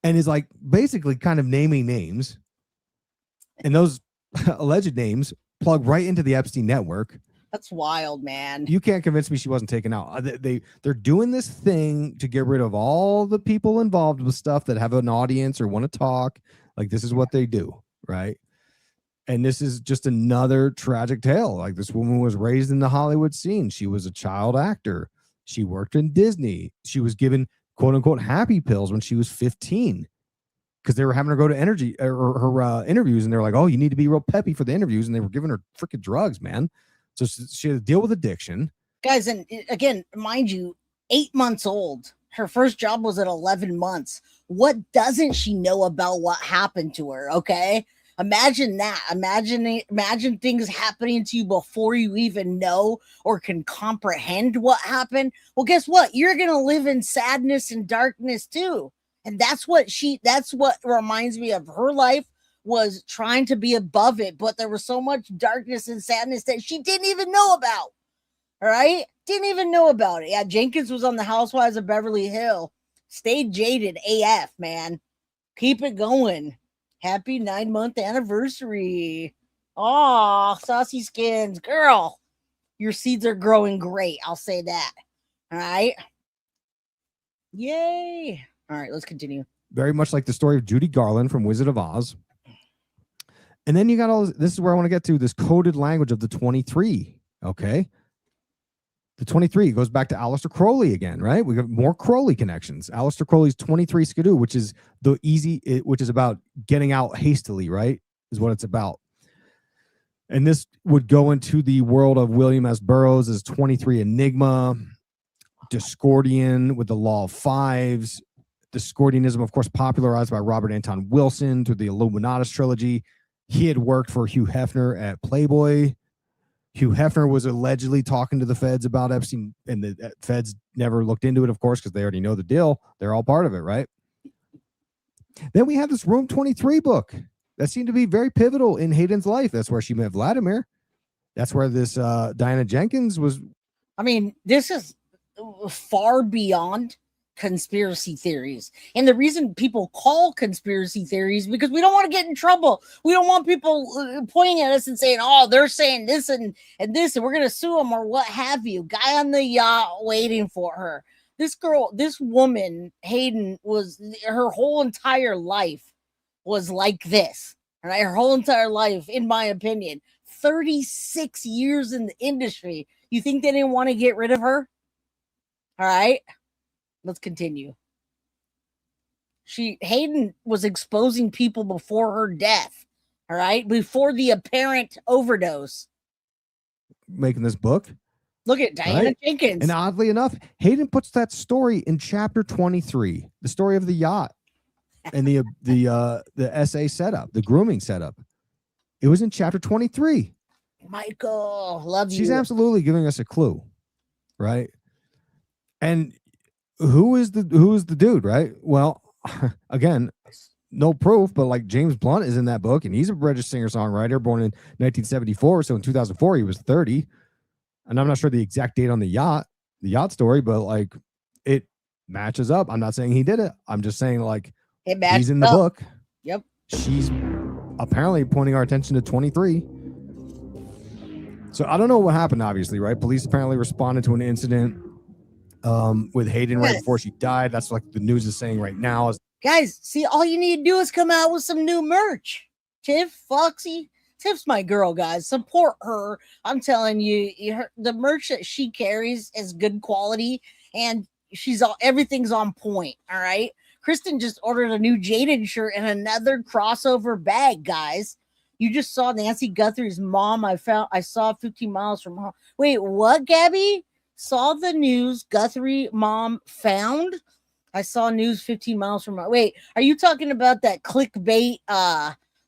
and is like basically kind of naming names, and those alleged names plug right into the Epstein network. That's wild, man. You can't convince me she wasn't taken out. They're doing this thing to get rid of all the people involved with stuff that have an audience or want to talk. Like, this is what they do, right? And this is just another tragic tale. Like, this woman was raised in the Hollywood scene. She was a child actor. She worked in Disney. She was given quote unquote happy pills when she was 15 because they were having her go to her interviews, and they're like, oh, you need to be real peppy for the interviews. And they were giving her freaking drugs, man. So she had to deal with addiction. Guys, and again, mind you, 8 months old. Her first job was at 11 months. What doesn't she know about what happened to her? Okay. Imagine that. Imagine things happening to you before you even know or can comprehend what happened. Well, guess what? You're going to live in sadness and darkness too. And that's what reminds me of her life, was trying to be above it. But there was so much darkness and sadness that she didn't even know about. All right. Didn't even know about it. Yeah. Jenkins was on the Housewives of Beverly Hills. Stayed jaded AF, man. Keep it going. Happy 9-month anniversary. Oh, saucy skins. Girl, your seeds are growing great. I'll say that. All right. Yay. All right, let's continue. Very much like the story of Judy Garland from Wizard of Oz. And then you got all this is where I want to get to, this coded language of the 23. Okay. The 23 goes back to Aleister Crowley again, right? We got more Crowley connections. Aleister Crowley's 23 Skidoo, which is which is about getting out hastily, right? Is what it's about. And this would go into the world of William S. Burroughs as 23 Enigma, Discordian with the Law of Fives. Discordianism, of course, popularized by Robert Anton Wilson through the Illuminatus trilogy. He had worked for Hugh Hefner at Playboy. Hugh Hefner was allegedly talking to the feds about Epstein, and the feds never looked into it, of course, because they already know the deal. They're all part of it, right? Then we have this Room 23 book that seemed to be very pivotal in Hayden's life. That's where she met Vladimir. That's where this Diana Jenkins was. I mean, this is far beyond conspiracy theories. And the reason people call conspiracy theories, because we don't want to get in trouble. We don't want people pointing at us and saying, oh, they're saying this and this, and we're going to sue them or what have you. Guy on the yacht waiting for her. This girl, this woman, Hayden, her whole entire life was like this. Right? Her whole entire life, in my opinion, 36 years in the industry. You think they didn't want to get rid of her? All right. Let's continue. Hayden was exposing people before her death. All right. Before the apparent overdose. Making this book. Look at Diana Jenkins. And oddly enough, Hayden puts that story in chapter 23, the story of the yacht and the essay setup, the grooming setup. It was in chapter 23. Michael, love you. She's absolutely giving us a clue, right? And who is the dude, right? Well, again, no proof, but like James Blunt is in that book, and he's a registered singer-songwriter born in 1974. So in 2004, he was 30. And I'm not sure the exact date on the yacht story, but like it matches up. I'm not saying he did it. I'm just saying like he's in the book. Yep. She's apparently pointing our attention to 23. So I don't know what happened, obviously, right? Police apparently responded to an incident with Hayden right before she died. That's like the news is saying right now. Guys, see, all you need to do is come out with some new merch. Tiff, Foxy. Tiff's my girl, guys. Support her. I'm telling you, the merch that she carries is good quality, and everything's on point. All right. Kristen just ordered a new Jaden shirt and another crossover bag, guys. You just saw Nancy Guthrie's mom. I saw 15 miles from home. Wait, what, Gabby? Saw the news. Guthrie mom found. I saw news 15 miles from home. Wait, are you talking about that clickbait?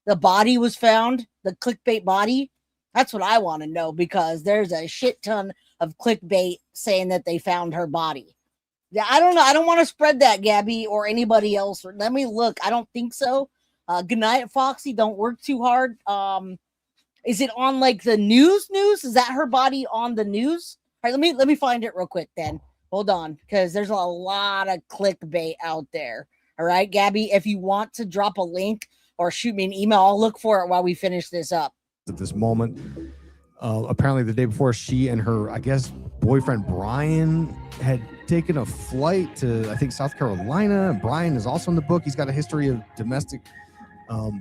The body was found. The clickbait body. That's what I want to know, because there's a shit ton of clickbait saying that they found her body. Yeah, I don't know. I don't want to spread that, Gabby, or anybody else. Let me look. I don't think so. Good night, Foxy. Don't work too hard. Is it on like the news? Is that her body on the news? All right, let me find it real quick then. Hold on, because there's a lot of clickbait out there. All right, Gabby, if you want to drop a link or shoot me an email, I'll look for it while we finish this up. At this moment, Apparently the day before, she and her, I guess, boyfriend Brian had taken a flight to, I think, South Carolina. Brian is also in the book. He's got a history of domestic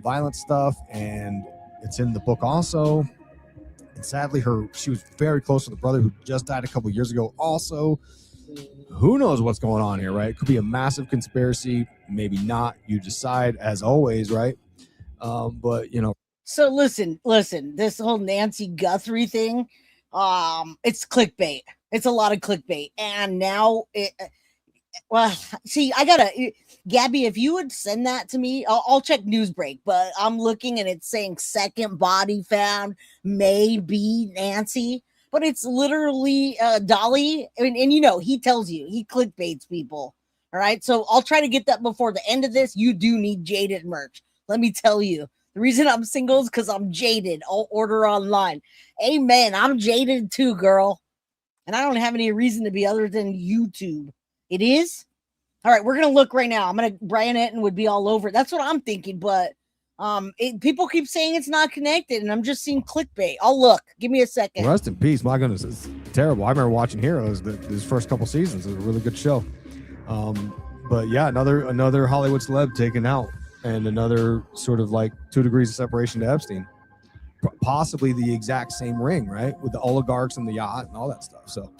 violence stuff, and it's in the book also. And sadly, she was very close to the brother who just died a couple years ago also. Who knows what's going on here, right? It could be a massive conspiracy, maybe not. You decide, as always, right? But, you know. So listen, this whole Nancy Guthrie thing, it's clickbait. It's a lot of clickbait. And now well, see, Gabby, if you would send that to me, I'll check Newsbreak, but I'm looking and it's saying second body found, maybe Nancy, but it's literally Dolly. And you know, he tells you, he clickbaits people. All right. So I'll try to get that before the end of this. You do need Jaded merch. Let me tell you, the reason I'm single is because I'm jaded. I'll order online. Amen. I'm jaded too, girl. And I don't have any reason to be other than YouTube. It is? All right, we're going to look right now. Brian Etten would be all over it. That's what I'm thinking, but people keep saying it's not connected, and I'm just seeing clickbait. I'll look. Give me a second. Rest in peace. My goodness, it's terrible. I remember watching Heroes, these first couple seasons. It was a really good show. But yeah, another Hollywood celeb taken out, and another sort of like 2 degrees of separation to Epstein. Possibly the exact same ring, right? With the oligarchs and the yacht and all that stuff. So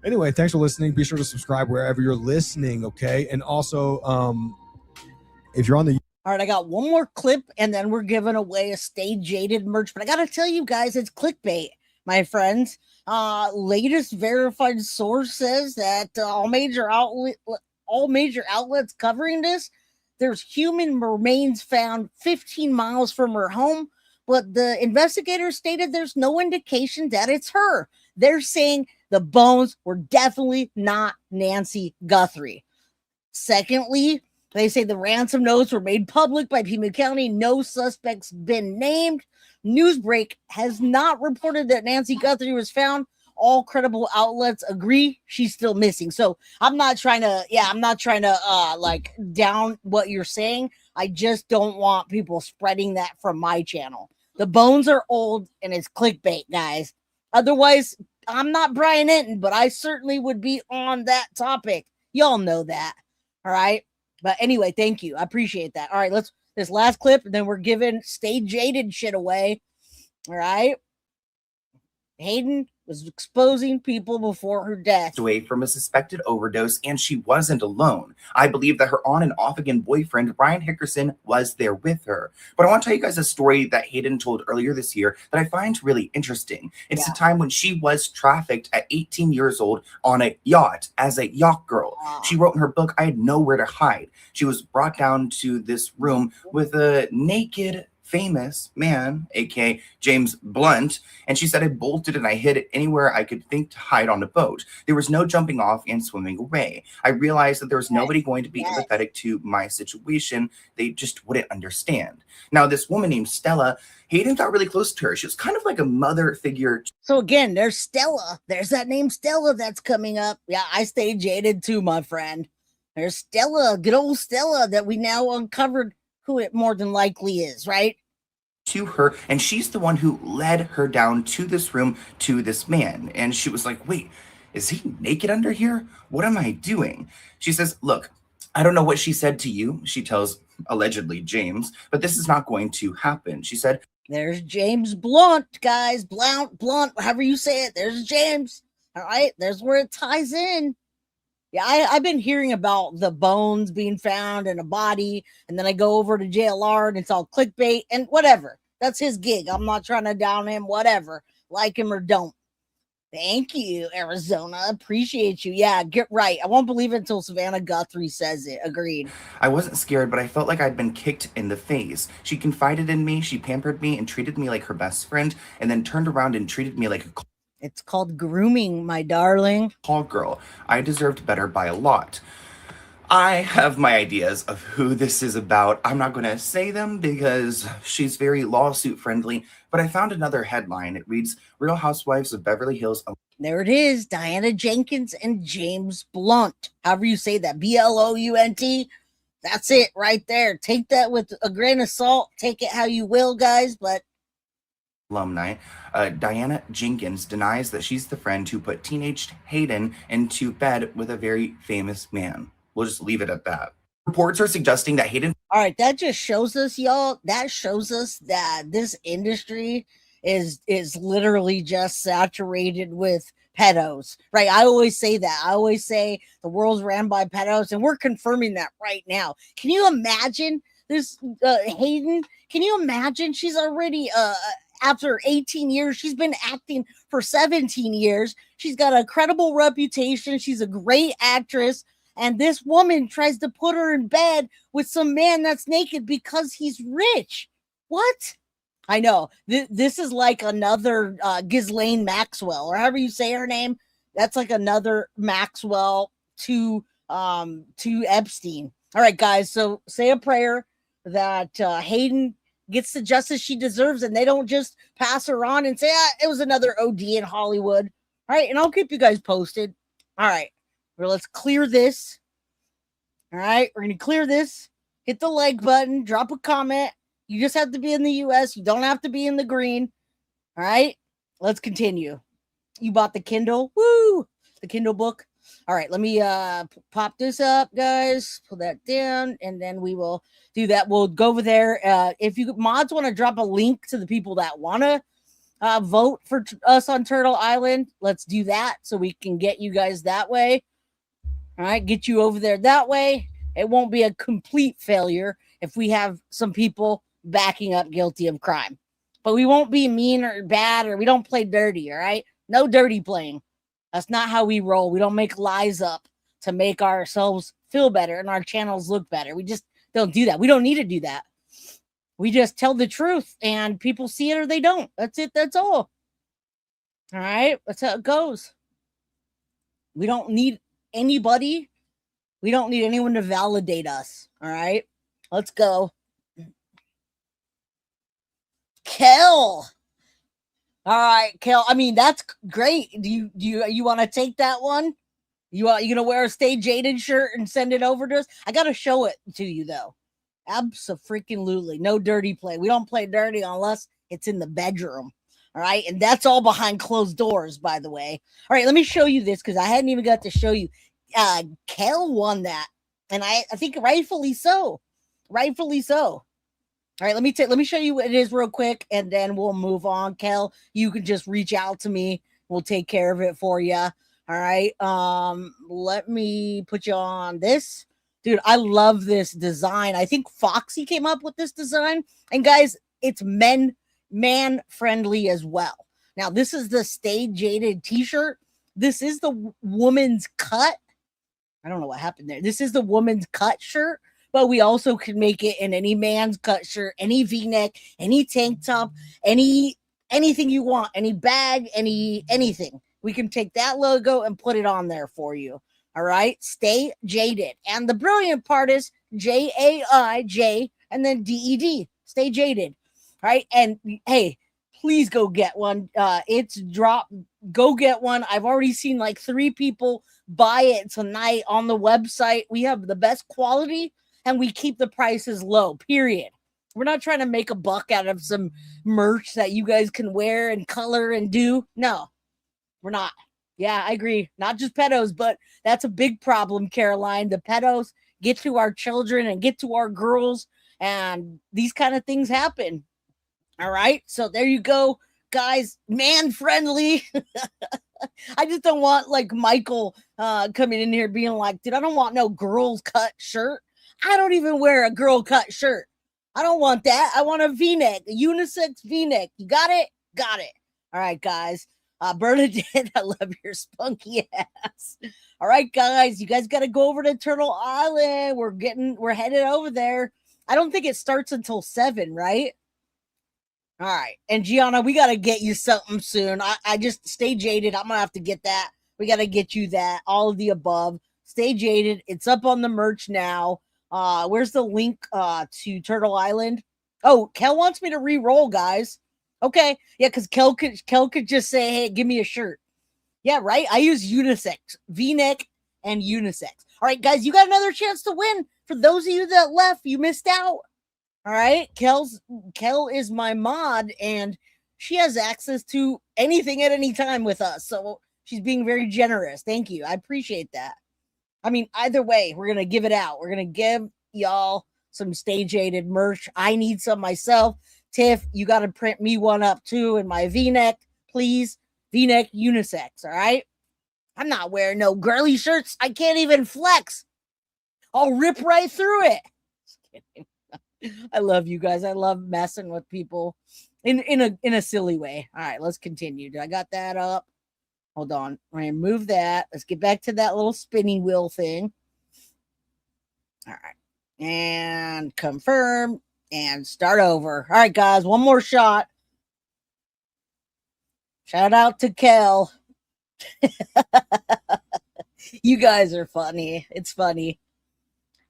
anyway, thanks for listening. Be sure to subscribe wherever you're listening, okay? And also, if you're on the... All right, I got one more clip, and then we're giving away a Stay Jaded merch. But I got to tell you guys, it's clickbait, my friends. Latest verified source says that all major outlets covering this, there's human remains found 15 miles from her home, but the investigators stated there's no indication that it's her. They're saying the bones were definitely not Nancy Guthrie. Secondly, they say the ransom notes were made public by Pima County. No suspects been named. Newsbreak has not reported that Nancy Guthrie was found. All credible outlets agree she's still missing. So I'm not trying to like down what you're saying. I just don't want people spreading that from my channel. The bones are old and it's clickbait, guys. Otherwise, I'm not Brian Etten, but I certainly would be on that topic. Y'all know that. All right. But anyway, thank you. I appreciate that. All right, this last clip, and then we're giving Stay Jaded shit away. All right. Hayden was exposing people before her death. Away from a suspected overdose, and she wasn't alone. I believe that her on and off again boyfriend, Brian Hickerson, was there with her. But I want to tell you guys a story that Hayden told earlier this year that I find really interesting. It's the time when she was trafficked at 18 years old on a yacht as a yacht girl. She wrote in her book, I had nowhere to hide. She was brought down to this room with a naked famous man, aka James Blunt, and she said I bolted and I hid it anywhere I could think to hide on the boat. There was no jumping off and swimming away. I realized that there was nobody going to be empathetic to my situation. They just wouldn't understand. Now, this woman named Stella, Hayden got really close to her. She was kind of like a mother figure. So again, there's Stella. There's that name Stella that's coming up. Yeah, I stay jaded too, my friend. There's Stella, good old Stella that we now uncovered who it more than likely is, right? To her, and she's the one who led her down to this room to this man. And she was like, wait, is he naked under here? What am I doing? She says, look, I don't know what she said to you. She tells allegedly James, but this is not going to happen. She said, there's James Blunt, guys. Blunt, however you say it. There's James. All right, there's where it ties in. Yeah, I've been hearing about the bones being found in a body, and then I go over to JLR and it's all clickbait and whatever. That's his gig. I'm not trying to down him, whatever. Like him or don't. Thank you, Arizona. Appreciate you. Yeah, get right. I won't believe it until Savannah Guthrie says it. Agreed. I wasn't scared, but I felt like I'd been kicked in the face. She confided in me, she pampered me and treated me like her best friend, and then turned around and treated me like a It's called grooming, my darling. Call girl. I deserved better by a lot. I have my ideas of who this is about. I'm not going to say them because she's very lawsuit friendly, but I found another headline. It reads, Real Housewives of Beverly Hills. There it is. Diana Jenkins and James Blunt. However you say that. Blount. That's it right there. Take that with a grain of salt. Take it how you will, guys, but alumni, Diana Jenkins denies that she's the friend who put teenage Hayden into bed with a very famous man. We'll just leave it at that. Reports are suggesting that Hayden. All right, that just shows us, y'all. That shows us that this industry is literally just saturated with pedos, right? I always say that. I always say the world's ran by pedos, and we're confirming that right now. Can you imagine this, Hayden? Can you imagine? She's already after 18 years, she's been acting for 17 years. She's got a credible reputation. She's a great actress. And this woman tries to put her in bed with some man that's naked because he's rich. What? I know. This is like another Ghislaine Maxwell, or however you say her name. That's like another Maxwell to Epstein. All right, guys. So say a prayer that Hayden gets the justice she deserves, and they don't just pass her on and say, it was another OD in Hollywood. All right, and I'll keep you guys posted. All right, well, let's clear this. All right, we're going to clear this. Hit the like button, drop a comment. You just have to be in the U.S. You don't have to be in the green. All right, let's continue. You bought the Kindle. Woo! The Kindle book. All right, let me pop this up, guys. Pull that down, and then we will do that. We'll go over there. If you mods want to drop a link to the people that want to vote for us on Turtle Island, let's do that so we can get you guys that way. All right, get you over there that way. It won't be a complete failure if we have some people backing up guilty of crime. But we won't be mean or bad, or we don't play dirty, all right? No dirty playing. That's not how we roll. We don't make lies up to make ourselves feel better and our channels look better. We just don't do that. We don't need to do that. We just tell the truth, and people see it or they don't. That's it. That's all. All right? That's how it goes. We don't need anybody. We don't need anyone to validate us. All right? Let's go. Kel. All right, Kel. I mean, that's great. Do you want to take that one? You gonna wear a Stay Jaded shirt and send it over to us? I gotta show it to you though. Abso-freaking-lutely. No dirty play. We don't play dirty unless it's in the bedroom. All right, and that's all behind closed doors, by the way. All right, let me show you this because I hadn't even got to show you. Kel won that, and I think rightfully so. Rightfully so. All right, let me show you what it is real quick, and then we'll move on. Kel, you can just reach out to me. We'll take care of it for you. All right. Let me put you on this. Dude, I love this design. I think Foxy came up with this design. And guys, it's man-friendly as well. Now, this is the Stay Jaded t-shirt. This is the woman's cut. I don't know what happened there. This is the woman's cut shirt. But we also can make it in any man's cut shirt, any V-neck, any tank top, anything you want, any bag, anything. We can take that logo and put it on there for you. All right? Stay Jaded. And the brilliant part is J-A-I-J and then D-E-D. Stay Jaded. All right? And hey, please go get one. It's dropped. Go get one. I've already seen like 3 people buy it tonight on the website. We have the best quality. And we keep the prices low, period. We're not trying to make a buck out of some merch that you guys can wear and color and do. No, we're not. Yeah, I agree. Not just pedos, but that's a big problem, Caroline. The pedos get to our children and get to our girls, and these kind of things happen. All right? So there you go, guys. Man-friendly. I just don't want, like, Michael coming in here being like, dude, I don't want no girls cut shirt. I don't even wear a girl cut shirt. I don't want that. I want a V-neck, a unisex V-neck. You got it? Got it. All right, guys. Bernadette, I love your spunky ass. All right, guys. You guys got to go over to Turtle Island. We're headed over there. I don't think it starts until 7, right? All right. And Gianna, we got to get you something soon. I just Stay Jaded. I'm going to have to get that. We got to get you that. All of the above. Stay Jaded. It's up on the merch now. Where's the link to Turtle Island? Oh, Kel wants me to re-roll, guys. Okay. Yeah, because Kel could just say, hey, give me a shirt. Yeah, right? I use unisex, V-neck and unisex. All right, guys, you got another chance to win. For those of you that left, you missed out. All right. Kel is my mod, and she has access to anything at any time with us. So she's being very generous. Thank you. I appreciate that. I mean, either way, we're going to give it out. We're going to give y'all some stage-aided merch. I need some myself. Tiff, you got to print me one up too in my V-neck, please. V-neck unisex, all right? I'm not wearing no girly shirts. I can't even flex. I'll rip right through it. Just kidding. I love you guys. I love messing with people in a silly way. All right, let's continue. I got that up. Hold on. I'm going to move that. Let's get back to that little spinning wheel thing. All right. And confirm and start over. All right, guys, one more shot. Shout out to Kel. You guys are funny. It's funny.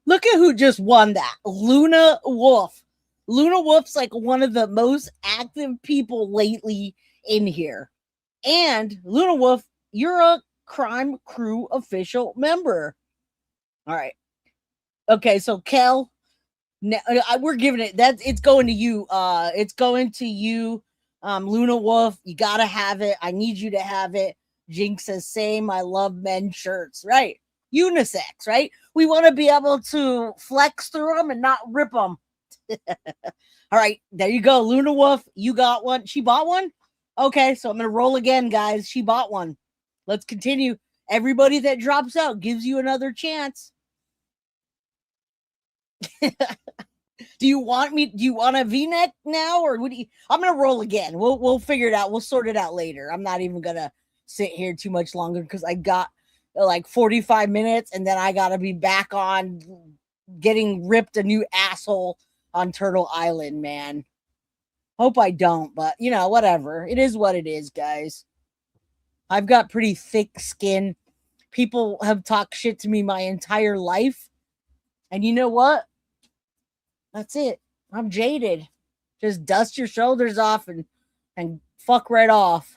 Look at who just won that. Luna Wolf. Luna Wolf's like one of the most active people lately in here. And Luna Wolf, you're a Crime Crew official member. All right. Okay, so Kel, we're giving it that. It's going to you. It's going to you, Luna Wolf. You gotta have it. I need you to have it. Jinx says, same. I love men's shirts. Right. Unisex, right? We want to be able to flex through them and not rip them. All right. There you go. Luna Wolf, you got one. She bought one? Okay. So I'm going to roll again, guys. She bought one. Let's continue. Everybody that drops out gives you another chance. Do you want a V-neck now, or what do you? I'm gonna roll again. We'll figure it out. We'll sort it out later. I'm not even gonna sit here too much longer because I got like 45 minutes and then I gotta be back on getting ripped a new asshole on Turtle Island, man. Hope I don't, but you know, whatever. It is what it is, guys. I've got pretty thick skin. People have talked shit to me my entire life. And you know what? That's it. I'm jaded. Just dust your shoulders off and fuck right off.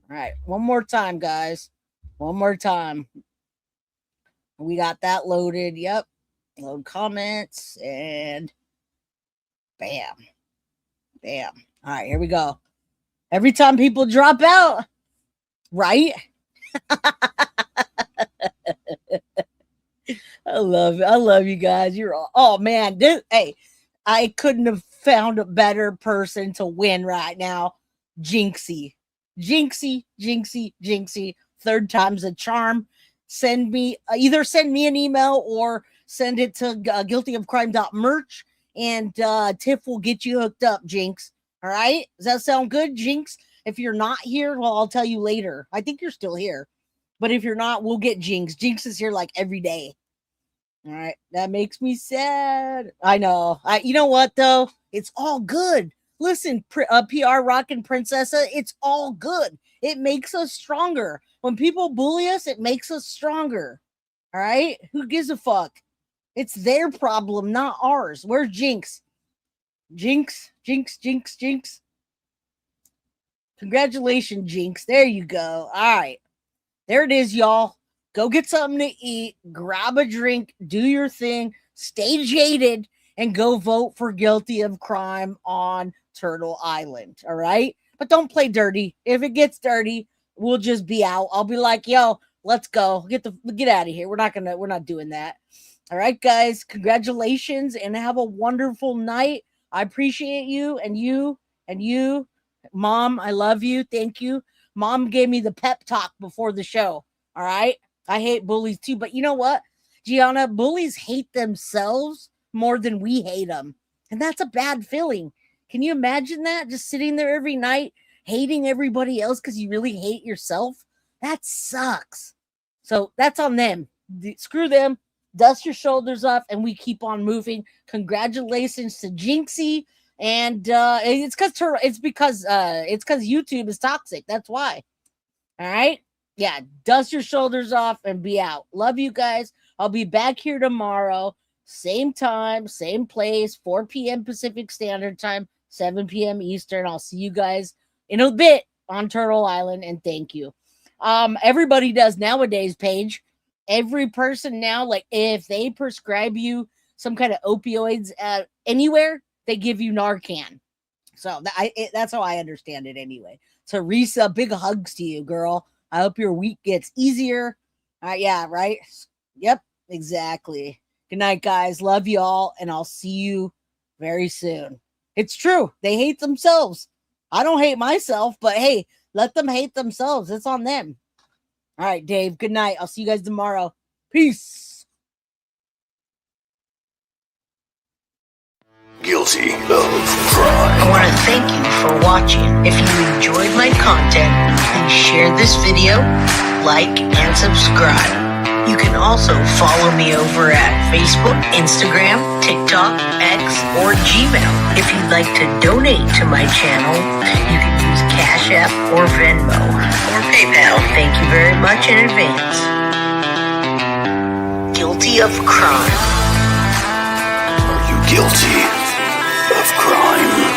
All right. One more time, guys. One more time. We got that loaded. Yep. Load comments and bam. Bam. All right. Here we go. Every time people drop out, right? I love you guys. You're all, oh man, hey, I couldn't have found a better person to win right now. Jinxie. Third time's a charm. Either send me an email or send it to guiltyofcrime.merch and Tiff will get you hooked up, Jinx. All right? Does that sound good, Jinx? If you're not here, well, I'll tell you later. I think you're still here. But if you're not, we'll get Jinx. Jinx is here like every day. All right. That makes me sad. I know. You know what, though? It's all good. Listen, PR Rockin' Princessa, it's all good. It makes us stronger. When people bully us, it makes us stronger. All right? Who gives a fuck? It's their problem, not ours. Where's Jinx? Jinx. Congratulations, Jinx. There you go. All right. There it is, y'all. Go get something to eat, grab a drink, do your thing, stay jaded, and go vote for Guilty of Crime on Turtle Island. All right? But don't play dirty. If it gets dirty, we'll just be out. I'll be like, yo, let's go. Get out of here. We're not doing that. All right, guys. Congratulations and have a wonderful night. I appreciate you and you. Mom, I love you. Thank you. Mom gave me the pep talk before the show. All right? I hate bullies too, but you know what, Gianna? Bullies hate themselves more than we hate them. And that's a bad feeling. Can you imagine that? Just sitting there every night, hating everybody else because you really hate yourself? That sucks. So that's on them. Screw them. Dust your shoulders off and we keep on moving. Congratulations to Jinxie. And it's because YouTube is toxic. That's why. All right. Yeah, dust your shoulders off and be out. Love you guys. I'll be back here tomorrow. Same time, same place, 4 p.m. Pacific Standard Time, 7 p.m. Eastern. I'll see you guys in a bit on Turtle Island, and thank you. Everybody does nowadays, Paige. Every person now, like if they prescribe you some kind of opioids anywhere, they give you Narcan. So that's how I understand it anyway. Teresa, big hugs to you, girl. I hope your week gets easier. Yeah, right? Yep, exactly. Good night, guys. Love y'all, and I'll see you very soon. It's true. They hate themselves. I don't hate myself, but hey, let them hate themselves. It's on them. All right, Dave, good night. I'll see you guys tomorrow. Peace. Guilty of crime. I want to thank you for watching. If you enjoyed my content, please share this video, like, and subscribe. You can also follow me over at Facebook, Instagram, TikTok, X, or Gmail. If you'd like to donate to my channel, you can use Cash App or Venmo or PayPal. Thank you very much in advance. Guilty of crime. Are you guilty of crime?